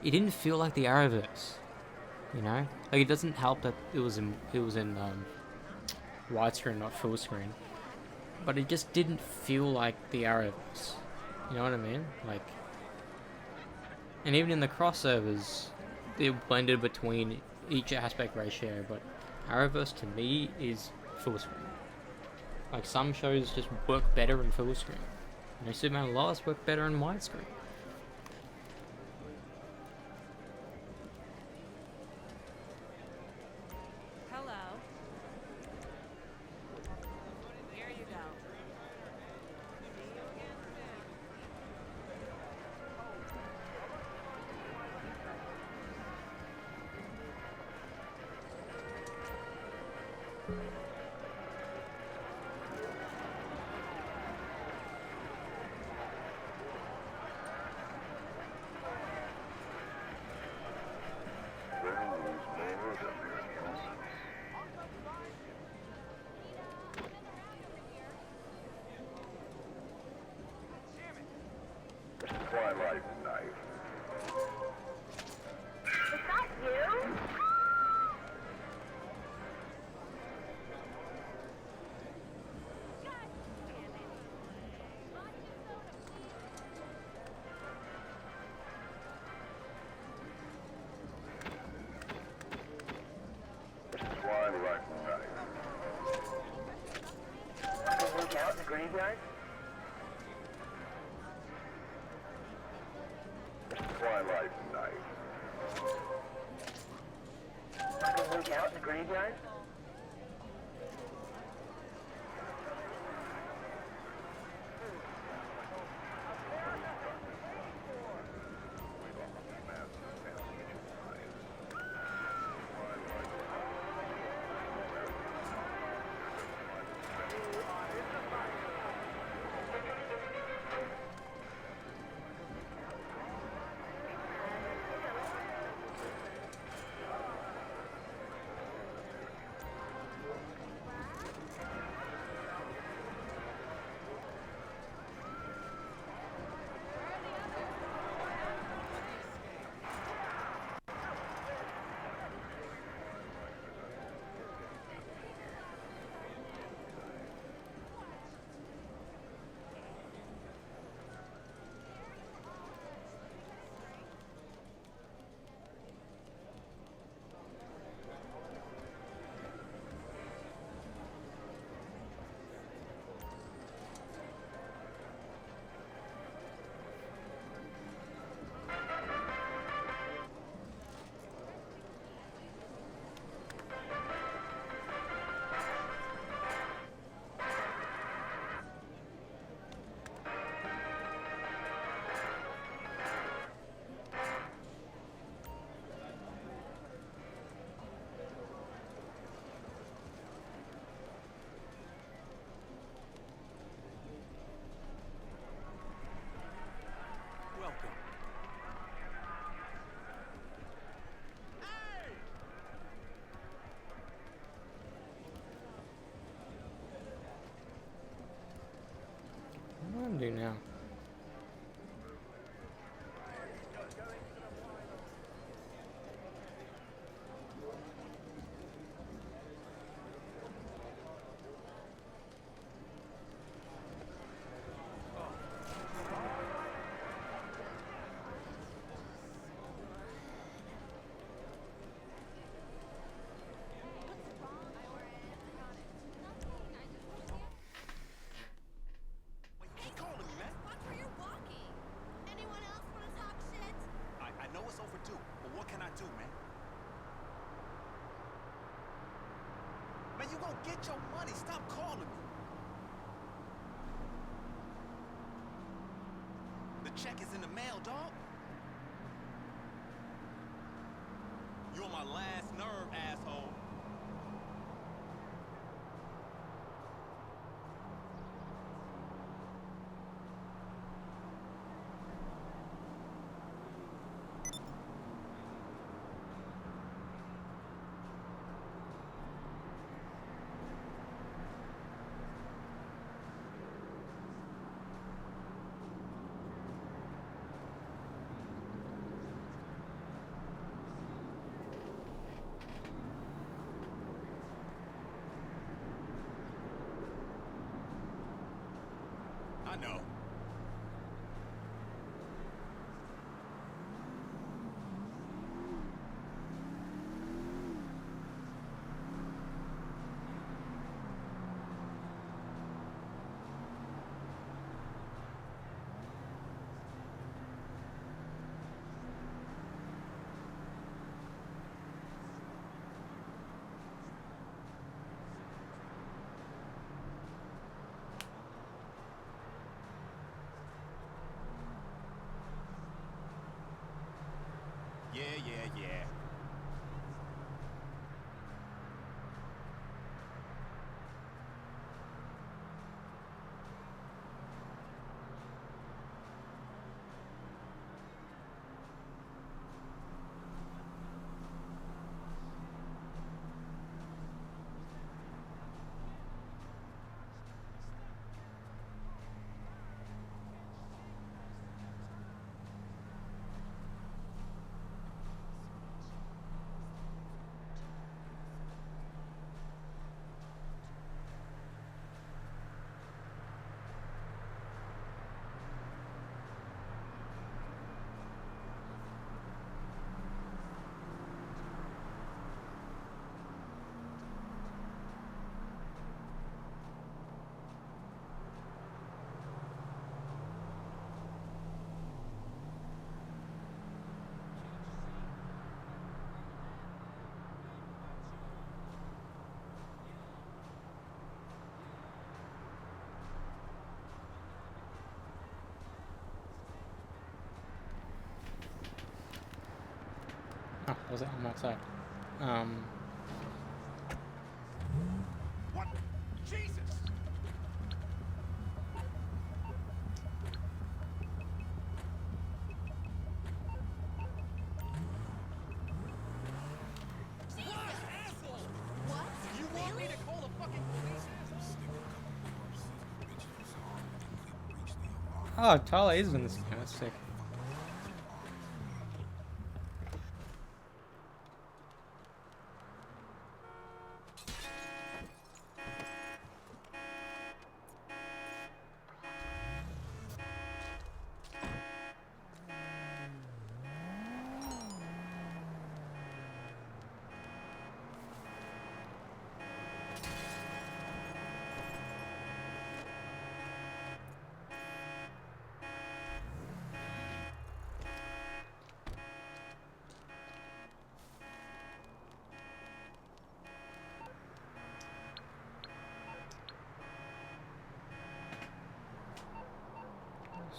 it didn't feel like the Arrowverse, you know. Like, it doesn't help that it was in widescreen, not full screen, but it just didn't feel like the Arrowverse. You know what I mean? Like, and even in the crossovers, it blended between each aspect ratio. But Arrowverse to me is full screen. Like, some shows just work better in full screen. You know, Superman and Lois work better in widescreen. Hello. Here you go. See you again soon. graveyard? Twilight night. Want to look out in the graveyard? What do I do now? Keep calling me, man. Watch where you're walking. Anyone else want to talk shit? I know it's overdue, but what can I do, man? Man, you gonna get your money. Stop calling me. The check is in the mail, dog. You're my last nerve, asshole. I know. Yeah. Was it? I'm outside. What? Jesus! You want me to call the fucking police? Oh, Tyler is in this game. That's sick.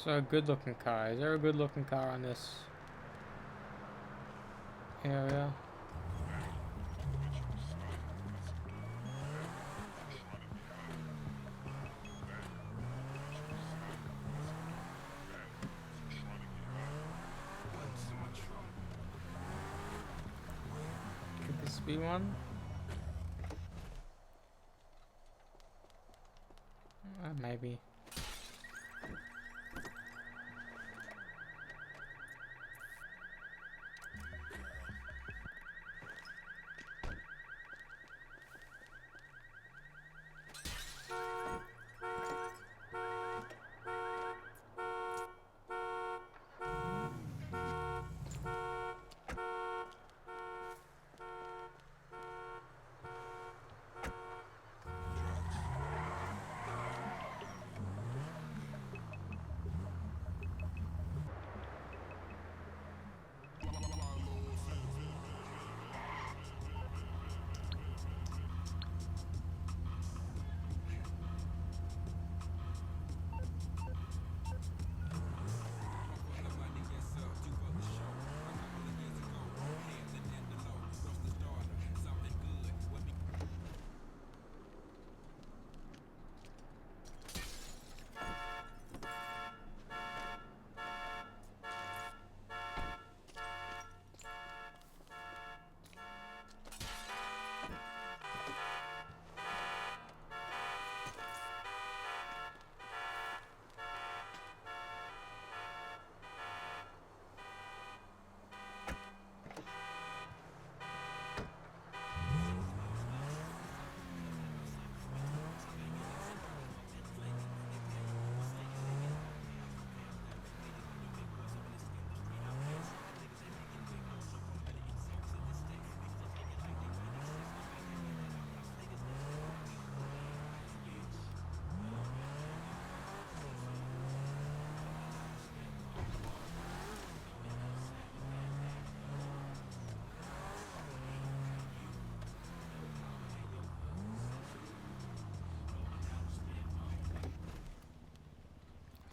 So a good looking car. Is there a good looking car on this area? Could this be one? Maybe.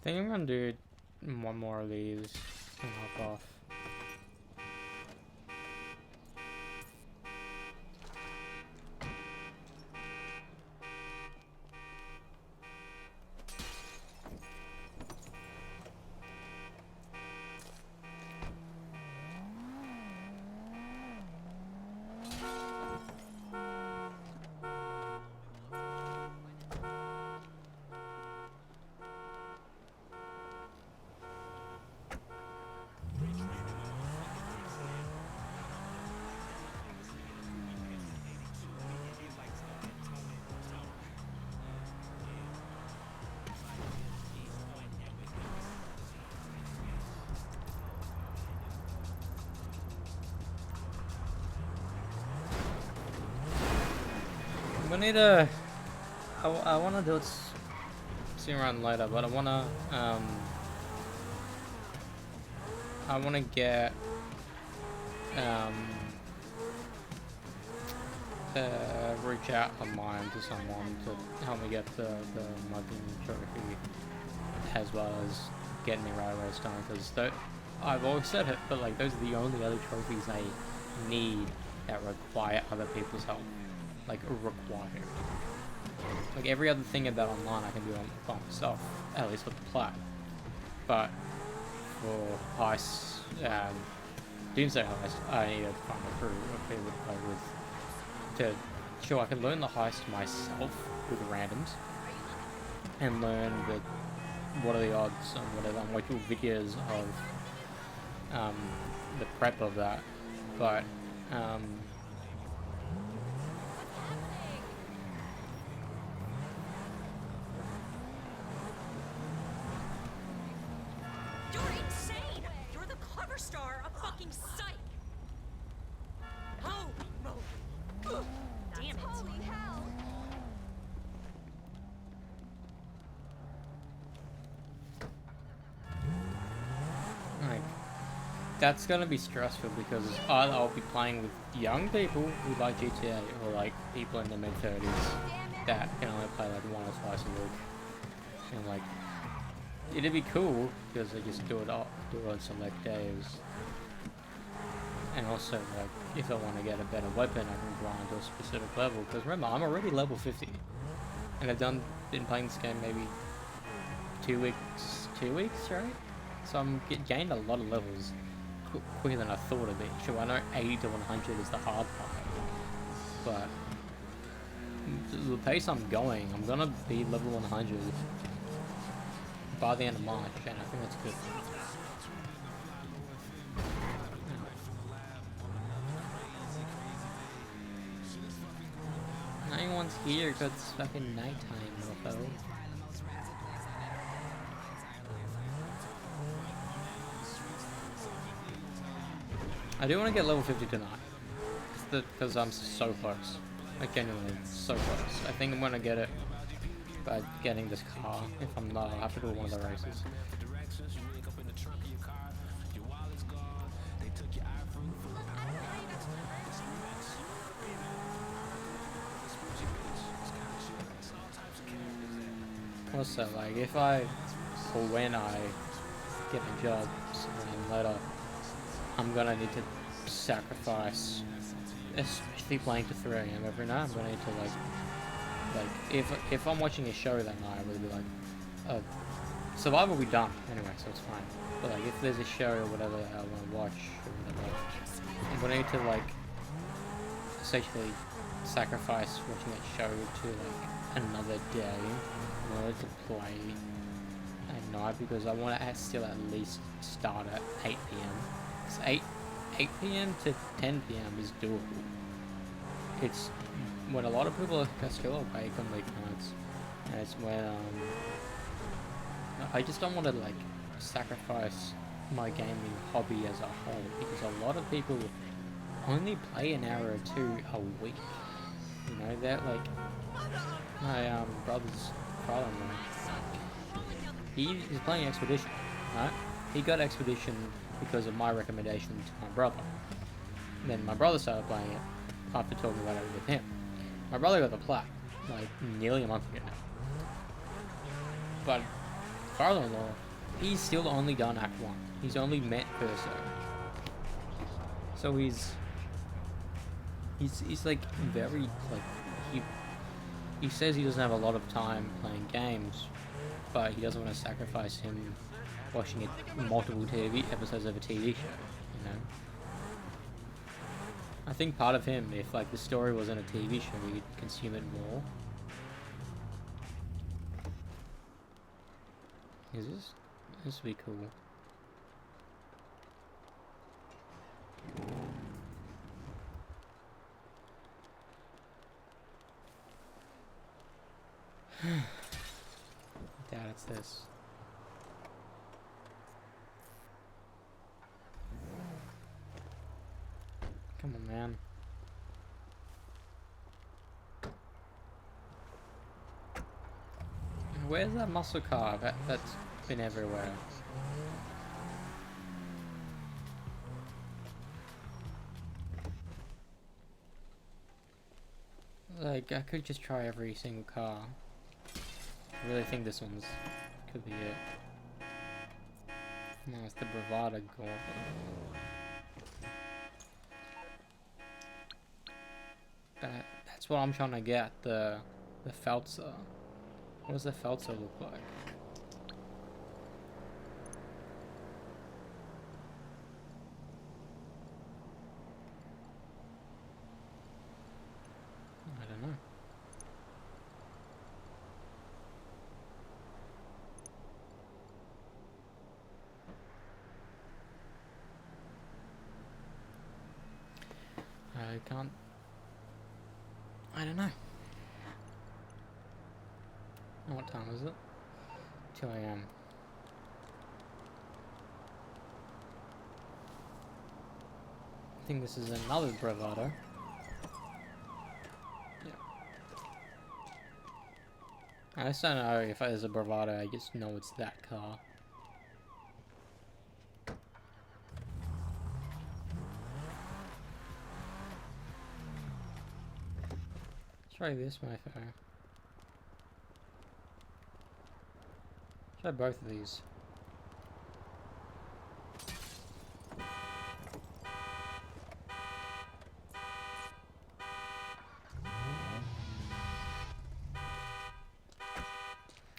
I think I'm gonna do one more of these and hop off. We need to. I want to do it sooner rather than later, but I want to get reach out online to someone to help me get the mugging trophy as well as getting me railway stone, because I've always said it, but like those are the only other trophies I need that require other people's help. Like, required. Like, every other thing about online I can do by myself, at least with the plat. But for heists, Doomsday Heist, I need to find a crew of people to play with. Sure, I can learn the heist myself with the randoms, and learn what are the odds and whatever, and watch all videos of the prep of that. But You're insane! You're the cover star of fucking Psych! Oh, no. Damn it. Holy hell! like, that's gonna be stressful because either I'll be playing with young people who like GTA, or like people in their mid-30s that can only play like 1 or twice a week. And like, it'd be cool because they just do it on select days. And also, like, if I want to get a better weapon, I can grind to a specific level. Because remember, I'm already level 50, and I've been playing this game maybe 2 weeks, right? So I'm gained a lot of levels quicker than I thought it'd be. Sure, I know 80 to 100 is the hard part, but the pace I'm going, I'm gonna be level 100 by the end of March, and I think that's good. No one's here because it's fucking nighttime, mofo. I do want to get level 50 tonight, because I'm so close. Like, genuinely, so close. I think I'm gonna get it by getting this car. If I'm not, I'll have to do one of the races. Also, like, if I, or when I get a job and later, I'm gonna need to sacrifice, especially playing to 3 AM every night. I'm gonna need to like if I'm watching a show that night, I would be like, Survivor will be done anyway, so it's fine. But like, if there's a show or whatever I want to watch or whatever, I'm gonna need to like essentially sacrifice watching that show to like another day in order to play at night, because I want to still at least start at 8 PM. So 8 PM to 10 PM is doable. It's when a lot of people are still awake on weeknights, and it's when I just don't want to like sacrifice my gaming hobby as a whole, because a lot of people only play an hour or 2 a week. You know, they're like my brother's father-in-law. He is playing Expedition, right? He got Expedition because of my recommendation to my brother. Then my brother started playing it after talking about it with him. My brother got the plat like nearly a month ago. But father-in-law, he's still only done Act 1. He's only met Perso. So he's like very like he says he doesn't have a lot of time playing games, but he doesn't want to sacrifice him watching multiple TV episodes of a TV show, you know. I think part of him, if like the story wasn't a TV show, he could consume it more. This would be cool. Doubt it's this. Come on, man. Where's that muscle car that's been everywhere? Like, I could just try every single car. I really think this one's could be it. No, it's the Bravada Gore. That's what I'm trying to get, the Feltzer. What does the Feltzer look like? I don't know. I can't. I don't know. What time is it? 2 AM. I think this is another Bravado. Yeah. I just don't know if it is a Bravado, I just know it's that car. Try this mofo. Try both of these.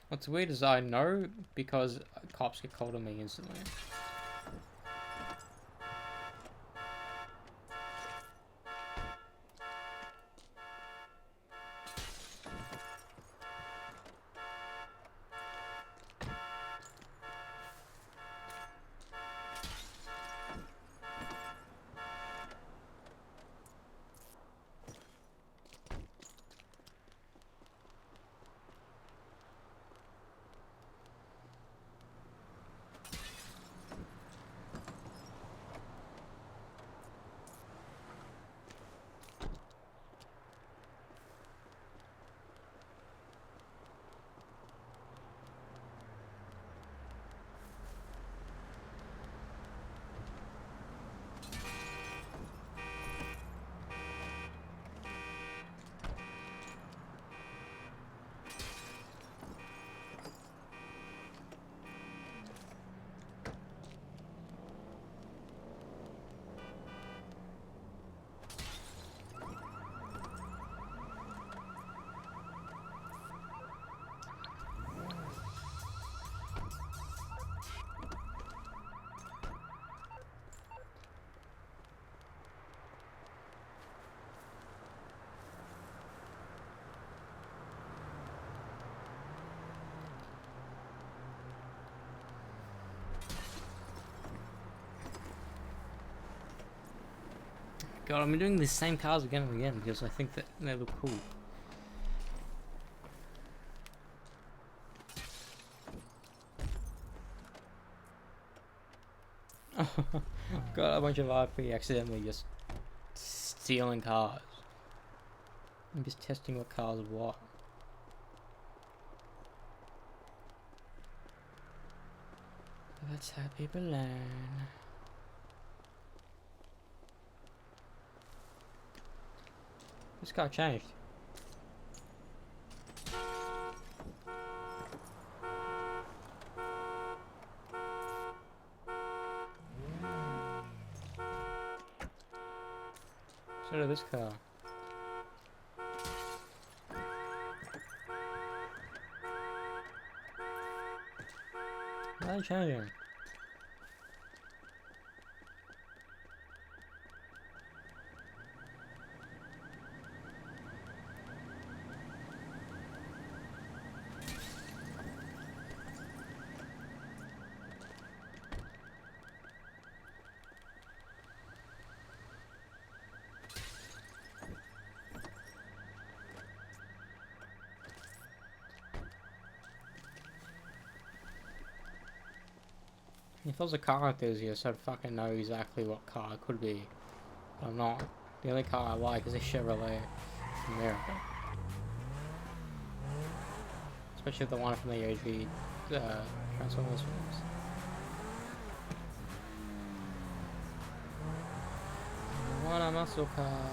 What's weird is I know because cops get called on me instantly. God, I'm doing the same cars again and again because I think that they look cool. Got a bunch of RP accidentally just stealing cars. I'm just testing what cars are what. That's how people learn. This car changed. So did this car. Why are they changing? If I was a car enthusiast, I'd fucking know exactly what car it could be. But I'm not. The only car I like is a Chevrolet America. Especially the one from the OG Transformers films. I want a muscle car.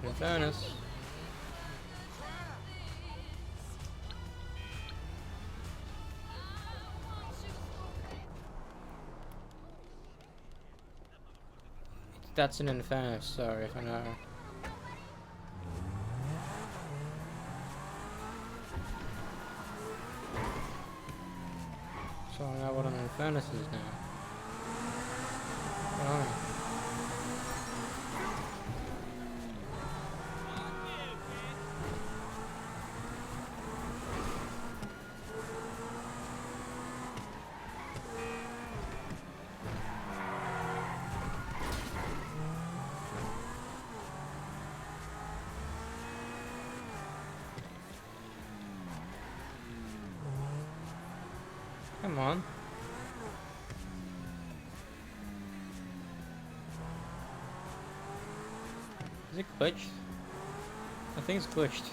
Infernus. That's an Infernus, sorry if I know. So I know what an Infernus is now. Oh. Come on. Is it glitched? I think it's glitched.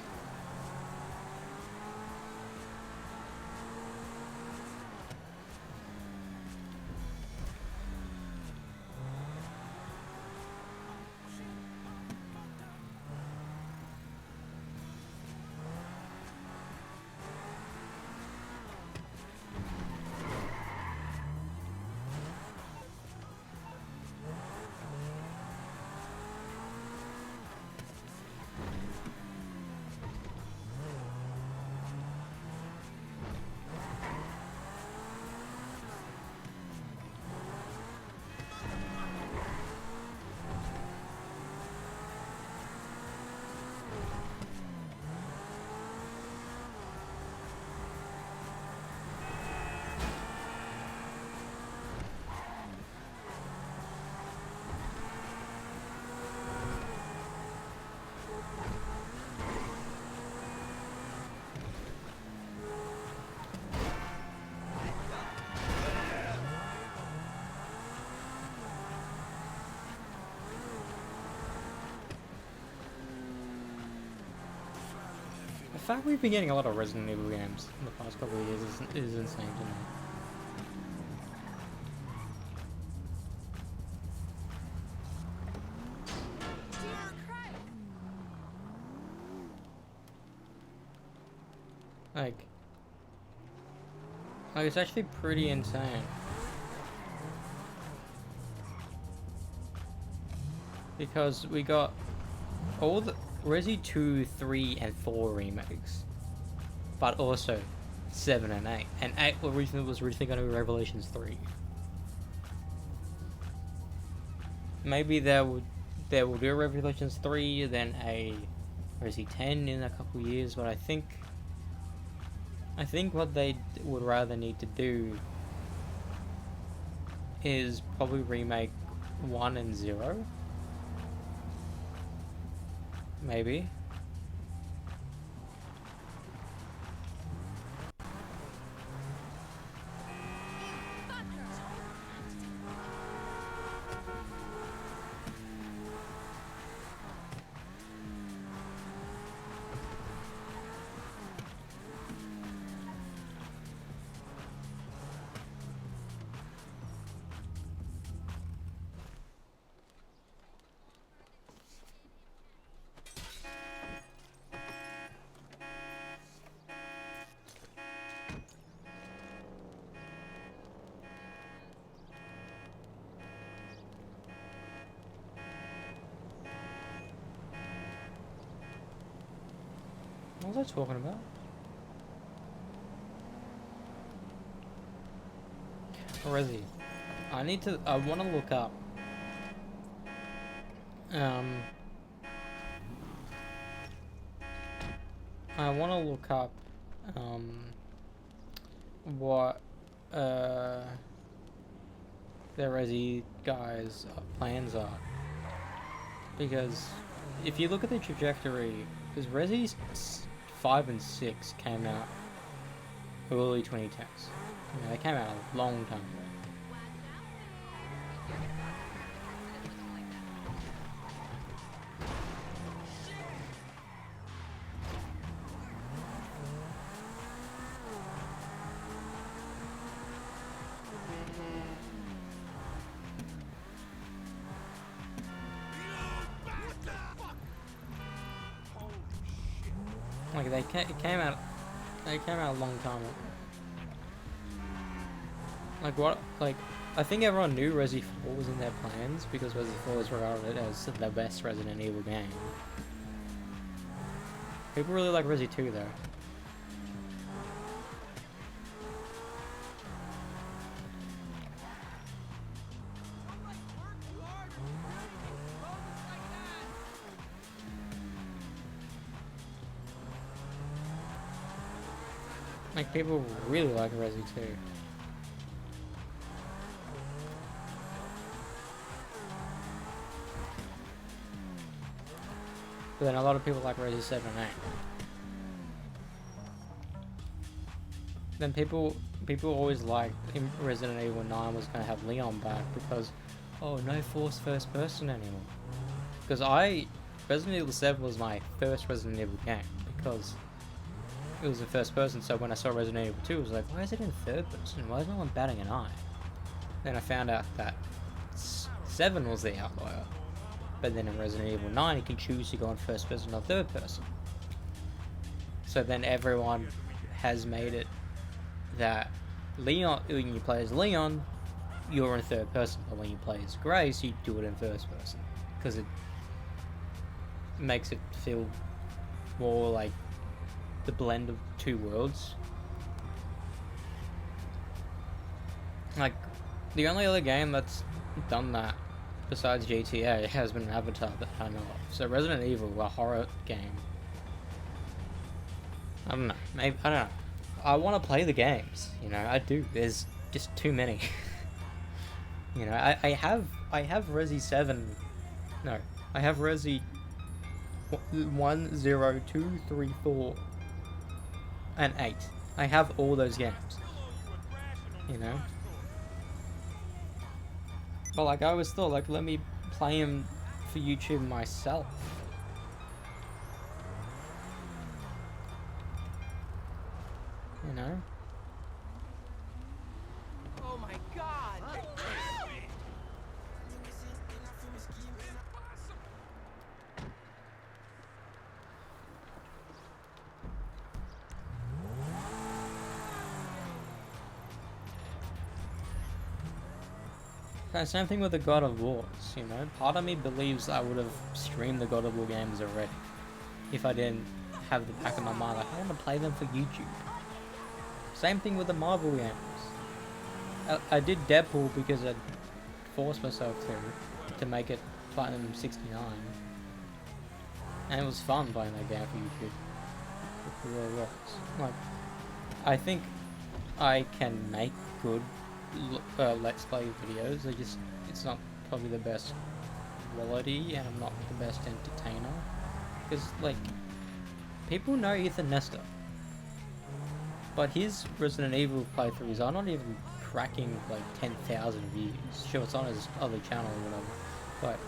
The fact we've been getting a lot of Resident Evil games in the past couple of years is insane to me. Like it's actually pretty insane. Because we got all the Resi 2, 3, and 4 remakes, but also 7 and 8. And 8 was originally going to be Revelations 3. Maybe they will do Revelations 3, then a Resi 10 in a couple years. But I think what they would rather need to do is probably remake 1 and 0. Maybe. What was I talking about? Resi. I want to look up. I want to look up, what, the Resi guys' plans are. Because if you look at the trajectory, because Resi 5 and 6 came out early 2010s. They came out a long time ago. Like it came out a long time ago. Like what? Like I think everyone knew Resi 4 was in their plans because Resi 4 is regarded as the best Resident Evil game. People really like Resi 2 though. Like people really like Resi 2. But then a lot of people like Resi 7 and 8. Then people always liked Resident Evil 9 was going to have Leon back because, oh, no forced first person anymore. Because Resident Evil 7 was my first Resident Evil game because it was in first person, so when I saw Resident Evil 2 I was like, why is it in third person? Why is no one batting an eye? Then I found out that 7 was the outlier. But then in Resident Evil 9 you can choose to go in first person or third person. So then everyone has made it that Leon, when you play as Leon, you're in third person, but when you play as Grace, you do it in first person. Because it makes it feel more like the blend of two worlds. Like, the only other game that's done that besides GTA has been Avatar that I know of. So Resident Evil, a horror game. I don't know. Maybe I don't know. I want to play the games. You know, I do. There's just too many. You know, I have Resi 7. No, I have Resi 1, 0, 2, 3, 4, and 8. I have all those games. You know. But like I always thought, like let me play them for YouTube myself. You know? Oh my god! Same thing with the God of Wars, you know? Part of me believes I would have streamed the God of War games already if I didn't have the back of my mind like I want to play them for YouTube. Same thing with the Marvel games. I did Deadpool because I forced myself to make it Platinum 69. And it was fun playing that game for YouTube. It really was. Like, I think I can make good Let's Play videos. It's not probably the best quality and I'm not the best entertainer. Because, like, people know Ethan Nestor. But his Resident Evil playthroughs are not even cracking like 10,000 views. Sure, it's on his other channel or whatever, but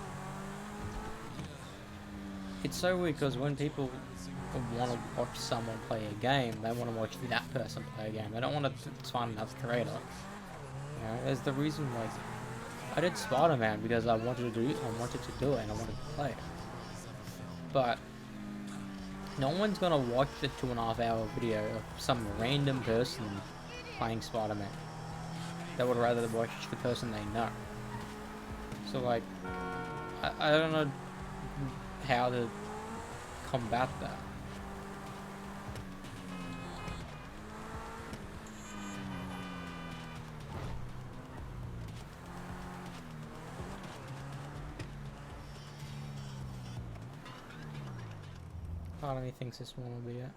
it's so weird because when people want to watch someone play a game, they want to watch that person play a game. They don't want to find another creator. You know, there's the reason like I did Spider-Man because I wanted to do it and I wanted to play it. But no one's gonna watch a 2.5 hour video of some random person playing Spider-Man. They would rather watch the person they know. So like, I don't know how to combat that. Part of me thinks this one will be it.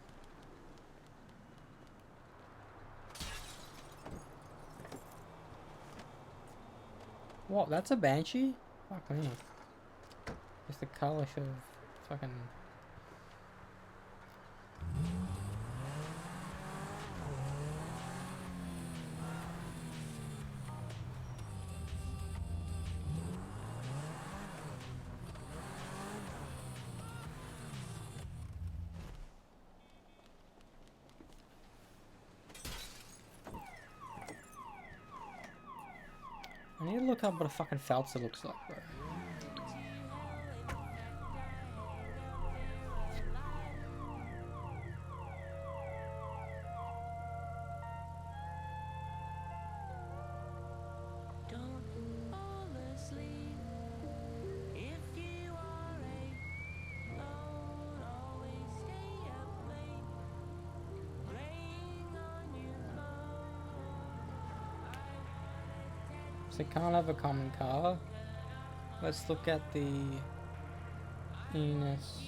What? That's a Banshee? Fuck me. It's the color should have fucking... I need to look up what a fucking Falsa looks like, bro. So can't have a common car. Let's look at the Enos.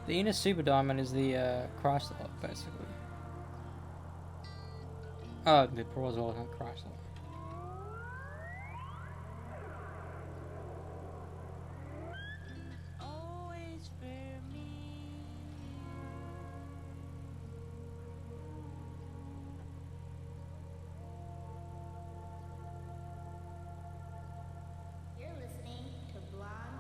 The Enos Super Diamond is the Chrysler, basically. Oh, the Roswell, not Chrysler. You're listening to Blonde.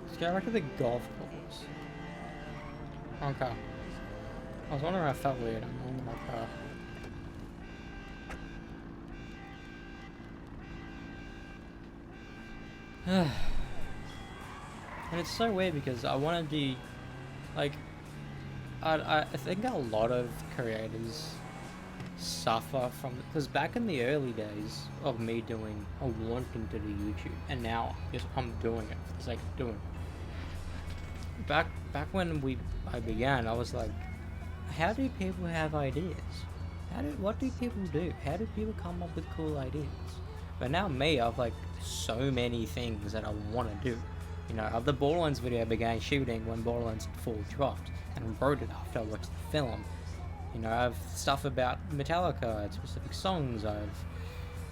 Let's go back to the golf course. Okay. I was wondering if I felt weird. I'm in my car. And it's so weird because I want to be like, I think a lot of creators suffer from, because back in the early days of me doing or wanting to do YouTube, and now just I'm doing it for the sake of doing it. Back when I began, I was like, how do people have ideas? What do people do? How do people come up with cool ideas? But now me, I've like so many things that I want to do. You know, the Borderlands video began shooting when Borderlands 4 dropped, and wrote it after I watched the film. You know, I have stuff about Metallica, specific songs. I've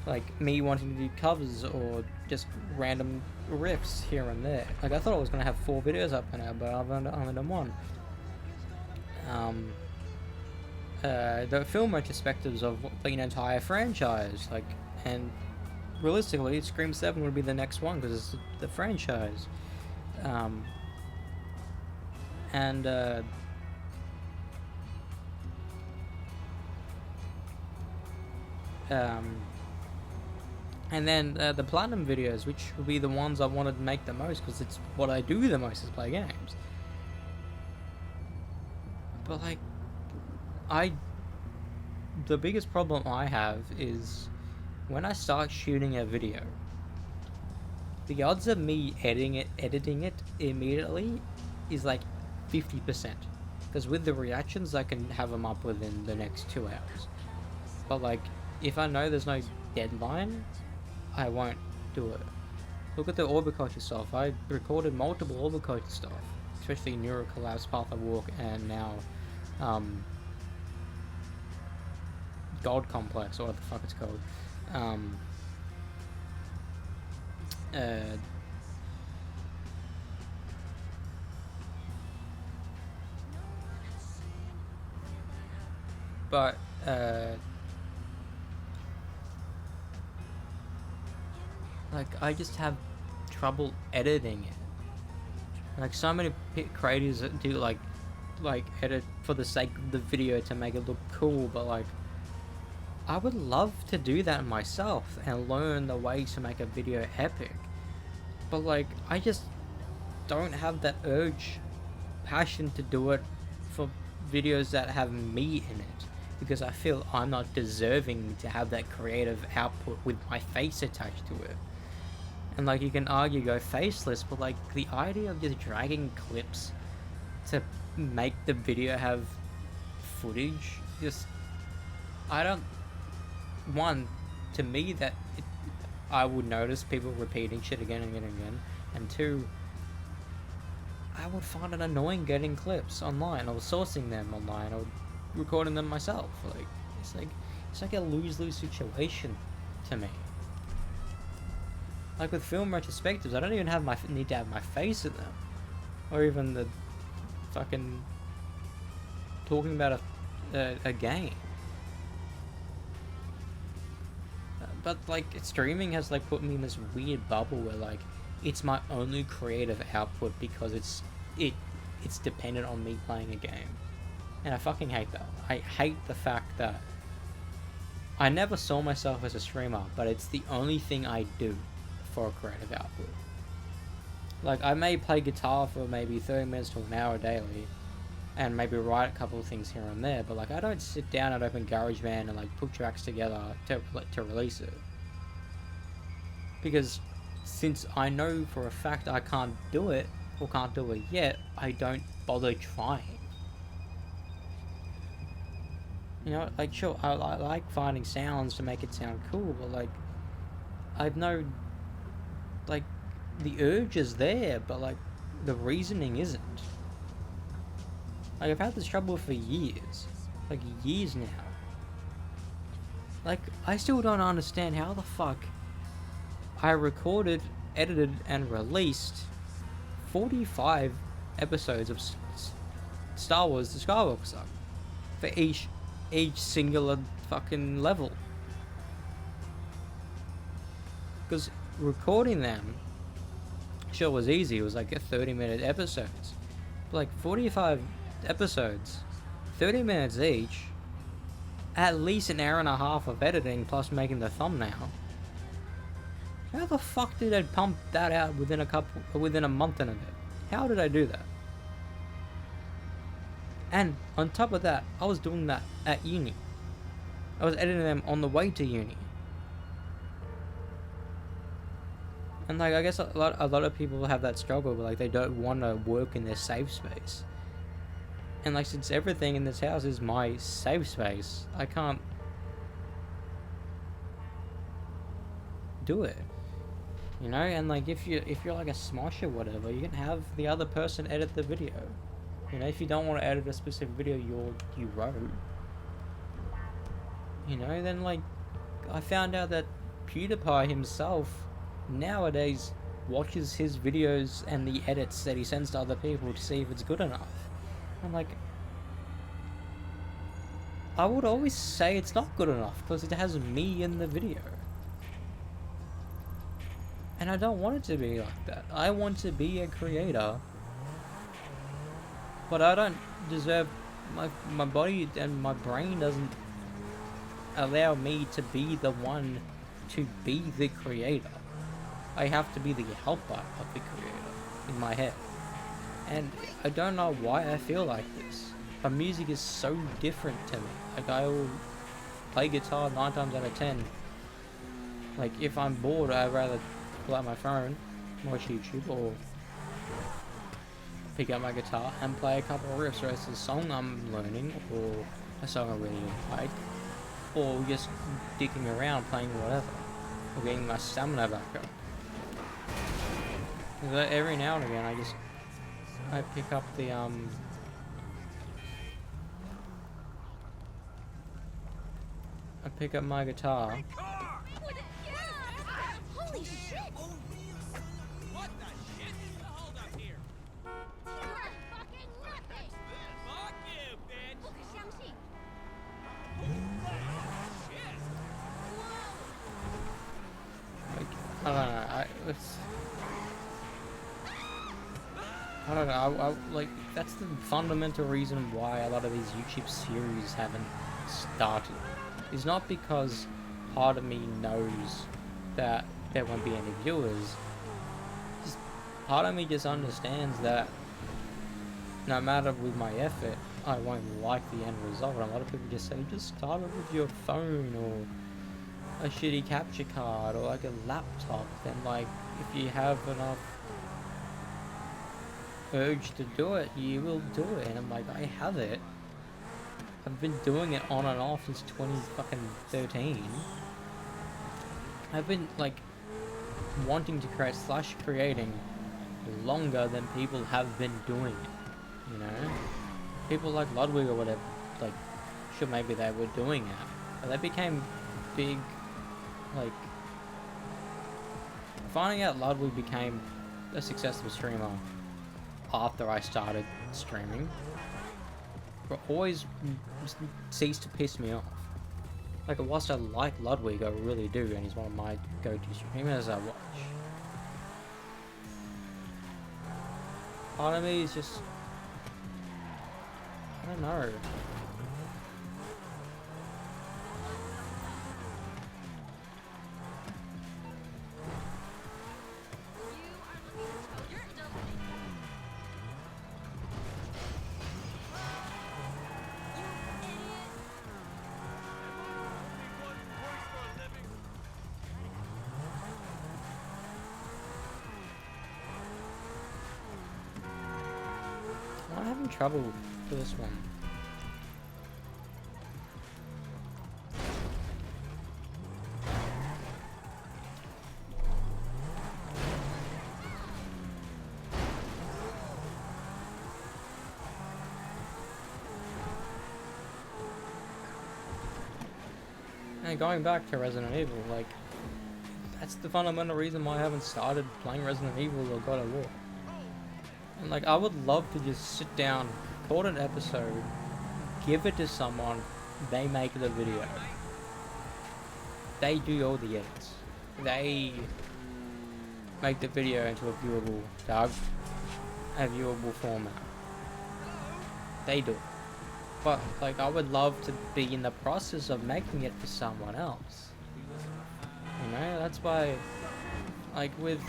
like me wanting to do covers or just random riffs here and there. Like I thought I was gonna have 4 videos up now, but I've only done 1. The film retrospectives of an entire franchise, like, and realistically, Scream 7 would be the next one because it's the franchise. And then the Platinum videos, which would be the ones I wanted to make the most because it's what I do the most is play games. But like, the biggest problem I have is when I start shooting a video, the odds of me editing it immediately is like 50%. Because with the reactions, I can have them up within the next 2 hours. But like, if I know there's no deadline, I won't do it. Look at the Orbiculture stuff. I recorded multiple Orbiculture stuff, especially Neurocollapse, Path of Walk, and now God Complex, or what the fuck it's called. But like I just have trouble editing it. Like so many creators that do like edit for the sake of the video to make it look cool, but like I would love to do that myself and learn the way to make a video epic. But like I just don't have that passion to do it for videos that have me in it, because I feel I'm not deserving to have that creative output with my face attached to it. And like you can argue go faceless, but like the idea of just dragging clips to make the video have footage, just I don't, one, to me that I would notice people repeating shit again and again and again, and 2, I would find it annoying getting clips online or sourcing them online or recording them myself. Like it's like a lose-lose situation to me. Like with film retrospectives, I don't even have need to have my face in them, or even the fucking talking about a game. But like streaming has like put me in this weird bubble where like it's my only creative output because it's dependent on me playing a game, and I fucking hate that. I hate the fact that I never saw myself as a streamer, but it's the only thing I do for a creative output. Like, I may play guitar for maybe 30 minutes to an hour daily, and maybe write a couple of things here and there, but like, I don't sit down and open GarageBand and like put tracks together to release it. Because since I know for a fact I can't do it, or can't do it yet, I don't bother trying. You know, like, sure, I like finding sounds to make it sound cool, but like, I've no, like, the urge is there, but like, the reasoning isn't. Like, I've had this trouble for years. Like, years now. Like, I still don't understand how the fuck I recorded, edited, and released 45 episodes of Star Wars: The Skywalker Saga for each singular fucking level. Because recording them sure was easy. It was like a 30-minute episodes. But like 45 episodes, 30 minutes each, at least an hour and a half of editing plus making the thumbnail. How the fuck did I pump that out within a month and a bit? How did I do that? And on top of that, I was doing that at uni. I was editing them on the way to uni. And like, I guess a lot of people have that struggle, but like, they don't want to work in their safe space. And like, since everything in this house is my safe space, I can't do it. You know, and like, if you're like a smosh or whatever, you can have the other person edit the video. You know, if you don't want to edit a specific video you wrote, you know, then like, I found out that PewDiePie himself nowadays watches his videos and the edits that he sends to other people to see if it's good enough. I'm like, I would always say it's not good enough because it has me in the video. And I don't want it to be like that. I want to be a creator, but I don't deserve, my body and my brain doesn't allow me to be the one to be the creator. I have to be the helper of the creator in my head. And I don't know why I feel like this, but music is so different to me. Like, I will play guitar 9 times out of 10. Like, if I'm bored, I'd rather pull out my phone, watch YouTube, or pick up my guitar and play a couple of riffs, whether it's a song I'm learning, or a song I really like, or just dicking around playing whatever, or getting my stamina back up. But every now and again, I pick up the I pick up my guitar. Holy shit! What the shit? Hold up here. You're fucking nothing! Fuck you, bitch! Look at Shang-Chi! Shit! Like, I don't know, like, that's the fundamental reason why a lot of these YouTube series haven't started. It's not because part of me knows that there won't be any viewers. Just part of me just understands that no matter with my effort, I won't like the end result. And a lot of people just say, just start it with your phone or a shitty capture card or like a laptop. Then like, if you have enough urge to do it, you will do it. And I'm like, I have it. I've been doing it on and off since 2013. I've been like wanting to create / creating longer than people have been doing it. You know, people like Ludwig or whatever, like, sure, maybe they were doing it, but they became big. Like, finding out Ludwig became a successful streamer after I started streaming, but always ceased to piss me off. Like, whilst I like Ludwig, I really do, and he's one of my go-to streamers I watch. Part of me is just, I don't know. having trouble for this one. And going back to Resident Evil, like, that's the fundamental reason why I haven't started playing Resident Evil or God of War. And like, I would love to just sit down, record an episode, give it to someone, they make the video. They do all the edits. They make the video into a viewable format. They do it. But like, I would love to be in the process of making it for someone else. You know, that's why, like with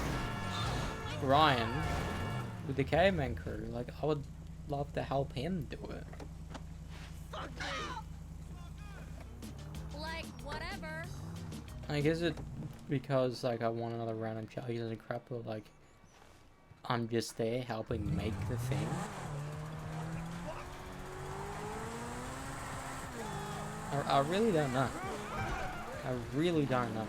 Ryan, with the Caveman Crew, like I would love to help him do it. Like, whatever. Like, is it because like I want another round of challenges and crap, or like I'm just there helping make the thing? I really don't know. I really don't know.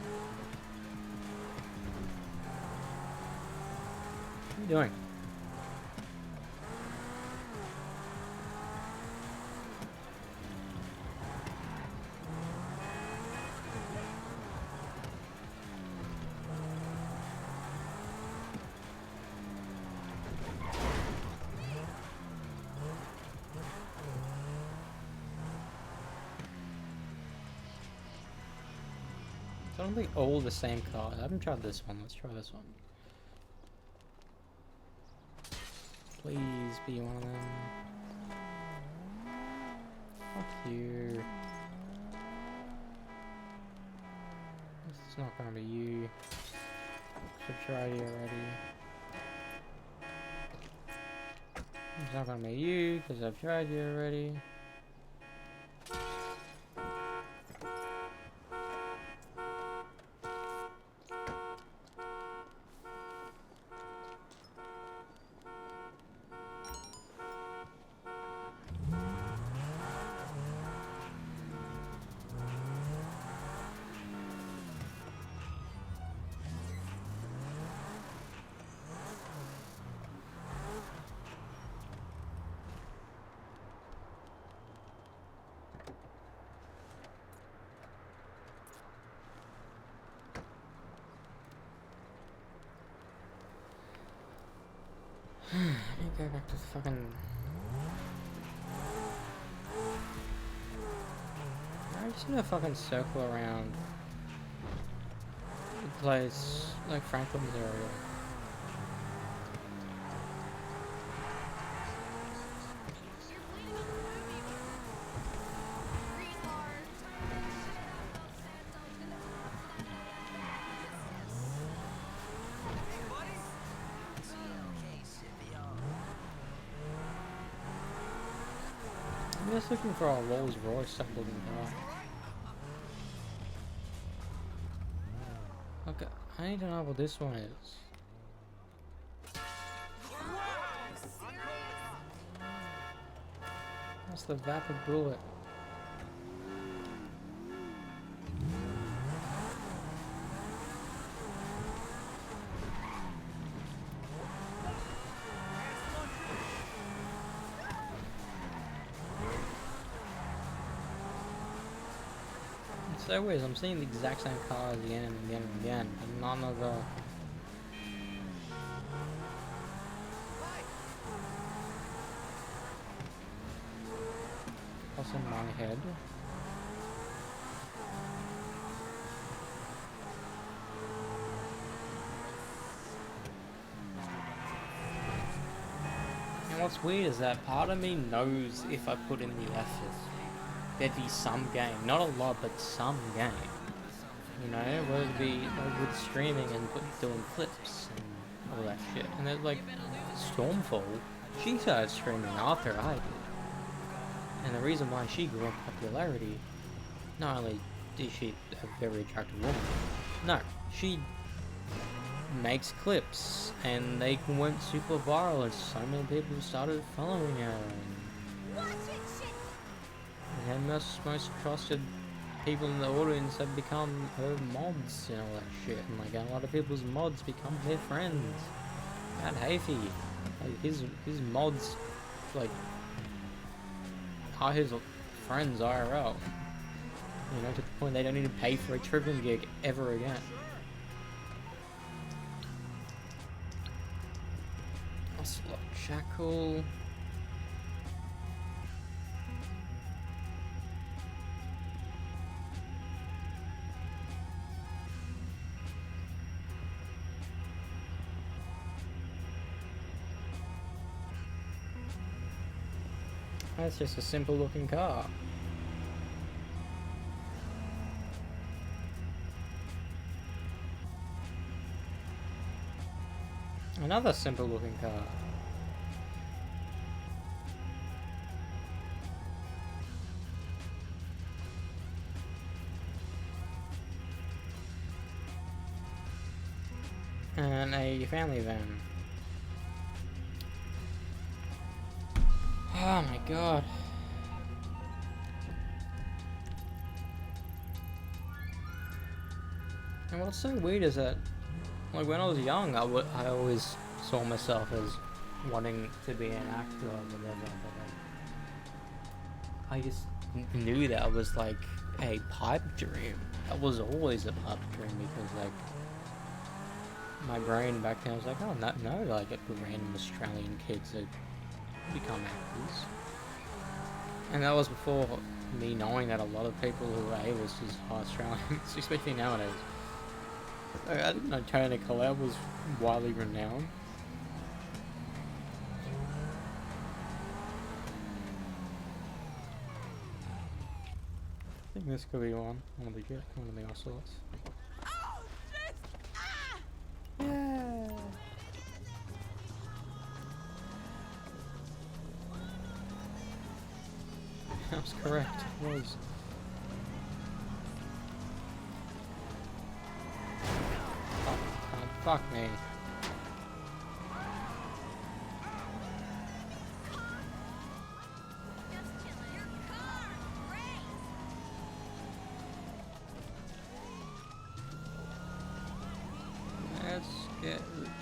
What are you doing? I don't think all the same card. I haven't tried this one. Let's try this one. Please be one of them. Fuck you. This is not gonna be you. Should try you already. It's not gonna be you because I've tried you already. I need to go back to the fucking... I just need to fucking circle around the place, like Franklin's area. I'm just looking for a Rolls Royce type looking car. Okay, I need to know what this one is. That's the Vapid Bullet. It's so weird, I'm seeing the exact same cars again and again and again, and none of the... What's in my head? And what's weird is that part of me knows if I put in the effort, there'd be some game, not a lot, but some game. You know, whether it be with streaming and doing clips and all that shit. And there's like Stormfall, she started streaming after I did. And the reason why she grew in popularity, not only is she a very attractive woman, no, she makes clips, and they went super viral, and so many people started following her. And her most trusted people in the audience have become her mods and all that shit. And like a lot of people's mods become their friends. Matt Hafey, like his mods, like are his friends IRL. You know, to the point they don't need to pay for a Trivium gig ever again. Ocelot Shackle. That's just a simple looking car. Another simple looking car. And a family van. Oh my god. And what's so weird is that, like, when I was young, I always saw myself as wanting to be an actor or whatever, but I just knew that was like a pipe dream. That was always a pipe dream, because like my brain back then was like, oh no, like random Australian kids that become actors. And that was before me knowing that a lot of people who are A-listers are Australians, especially nowadays. I didn't know Tony Collette was widely renowned. I think this could be one of the ocelots. Oh, shit! Ah! Yeah. That was correct. It was. Fuck me. Let's get retarded.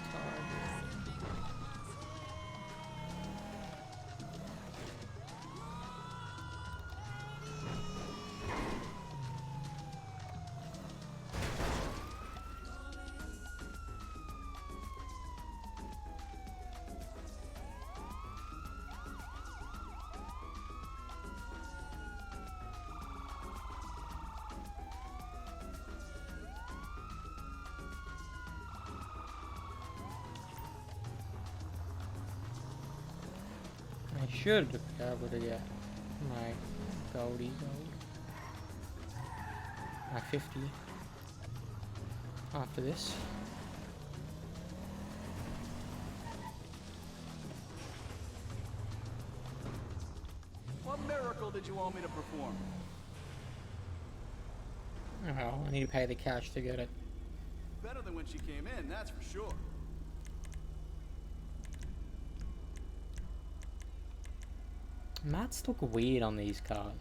I should be able to get my gold. My 50 after this. What miracle did you want me to perform? Oh, I need to pay the cash to get it. Better than when she came in, that's for sure. Mats look weird on these cars.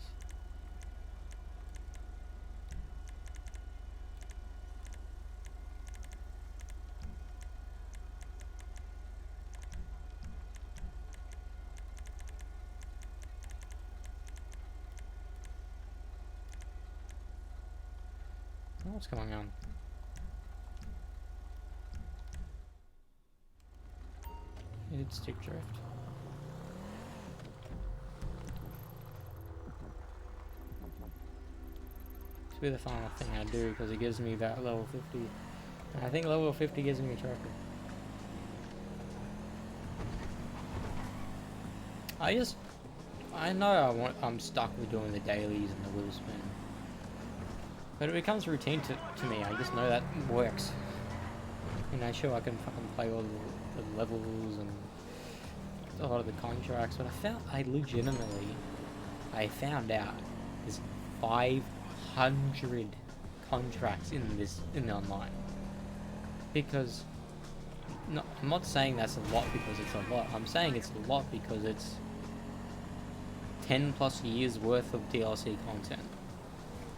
What's going on? It did stick drift. This will be the final thing I do, because it gives me that level 50. And I think level 50 gives me a tracker. I know I'm stuck with doing the dailies and the wheel spin. But it becomes routine to me. I just know that works. You know, sure, I can fucking play all the levels and a lot of the contracts, but I found out there's 500 contracts in the online. Because no, I'm not saying that's a lot because it's a lot. I'm saying it's a lot because it's 10 plus years worth of DLC content.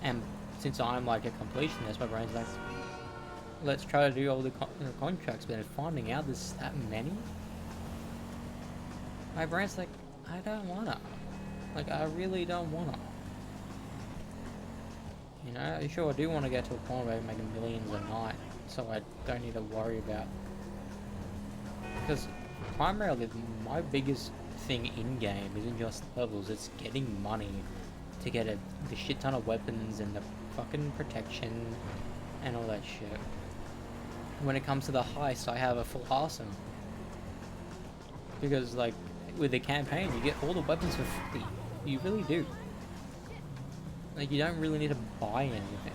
And since I'm like a completionist, my brain's like, let's try to do all the contracts, but then finding out there's that many, my brain's like, I don't wanna. Like, I really don't wanna. You know, sure, I do want to get to a point where I'm making millions a night, so I don't need to worry about. Because primarily, my biggest thing in game isn't just levels; it's getting money to get the shit ton of weapons and the fucking protection and all that shit. When it comes to the heist, I have a full arsenal because, like, with the campaign, you get all the weapons for free. You really do. Like, you don't really need to buy anything.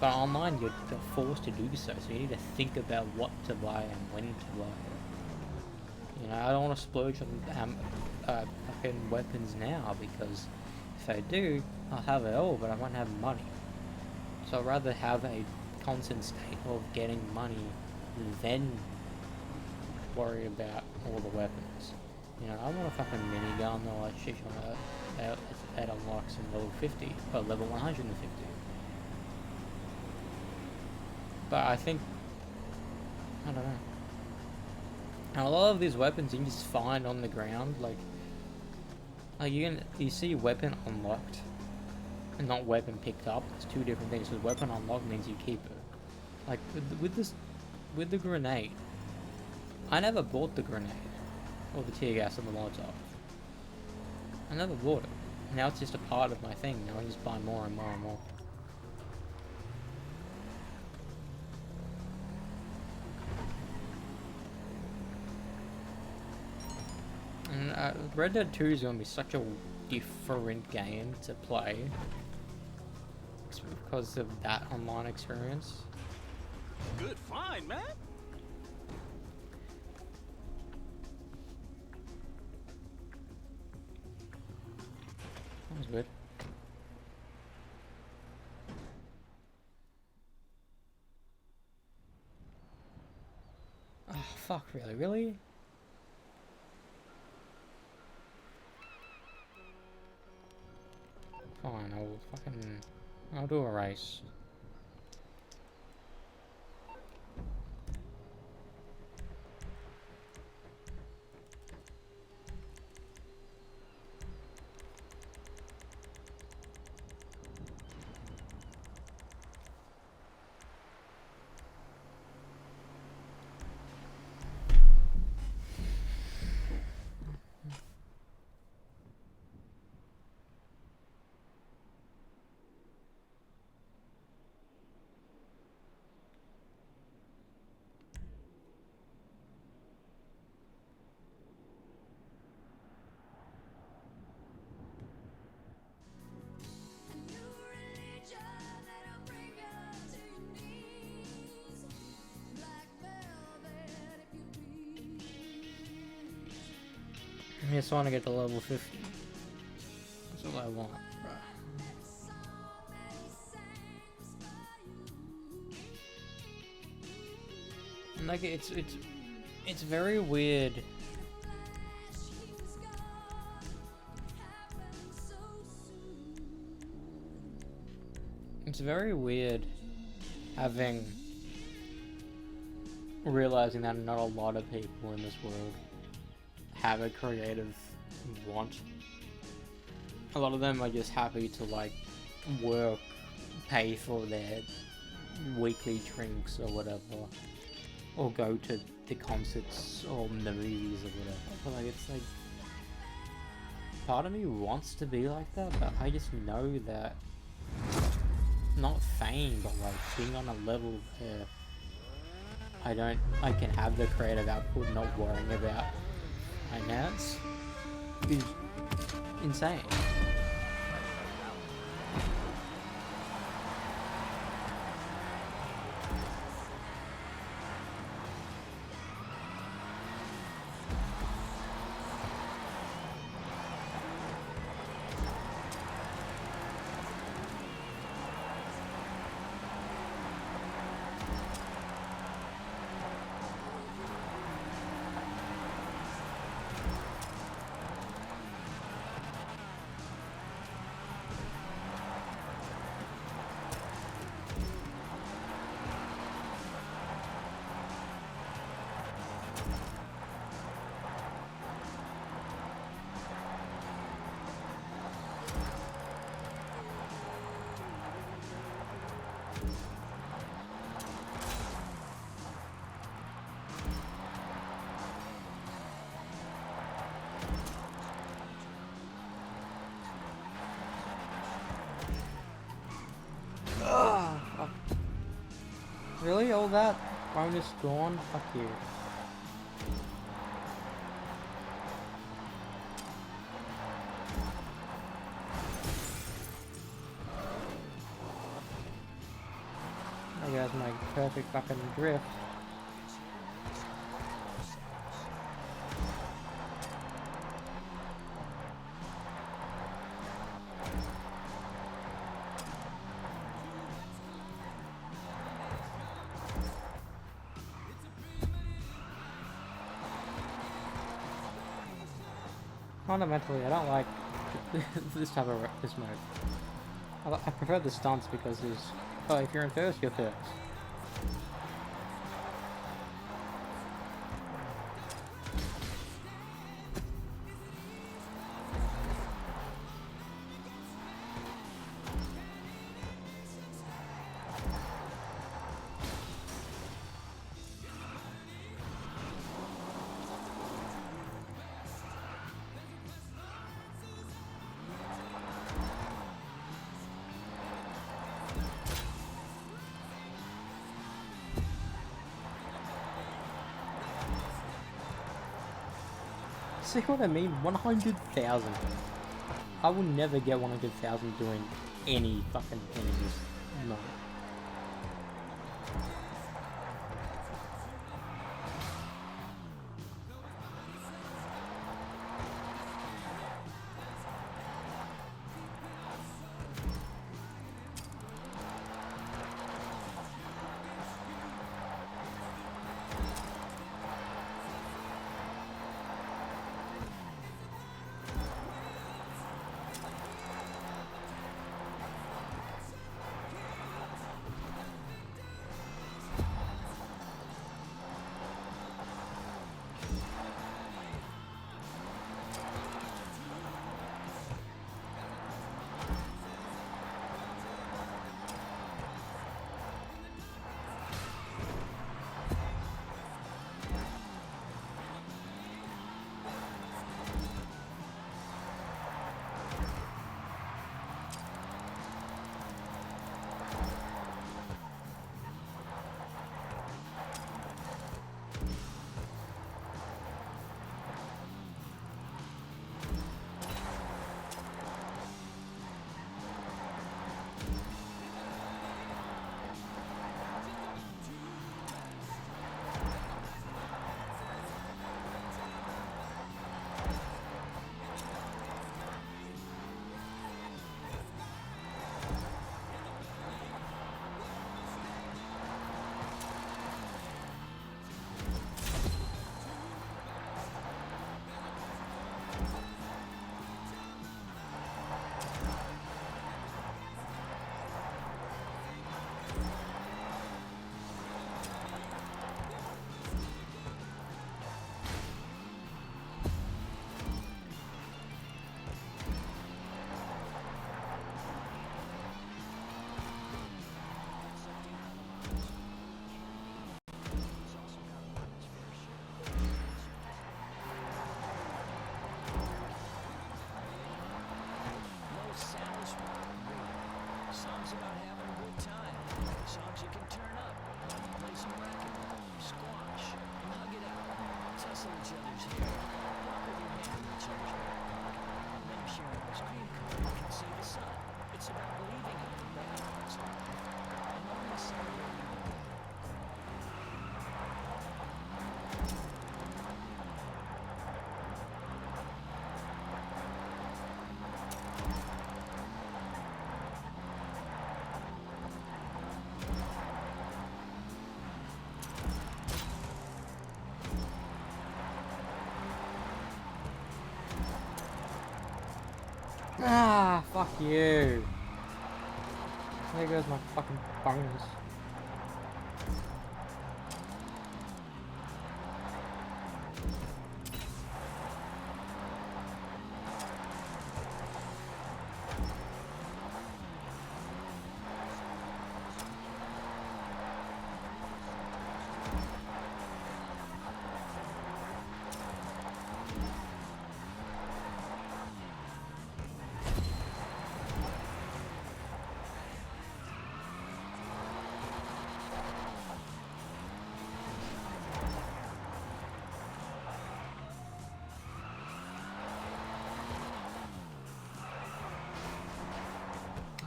But online, you're forced to do so. So you need to think about what to buy and when to buy it. You know, I don't want to splurge on fucking weapons now because if I do, I'll have it all, but I won't have money. So I'd rather have a constant state of getting money than worry about all the weapons. You know, I want a fucking minigun or like shit that unlocks in level 50 or level 150. But I think, I don't know. And a lot of these weapons you can just find on the ground, like you see weapon unlocked and not weapon picked up. It's two different things. Because weapon unlocked means you keep it. Like with the grenade, I never bought the grenade or the tear gas and the Molotov. I never bought it. Now it's just a part of my thing. Now I just buy more and more and more. And Red Dead 2 is going to be such a different game to play because of that online experience. Good find, man. That was good. Oh, fuck, really? Fine, I'll do a race. I just want to get to level 50. That's all I want, bro. And like it's very weird. It's very weird realizing that not a lot of people in this world have a creative want. A lot of them are just happy to like work, pay for their weekly drinks or whatever, or go to the concerts or the movies or whatever. But like it's like part of me wants to be like that, but I just know that not fame, but like being on a level where I can have the creative output, not worrying about finance is insane. Ugh, fuck. Really? All that bonus gone? Fuck you. I guess my perfect fucking drift. Fundamentally, I don't like this type of this mode. I prefer the stunts because there's, oh, if you're in first, you're first. See what I mean? 100,000. I will never get 100,000 doing any fucking enemies. No. Ah, fuck you. There goes my fucking bonus.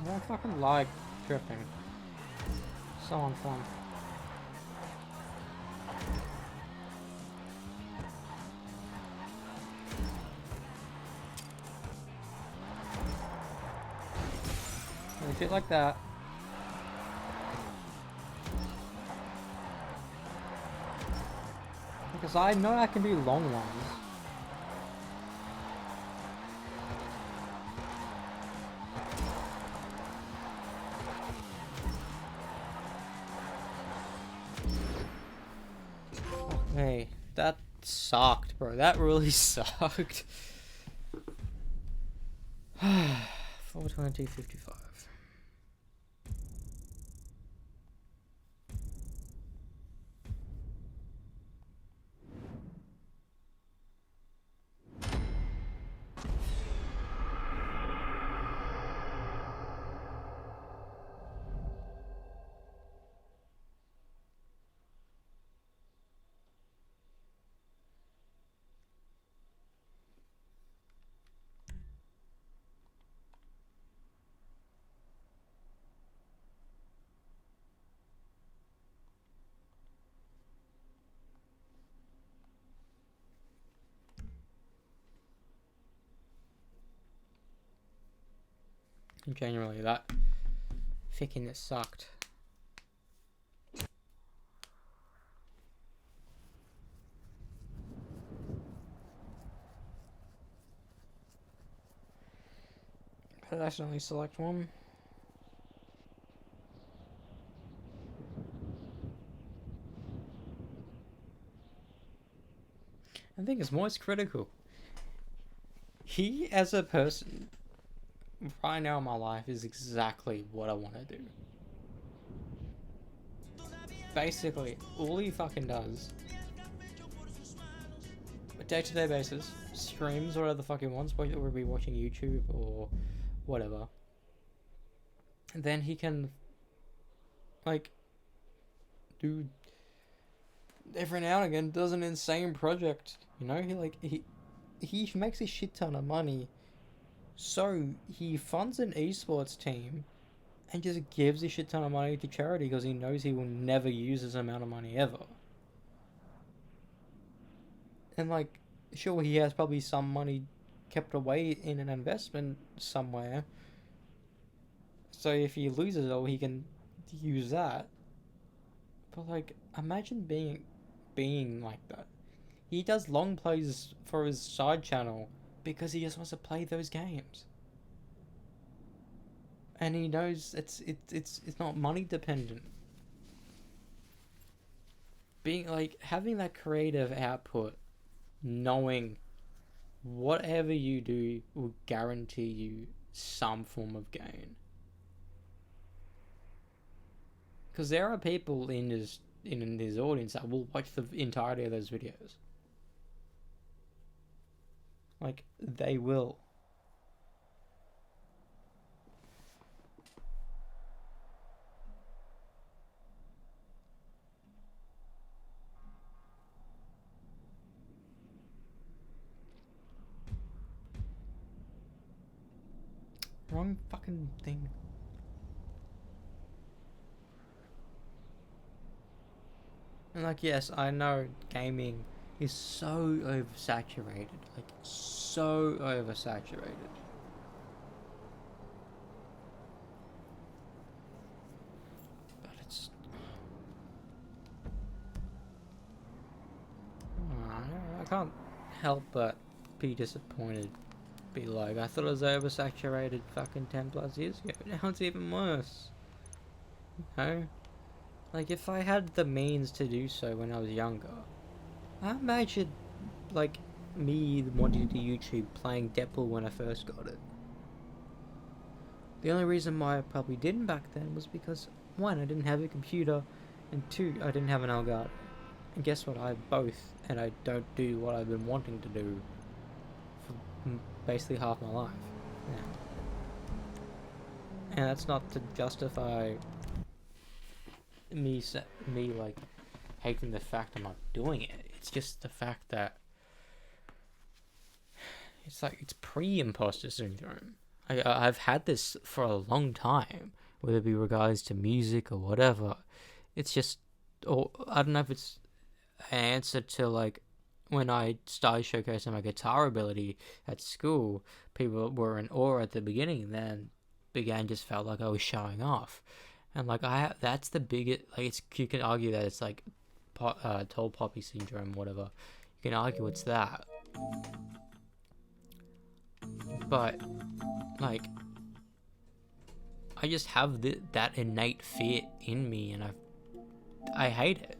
I don't fucking like drifting. So unfun. Like shit like that. Because I know I can do long ones. Hey, that sucked, bro. That really sucked. 420.55. Generally, that thinking it sucked. Did I accidentally select one? I think it's most critical. He, as a person, right now in my life, is exactly what I want to do. Basically, all he fucking does, a day-to-day basis, streams whatever the fuck he wants, whether we'll be watching YouTube or whatever. And then he can, like, do every now and again does an insane project. You know, he makes a shit ton of money. So he funds an esports team and just gives a shit ton of money to charity because he knows he will never use this amount of money ever. And like, sure, he has probably some money kept away in an investment somewhere. So if he loses it all, he can use that. But like, imagine being like that. He does long plays for his side channel because he just wants to play those games. And he knows it's not money dependent. Being like, having that creative output, knowing whatever you do will guarantee you some form of gain. Because there are people in his audience that will watch the entirety of those videos. Like, they will. Wrong fucking thing. And like, yes, I know gaming is so oversaturated. Like, so oversaturated. But it's... I can't help but be disappointed. Be like, I thought it was oversaturated fucking 10 plus years ago. Now it's even worse. You know? Like, if I had the means to do so when I was younger, I imagine, like, me wanting to do YouTube playing Deadpool when I first got it. The only reason why I probably didn't back then was because, one, I didn't have a computer, and two, I didn't have an Elgato. And guess what? I have both, and I don't do what I've been wanting to do for basically half my life now. And that's not to justify me like hating the fact I'm not doing it. It's just the fact that it's like, it's pre-imposter syndrome. I've had this for a long time, whether it be regards to music or whatever. It's just, or I don't know if it's an answer to like when I started showcasing my guitar ability at school. People were in awe at the beginning, then began just felt like I was showing off, and like that's the biggest. Like it's, you can argue that it's like tall poppy syndrome, whatever. You can argue it's that, but like I just have that innate fear in me, and I hate it.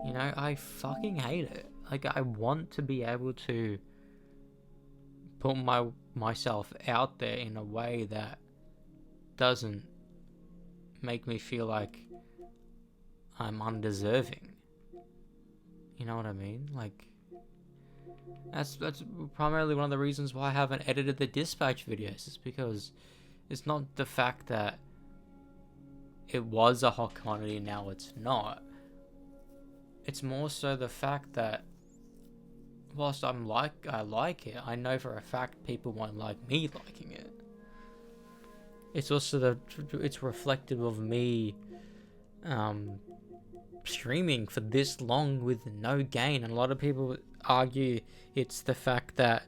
You know, I fucking hate it. Like, I want to be able to put myself out there in a way that doesn't make me feel like I'm undeserving. You know what I mean? Like, that's primarily one of the reasons why I haven't edited the Dispatch videos. Is because it's not the fact that it was a hot commodity and now it's not. It's more so the fact that whilst I like it, I know for a fact people won't like me liking it. It's also it's reflective of me streaming for this long with no gain, and a lot of people argue it's the fact that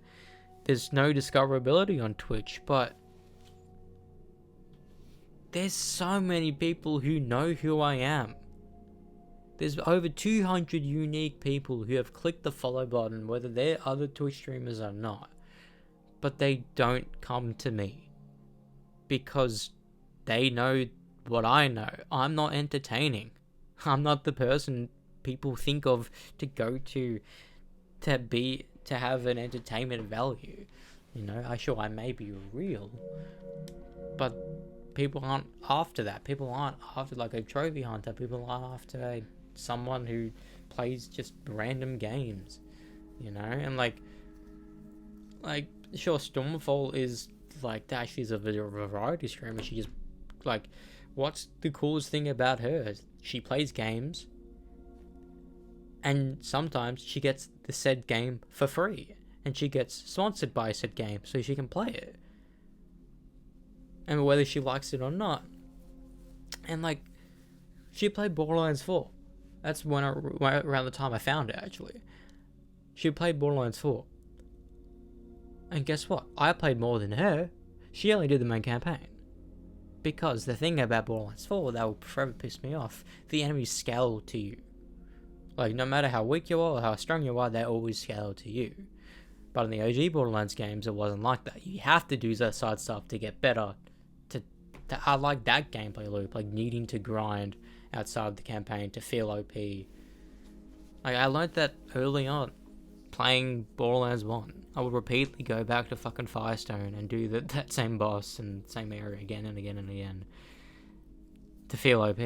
there's no discoverability on Twitch, but there's so many people who know who I am. There's over 200 unique people who have clicked the follow button, whether they're other Twitch streamers or not, but they don't come to me because they know what I know. I'm not entertaining. I'm not the person people think of to go to have an entertainment value. You know, I may be real, but people aren't after that. People aren't after like a trophy hunter. People aren't after someone who plays just random games, you know. And like sure, Stormfall is like that. She's a variety streamer. She just like, what's the coolest thing about her? She plays games, and sometimes she gets the said game for free, and she gets sponsored by said game so she can play it, and whether she likes it or not. And like, she played Borderlands 4. That's around the time I found it, actually. She played Borderlands 4. And guess what? I played more than her. She only did the main campaign. Because the thing about Borderlands 4 that will forever piss me off, the enemies scale to you. Like, no matter how weak you are or how strong you are, they always scale to you. But in the OG Borderlands games, it wasn't like that. You have to do that side stuff to get better. I like that gameplay loop, like needing to grind outside the campaign to feel OP. Like, I learned that early on, playing Borderlands 1. I would repeatedly go back to fucking Firestone and do that same boss and same area again and again and again to feel OP.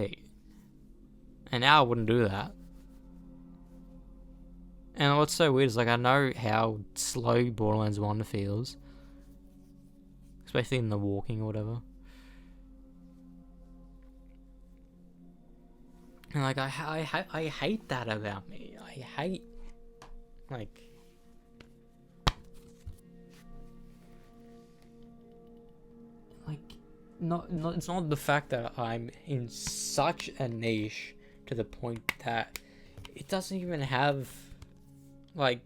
And now I wouldn't do that. And what's so weird is, like, I know how slow Borderlands 1 feels, especially in the walking or whatever. And like, I hate that about me. I hate, like, not it's not the fact that I'm in such a niche to the point that it doesn't even have like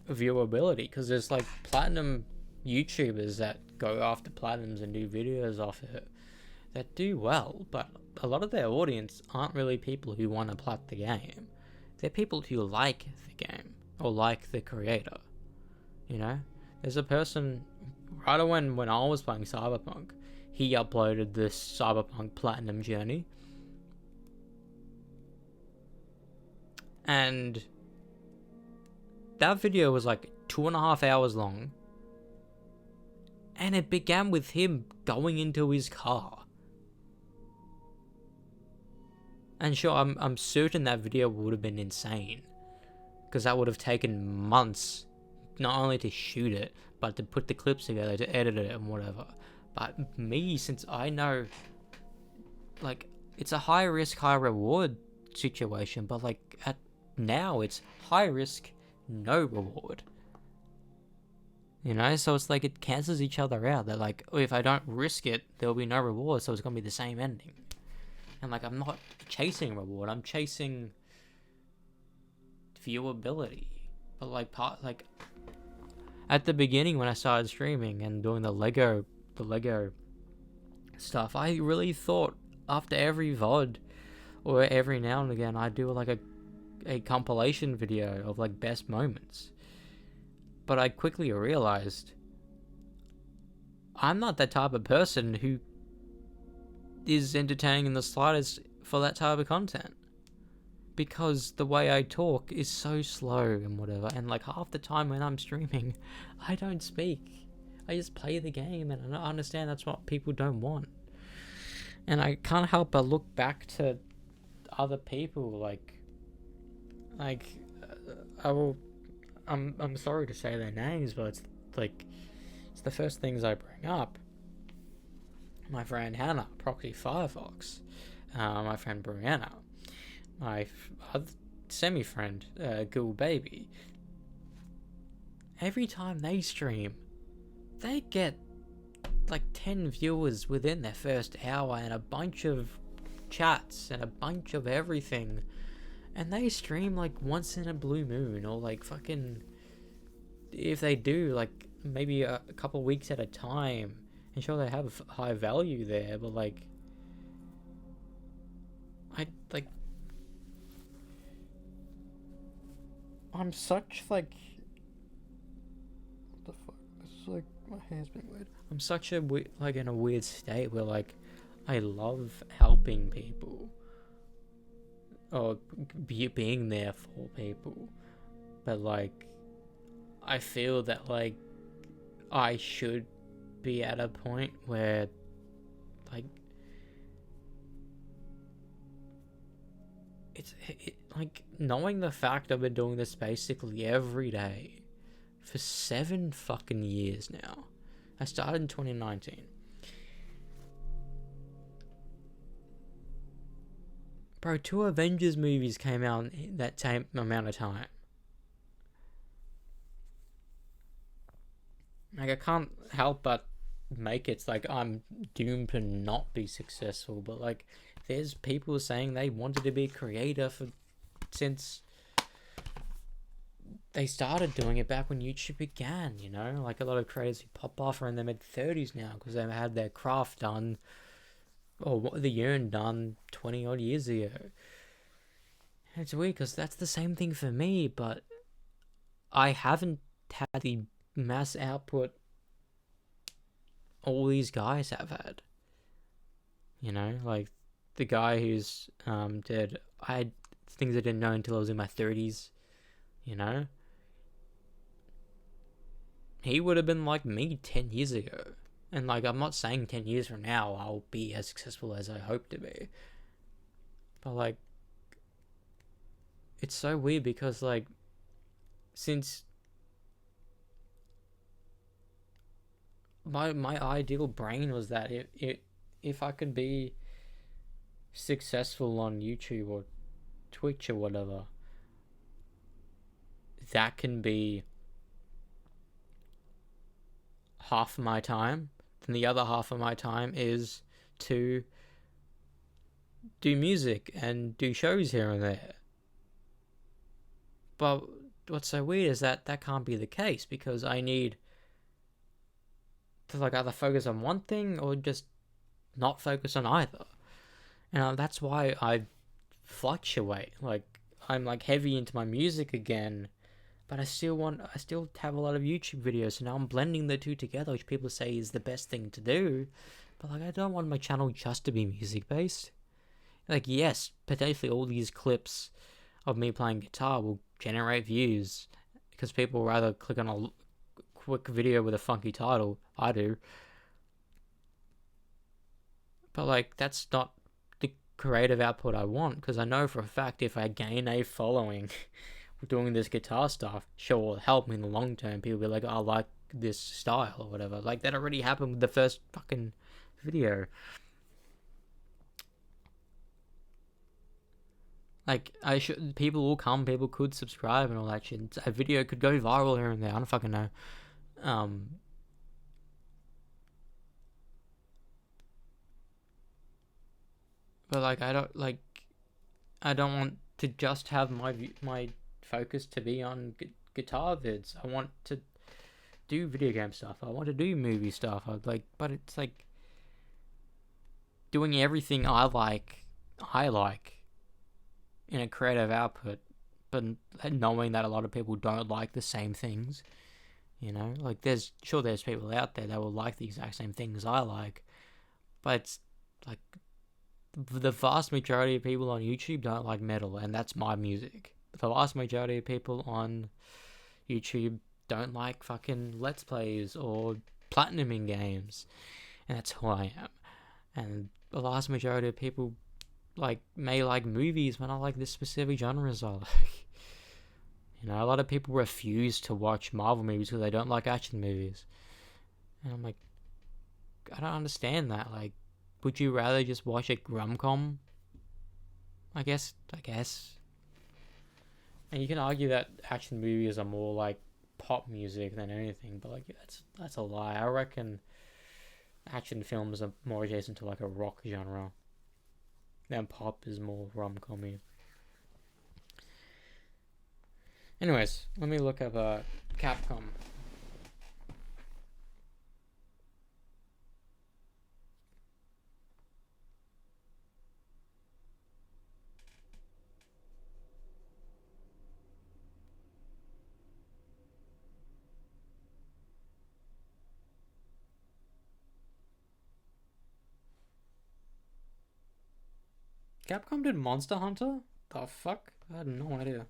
viewability, because there's like platinum YouTubers that go after platinums and do videos off it that do well, but a lot of their audience aren't really people who want to plat the game. They're people who like the game or like the creator. You know, there's a person right when I was playing Cyberpunk, he uploaded this Cyberpunk Platinum journey, and that video was like 2.5 hours long, and it began with him going into his car. And sure, I'm certain that video would have been insane, because that would have taken months, not only to shoot it, but to put the clips together, to edit it and whatever. But me, since I know, like, it's a high risk, high reward situation, but like now it's high risk, no reward. You know, so it's like it cancels each other out. They're like, oh, if I don't risk it, there'll be no reward, so it's gonna be the same ending. And like, I'm not chasing reward, I'm chasing viewability. But like, at the beginning when I started streaming and doing the Lego stuff, I really thought after every VOD or every now and again I do like a compilation video of like best moments. But I quickly realized I'm not that type of person who is entertaining in the slightest for that type of content. Because the way I talk is so slow and whatever, and like half the time when I'm streaming, I don't speak. I just play the game, and I understand that's what people don't want. And I can't help but look back to other people, I'm sorry to say their names, but it's like, it's the first things I bring up. My friend Hannah, Proxy Firefox, my friend Brianna, my semi-friend, Ghoul Baby. Every time they stream, they get like 10 viewers within their first hour and a bunch of chats and a bunch of everything. And they stream like once in a blue moon, or like fucking, if they do, like maybe a couple weeks at a time. And sure, they have high value there, but like, I'm such like, what the fuck? This is like, my hair's been weird. I'm such a like in a weird state where like, I love helping people. Or being there for people, but like, I feel that like I should be at a point where like it's like, knowing the fact I've been doing this basically every day for 7 fucking years now. I started in 2019. Bro, 2 Avengers movies came out in that same amount of time. Like, I can't help but make it like I'm doomed to not be successful, but like, there's people saying they wanted to be a creator since they started doing it back when YouTube began, you know? Like, a lot of creators who pop off are in their mid-30s now because they've had their craft done, or the yearn done 20 odd years ago. And it's weird because that's the same thing for me, but I haven't had the mass output all these guys have had. You know, like the guy who's dead, I had things I didn't know until I was in my 30s, you know? He would have been like me 10 years ago. And like, I'm not saying 10 years from now I'll be as successful as I hope to be. But like, it's so weird because like, since my ideal brain was that if I could be successful on YouTube or Twitch or whatever, that can be half of my time, then the other half of my time is to do music and do shows here and there. But what's so weird is that that can't be the case, because I need to like either focus on one thing or just not focus on either. And that's why I fluctuate. Like, I'm like heavy into my music again, but I still have a lot of YouTube videos, so now I'm blending the two together, which people say is the best thing to do. But like, I don't want my channel just to be music based. Like, yes, potentially all these clips of me playing guitar will generate views, because people rather click on a quick video with a funky title. I do. But like, that's not the creative output I want, because I know for a fact if I gain a following doing this guitar stuff, sure, will help me in the long term. People will be like, oh, I like this style or whatever. Like, that already happened with the first fucking video. Like, people will come, people could subscribe and all that shit. A video could go viral here and there, I don't fucking know. Um, but like I don't want to just have my focus to be on guitar vids. I want to do video game stuff. I want to do movie stuff. But it's like doing everything I like in a creative output, but knowing that a lot of people don't like the same things. You know, like there's people out there that will like the exact same things I like, but it's like the vast majority of people on YouTube don't like metal, and that's my music. The vast majority of people on YouTube don't like fucking Let's Plays or platinuming games, and that's who I am. And the vast majority of people may like movies, but not like the specific genres I like. You know, a lot of people refuse to watch Marvel movies because they don't like action movies, and I'm like, I don't understand that. Like, would you rather just watch a rom-com? I guess. And you can argue that action movies are more like pop music than anything, but like that's a lie. I reckon action films are more adjacent to like a rock genre, then pop is more rom-com-y. Anyways, let me look up Capcom. Capcom did Monster Hunter? The fuck? I had no idea.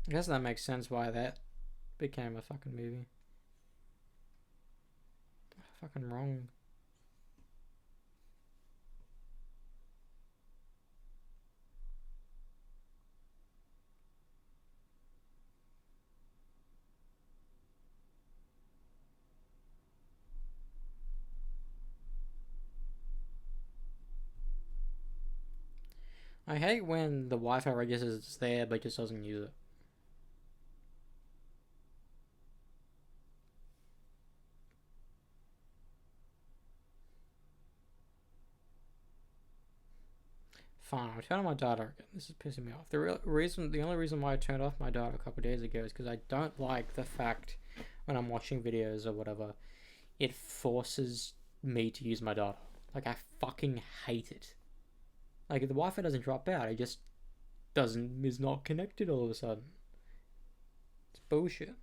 I guess that makes sense why that became a fucking movie. Fucking wrong. I hate when the Wi-Fi registers there but just doesn't use it. Fine, I'll turn on my data again. This is pissing me off. The only reason why I turned off my data a couple of days ago is because I don't like the fact when I'm watching videos or whatever, it forces me to use my data. Like, I fucking hate it. Like, the Wi-Fi doesn't drop out, it just is not connected all of a sudden. It's bullshit.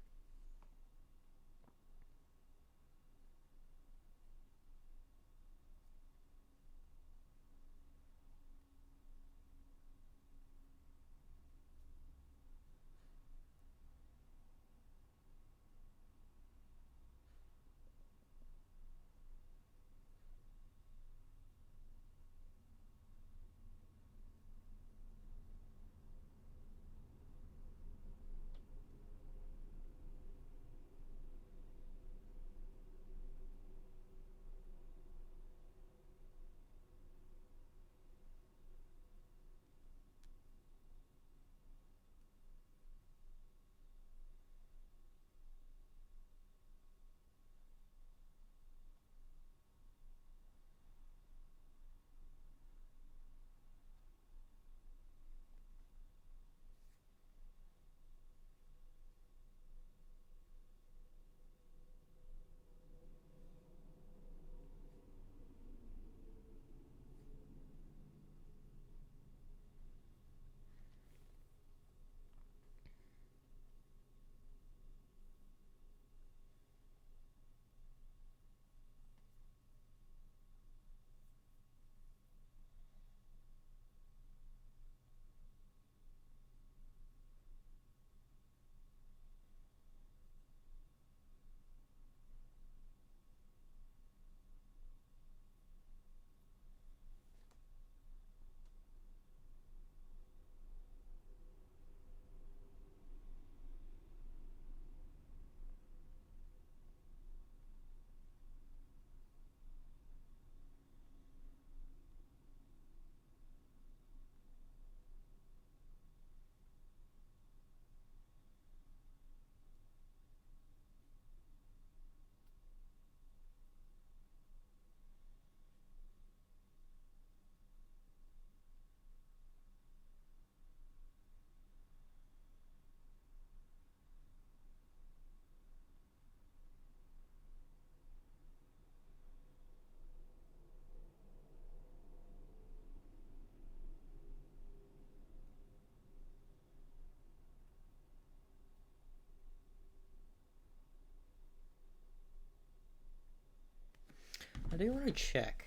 do want to check.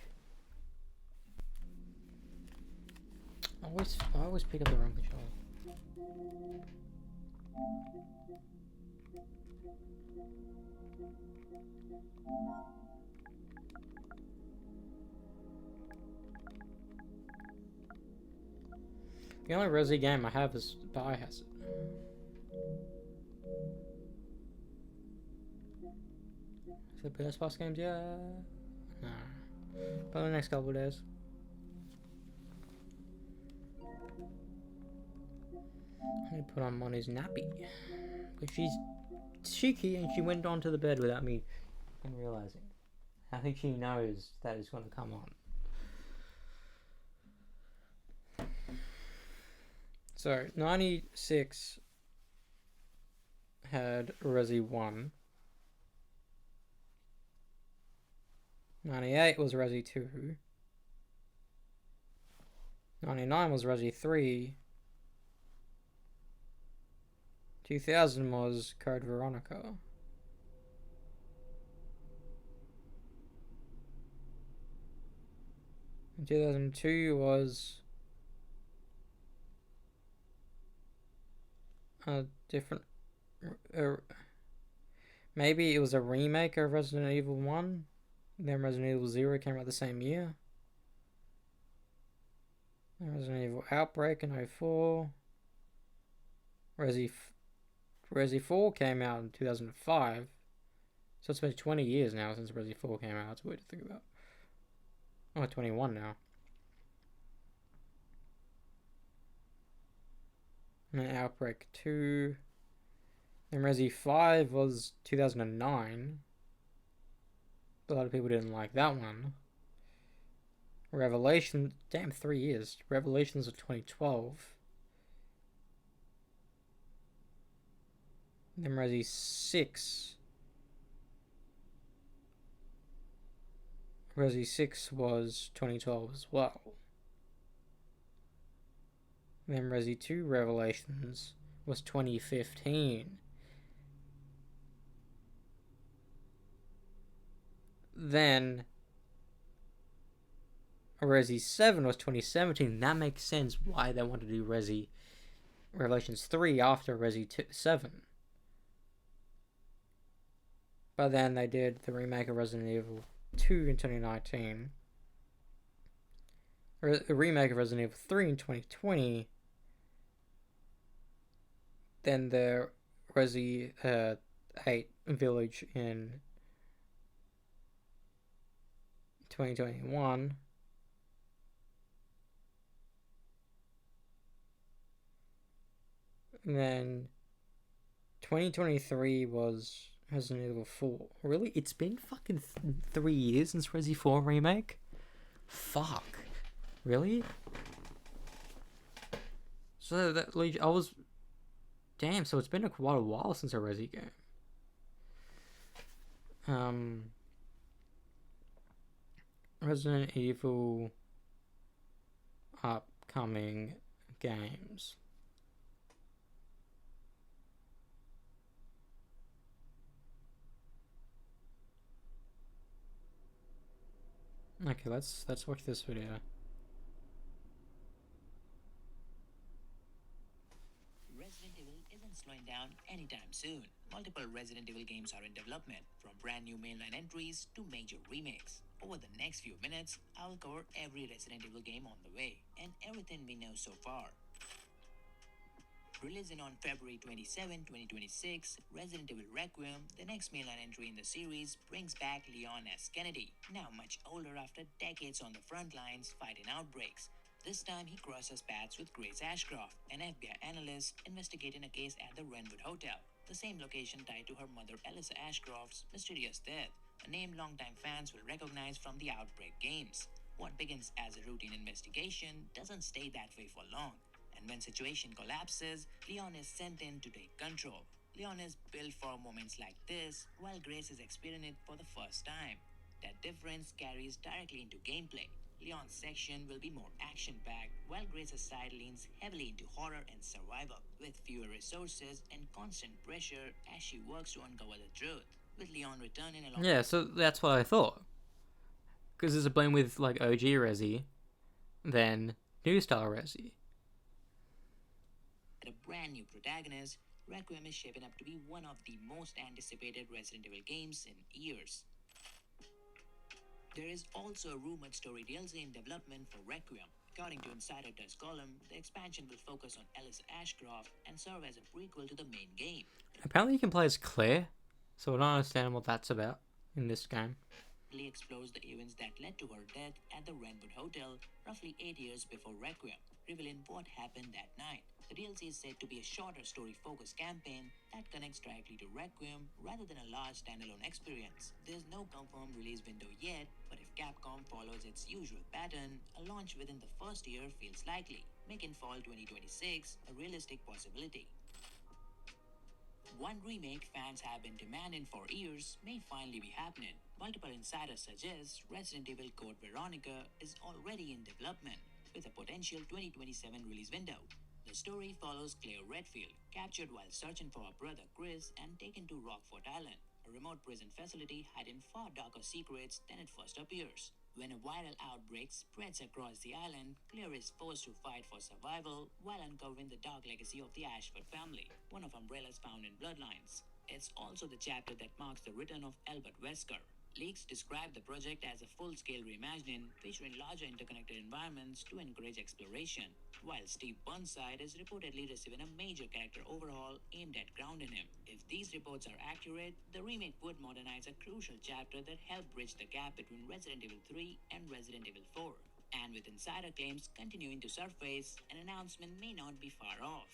I always pick up the wrong controller. The only Resi game I have is Biohazard. Is it PS Plus games? Yeah. No. Probably the next couple of days. I need to put on Moni's nappy. Because she's cheeky and she went onto the bed without me even realizing. I think she knows that it's going to come on. So, 96 had Resi 1. 98 was Resi 2. 99 was Resi 3. 2000 was Code Veronica. And 2002 was a different... maybe it was a remake of Resident Evil 1. Then Resident Evil 0 came out the same year. Resident Evil Outbreak in 04. Resi 4 came out in 2005. So it's been 20 years now since Resi 4 came out. It's weird to think about. Oh, 21 now. And then Outbreak 2. Then Resi 5 was 2009. A lot of people didn't like that one. Revelation, damn, 3 years. Revelations of 2012. Then Resi 6. Resi 6 was 2012 as well. Then Resi 2 Revelations was 2015. Then Resi 7 was 2017. That makes sense why they wanted to do Resi Revelations 3 after Resi 7. But then they did the remake of Resident Evil 2 in 2019. A remake of Resident Evil 3 in 2020. Then the Resi 8 Village in 2021. And then 2023 was Resident Evil 4. Really? It's been fucking 3 years since Resi 4 remake? Fuck. Really? So that I was... Damn, so it's been quite a while since a Resi game. Resident Evil upcoming games. Okay, let's watch this video. Resident Evil isn't slowing down anytime soon. Multiple Resident Evil games are in development, from brand new mainline entries to major remakes. Over the next few minutes, I'll cover every Resident Evil game on the way, and everything we know so far. Releasing on February 27, 2026, Resident Evil Requiem, the next mainline entry in the series, brings back Leon S. Kennedy, now much older after decades on the front lines fighting outbreaks. This time he crosses paths with Grace Ashcroft, an FBI analyst investigating a case at the Wrenwood Hotel, the same location tied to her mother Alyssa Ashcroft's mysterious death, a name longtime fans will recognize from the Outbreak games. What begins as a routine investigation doesn't stay that way for long. And when situation collapses, Leon is sent in to take control. Leon is built for moments like this, while Grace is experiencing it for the first time. That difference carries directly into gameplay. Leon's section will be more action-packed, while Grace's side leans heavily into horror and survival, with fewer resources and constant pressure as she works to uncover the truth. With Leon returning along... Yeah, so that's what I thought. Because there's a blend with like OG Resi, then new style Resi. A brand new protagonist, Requiem is shaping up to be one of the most anticipated Resident Evil games in years. There is also a rumored story DLC in development for Requiem. According to Insider Dust column, the expansion will focus on Alice Ashcroft and serve as a prequel to the main game. Apparently you can play as Claire, so I don't understand what that's about in this game. Lee explores the events that led to her death at the Redwood Hotel roughly 8 years before Requiem, revealing what happened that night. The DLC is said to be a shorter story-focused campaign that connects directly to Requiem rather than a large standalone experience. There's no confirmed release window yet, but if Capcom follows its usual pattern, a launch within the first year feels likely, making fall 2026 a realistic possibility. One remake fans have been demanding for years may finally be happening. Multiple insiders suggest Resident Evil Code Veronica is already in development, with a potential 2027 release window. The story follows Claire Redfield, captured while searching for her brother Chris and taken to Rockfort Island, a remote prison facility hiding far darker secrets than it first appears. When a viral outbreak spreads across the island, Claire is forced to fight for survival while uncovering the dark legacy of the Ashford family, one of Umbrella's founding bloodlines. It's also the chapter that marks the return of Albert Wesker. Leaks describe the project as a full-scale reimagining featuring larger interconnected environments to encourage exploration, while Steve Burnside is reportedly receiving a major character overhaul aimed at grounding him. If these reports are accurate, the remake would modernize a crucial chapter that helped bridge the gap between Resident Evil 3 and Resident Evil 4. And with insider claims continuing to surface, an announcement may not be far off.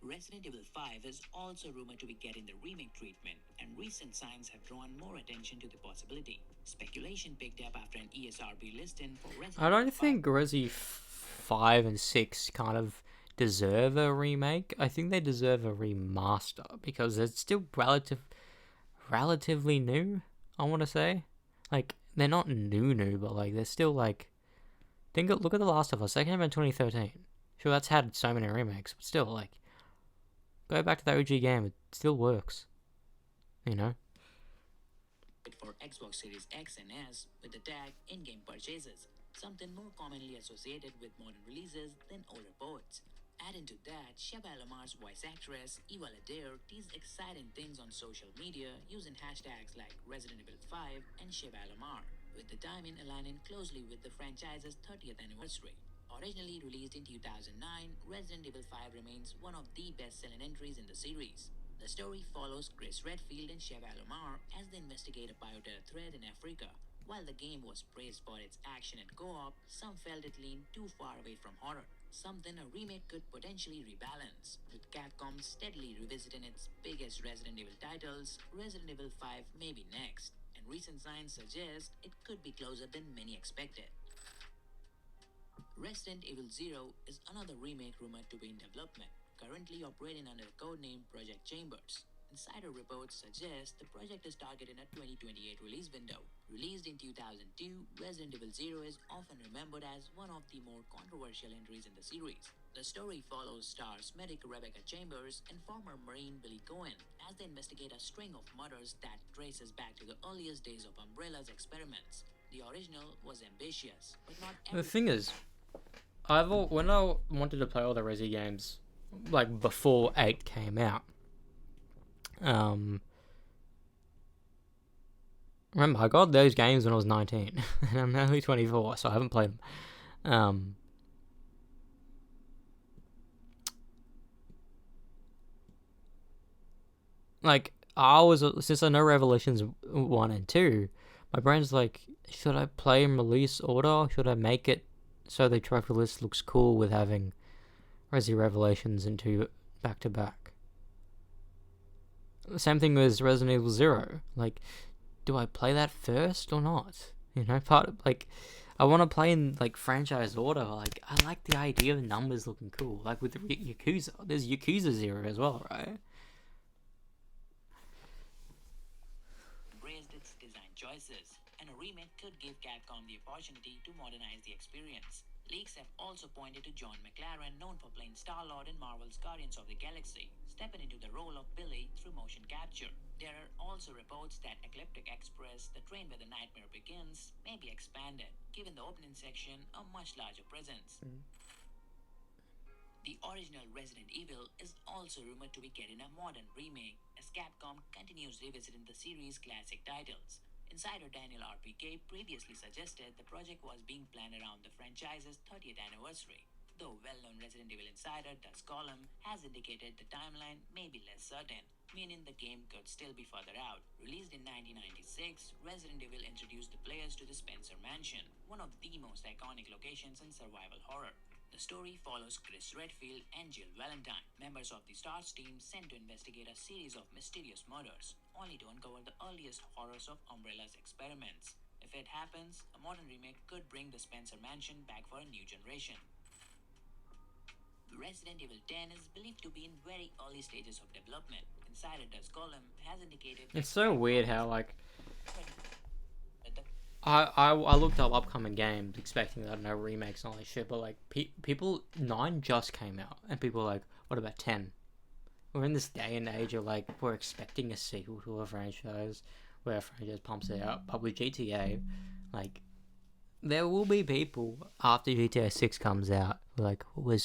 Resident Evil 5 is also rumored to be getting the remake treatment, and recent signs have drawn more attention to the possibility. Speculation picked up after an ESRB listing for Resident I don't think Resi 5 and 6 kind of deserve a remake. I think they deserve a remaster because it's still relatively new, I want to say. Like, they're not new, but like they're still like... Look at The Last of Us. That came out in 2013. Sure, that's had so many remakes, but still, like... Go back to the OG game, it still works. You know? For Xbox Series X and S with the tag in-game purchases, something more commonly associated with modern releases than older ports. Adding to that, Sheba Alamar's voice actress, Eva Adair, teased exciting things on social media using hashtags like Resident Evil 5 and Sheba Alamar, with the timing aligning closely with the franchise's 30th anniversary. Originally released in 2009, Resident Evil 5 remains one of the best-selling entries in the series. The story follows Chris Redfield and Sheva Alomar as they investigate a bioterror threat in Africa. While the game was praised for its action and co-op, some felt it leaned too far away from horror, something a remake could potentially rebalance. With Capcom steadily revisiting its biggest Resident Evil titles, Resident Evil 5 may be next, and recent signs suggest it could be closer than many expected. Resident Evil 0 is another remake rumored to be in development, currently operating under the codename Project Chambers. Insider reports suggest the project is targeting a 2028 release window. Released in 2002, Resident Evil 0 is often remembered as one of the more controversial entries in the series. The story follows stars medic Rebecca Chambers and former Marine Billy Cohen as they investigate a string of murders that traces back to the earliest days of Umbrella's experiments. The original was ambitious, but not The thing is, when I wanted to play all the Resi games, like before 8 came out, remember I got those games when I was 19, and I'm only 24, so I haven't played them. Like, since I know Revelations 1 and 2, my brain's like, should I play in release order? Should I make it so the trophy list looks cool with having Resi Revelations and 2 back to back? The same thing with Resident Evil 0. Like, do I play that first or not? You know, I want to play in like franchise order. Like, I like the idea of numbers looking cool. Like with Yakuza, there's Yakuza 0 as well, right? Embraced its design choices, and a remake could give Capcom the opportunity to modernize the experience. Leaks have also pointed to John McLaren, known for playing Star-Lord in Marvel's Guardians of the Galaxy, stepping into the role of Billy through motion capture. There are also reports that Ecliptic Express, the train where the nightmare begins, may be expanded, giving the opening section a much larger presence. The original Resident Evil is also rumored to be getting a modern remake, as Capcom continues revisiting the series' classic titles. Insider Daniel RPK previously suggested the project was being planned around the franchise's 30th anniversary, though well-known Resident Evil insider Dust Column has indicated the timeline may be less certain, meaning the game could still be further out. Released in 1996, Resident Evil introduced the players to the Spencer Mansion, one of the most iconic locations in survival horror. The story follows Chris Redfield and Jill Valentine, members of the STARS team sent to investigate a series of mysterious murders, only to uncover the earliest horrors of Umbrella's experiments. If it happens, a modern remake could bring the Spencer Mansion back for a new generation. Resident Evil 10 is believed to be in very early stages of development. Insider Dust Column has indicated It's so weird how, like, I looked up upcoming games expecting, I don't know, remakes and all that shit, but like people, 9 just came out and people are like, what about 10? We're in this day and age of like, we're expecting a sequel to a franchise where a franchise pumps it out, but with GTA, like, there will be people after GTA 6 comes out like, when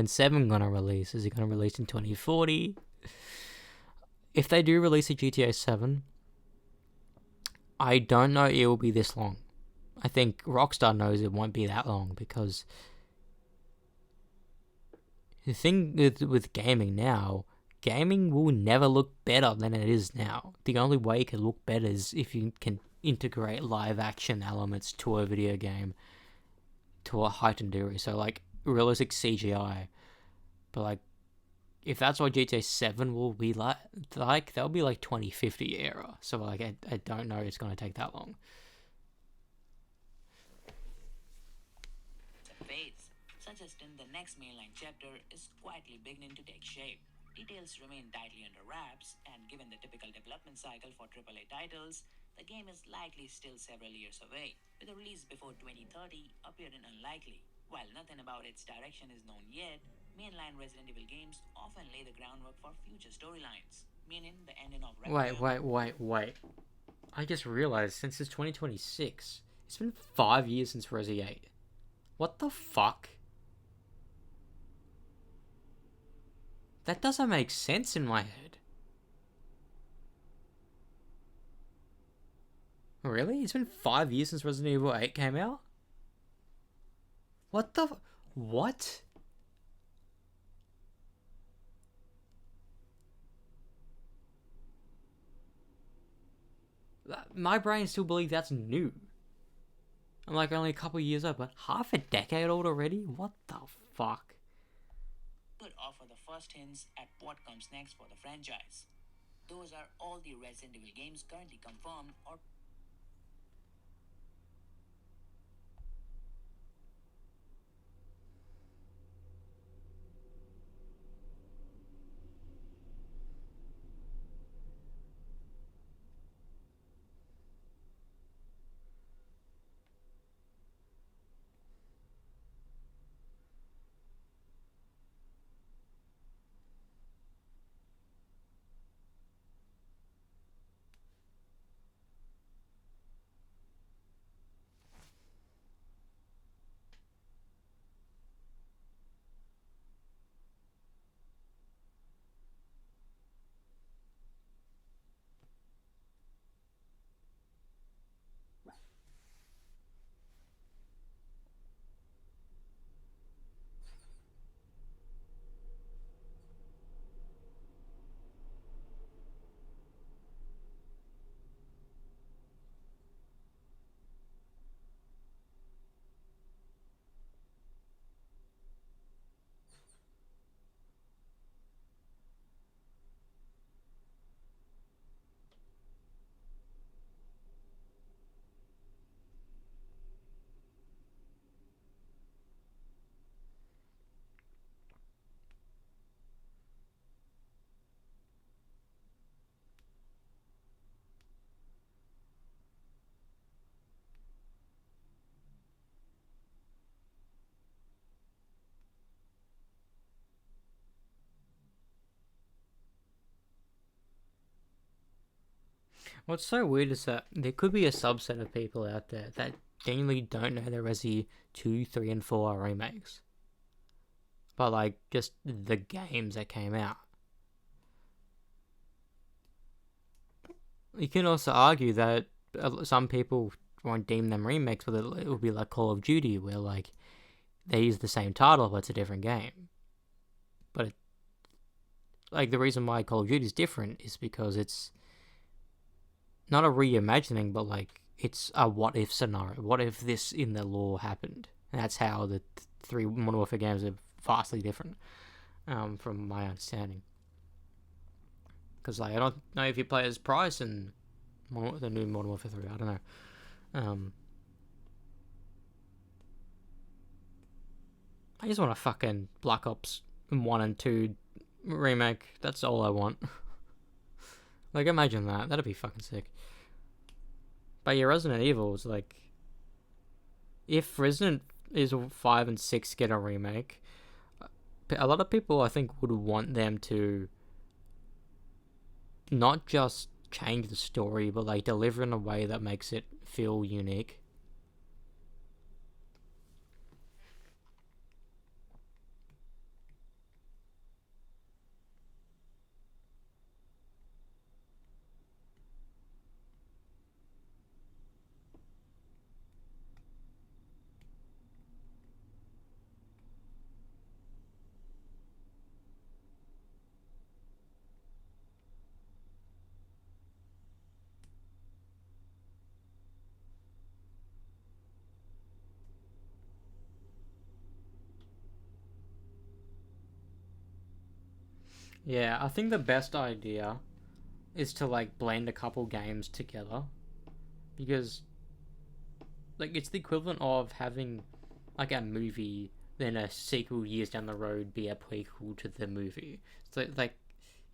7 gonna release? Is it gonna release in 2040? If they do release a GTA 7, I don't know it will be this long. I think Rockstar knows it won't be that long, because the thing with gaming now, gaming will never look better than it is now. The only way it can look better is if you can integrate live action elements to a video game to a heightened degree. So like realistic CGI. But like, if that's what GTA 7 will be like that'll be like 2050 era. So like, I don't know it's gonna take that long. Fades, suggesting the next mainline chapter is quietly beginning to take shape. Details remain tightly under wraps, and given the typical development cycle for AAA titles, the game is likely still several years away, with a release before 2030 appearing unlikely. While nothing about its direction is known yet, mainline Resident Evil games often lay the groundwork for future storylines, meaning the ending of Wait. I just realized since it's 2026, it's been 5 years since Resi 8. What the fuck? That doesn't make sense in my head. Really? It's been 5 years since Resident Evil 8 came out? What the... What? My brain still believes that's new. I'm like only a couple years old, but half a decade old already? What the fuck? Could offer the first hints at what comes next for the franchise. Those are all the Resident Evil games currently confirmed or What's so weird is that there could be a subset of people out there that genuinely don't know the Resi 2, 3, and 4 are remakes. But, like, just the games that came out. You can also argue that some people won't deem them remakes, but it will be like Call of Duty, where, like, they use the same title, but it's a different game. But, like, the reason why Call of Duty is different is because it's not a reimagining, but, like, it's a what-if scenario. What if this in the lore happened? And that's how the three Modern Warfare games are vastly different, from my understanding. Because, like, I don't know if you play as Price in the new Modern Warfare 3, I don't know. I just want a fucking Black Ops 1 and 2 remake. That's all I want. Like, imagine that. That'd be fucking sick. But yeah, Resident Evil is like... If Resident Evil 5 and 6 get a remake, a lot of people, I think, would want them to not just change the story, but, like, deliver in a way that makes it feel unique. Yeah, I think the best idea is to, like, blend a couple games together. Because, like, it's the equivalent of having, like, a movie, then a sequel years down the road be a prequel to the movie. So, like,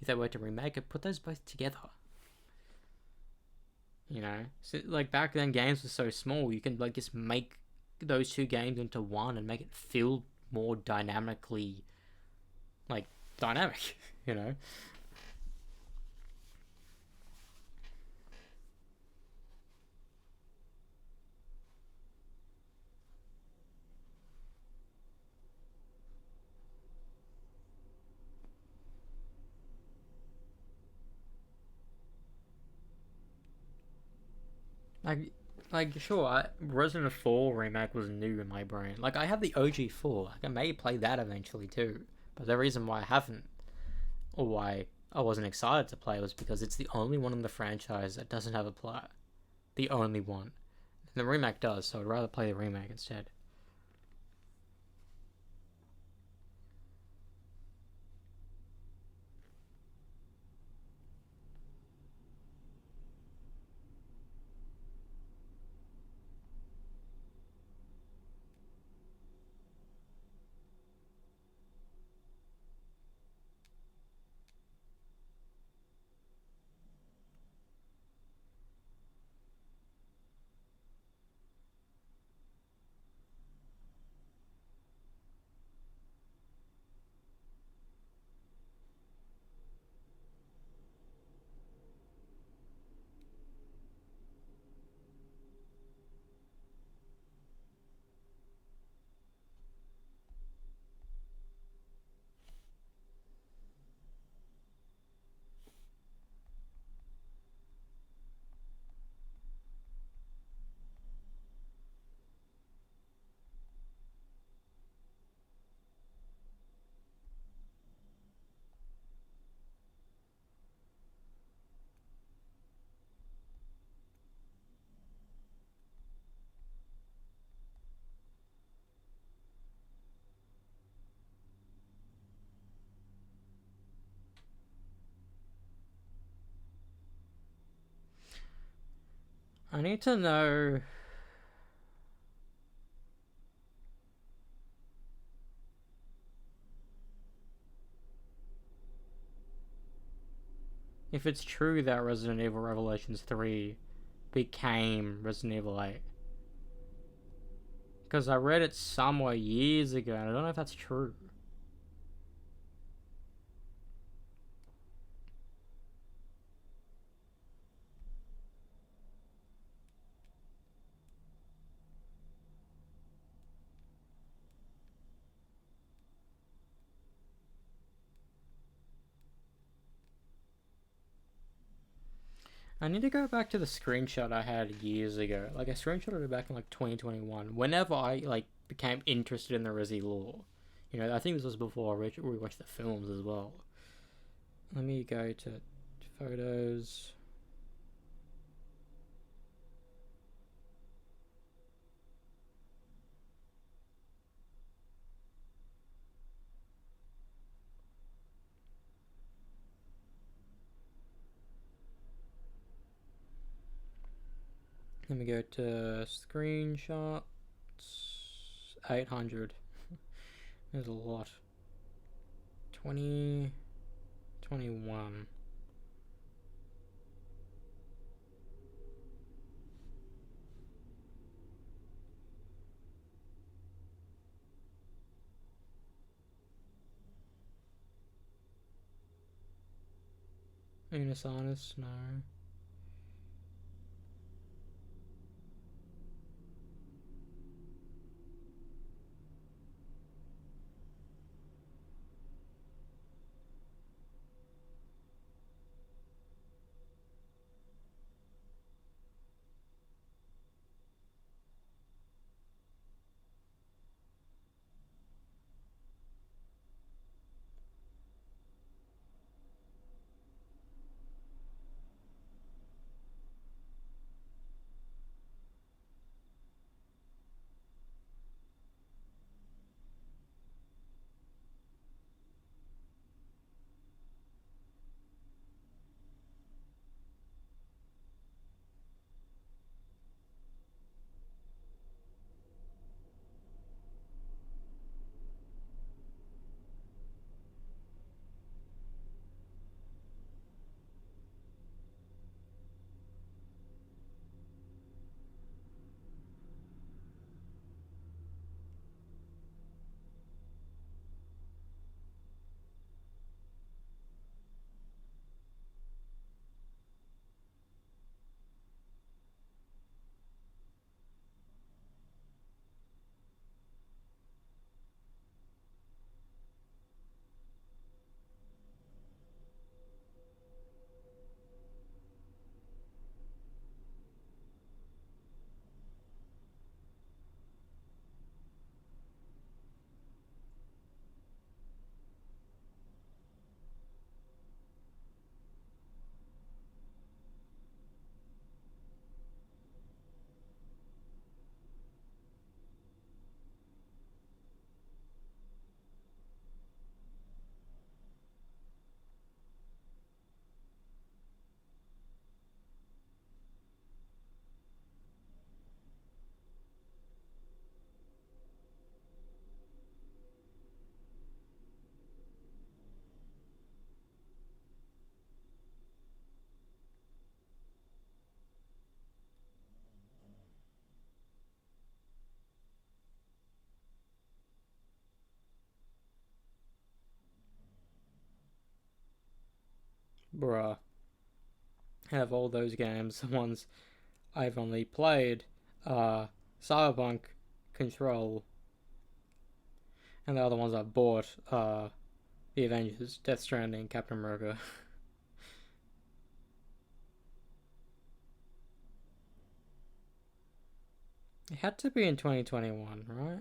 if they were to remake it, put those both together. You know? So, like, back then games were so small, you can, like, just make those two games into one and make it feel more dynamically, like, dynamic, you know? Like, sure, Resident Evil 4 remake was new in my brain. Like, I have the OG 4. Like, I may play that eventually too. But the reason why I haven't, or why I wasn't excited to play, was because it's the only one in the franchise that doesn't have a plot. The only one. And the remake does, so I'd rather play the remake instead. I need to know... if it's true that Resident Evil Revelations 3 became Resident Evil 8. Because I read it somewhere years ago, and I don't know if that's true. I need to go back to the screenshot I had years ago. Like, I screenshotted it back in, like, 2021. Whenever I, like, became interested in the Resi lore. You know, I think this was before we watched the films as well. Let me go to photos. Let me go to screenshots. 800. There's a lot. 20, 21. Unisonus, no. Bruh. Out of all those games, the ones I've only played are Cyberpunk, Control, and the other ones I've bought are The Avengers, Death Stranding, Captain America. It had to be in 2021, right?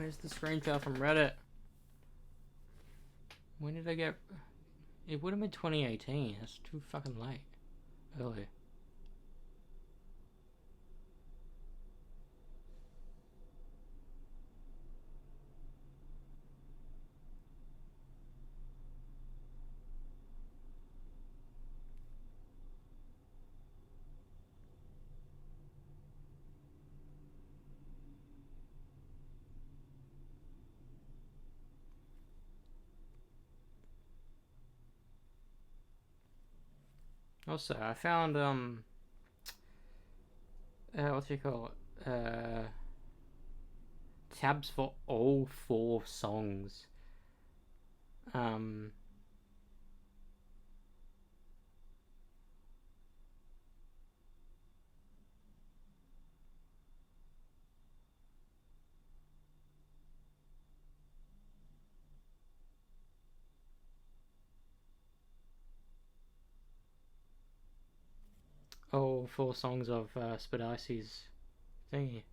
Where's the screenshot from Reddit? When did I get... It would have been 2018. That's too fucking late. Early. Also, I found, what do you call it? Tabs for all 4 songs. All 4 songs of Spadice's thingy.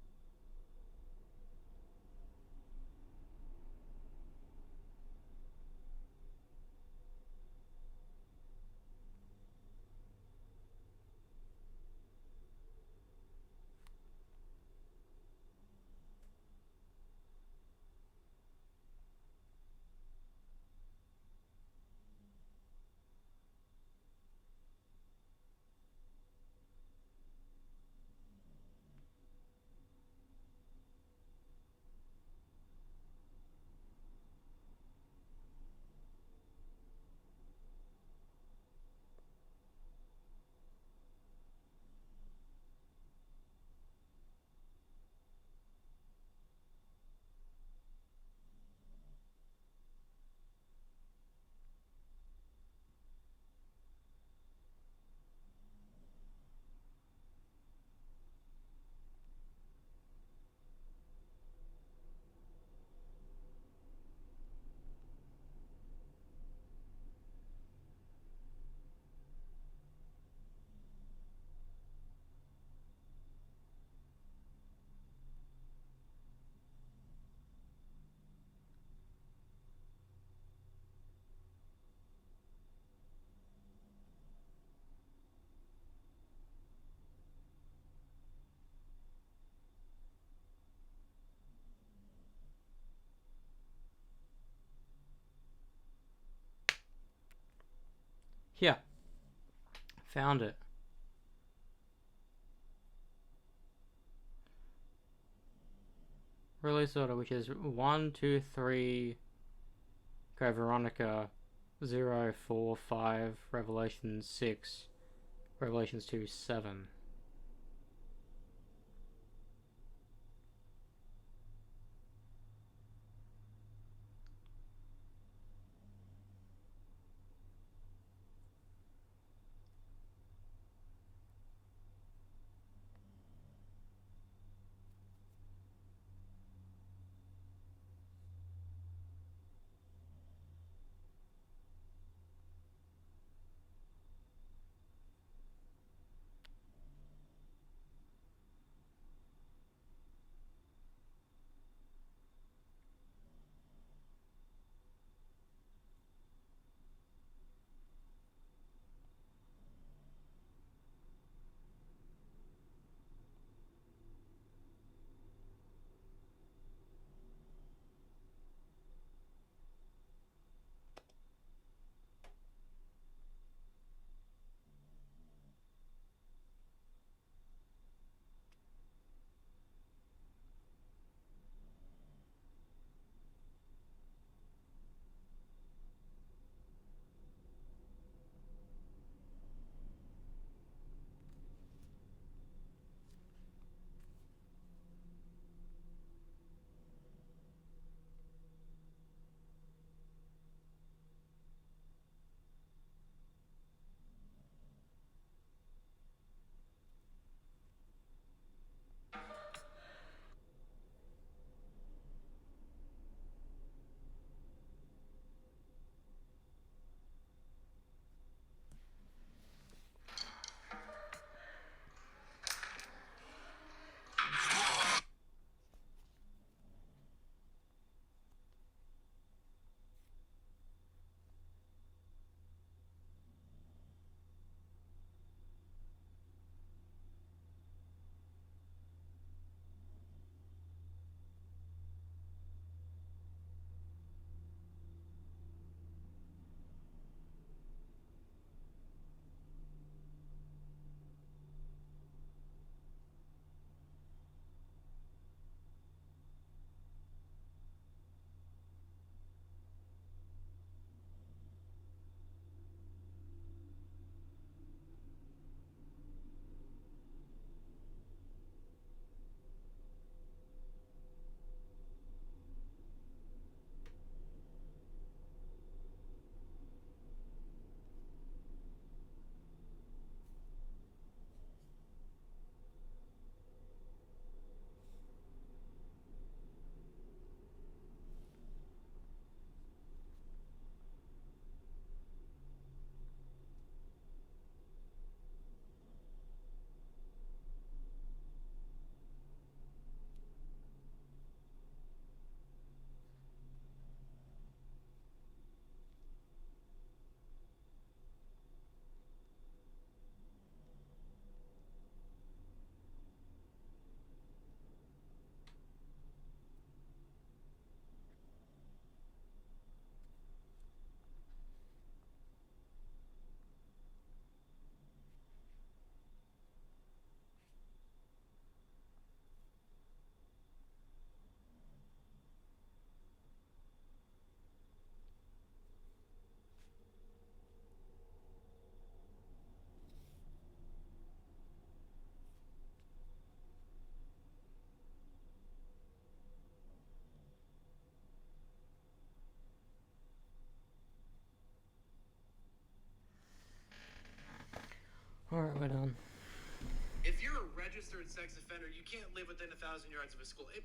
Yeah. Found it. Release order, which is 1, 2, 3, Code Veronica, 0, 4, 5, Revelations 6, Revelations 2, 7. Alright, we're done. If you're a registered sex offender, you can't live within 1,000 yards of a school. It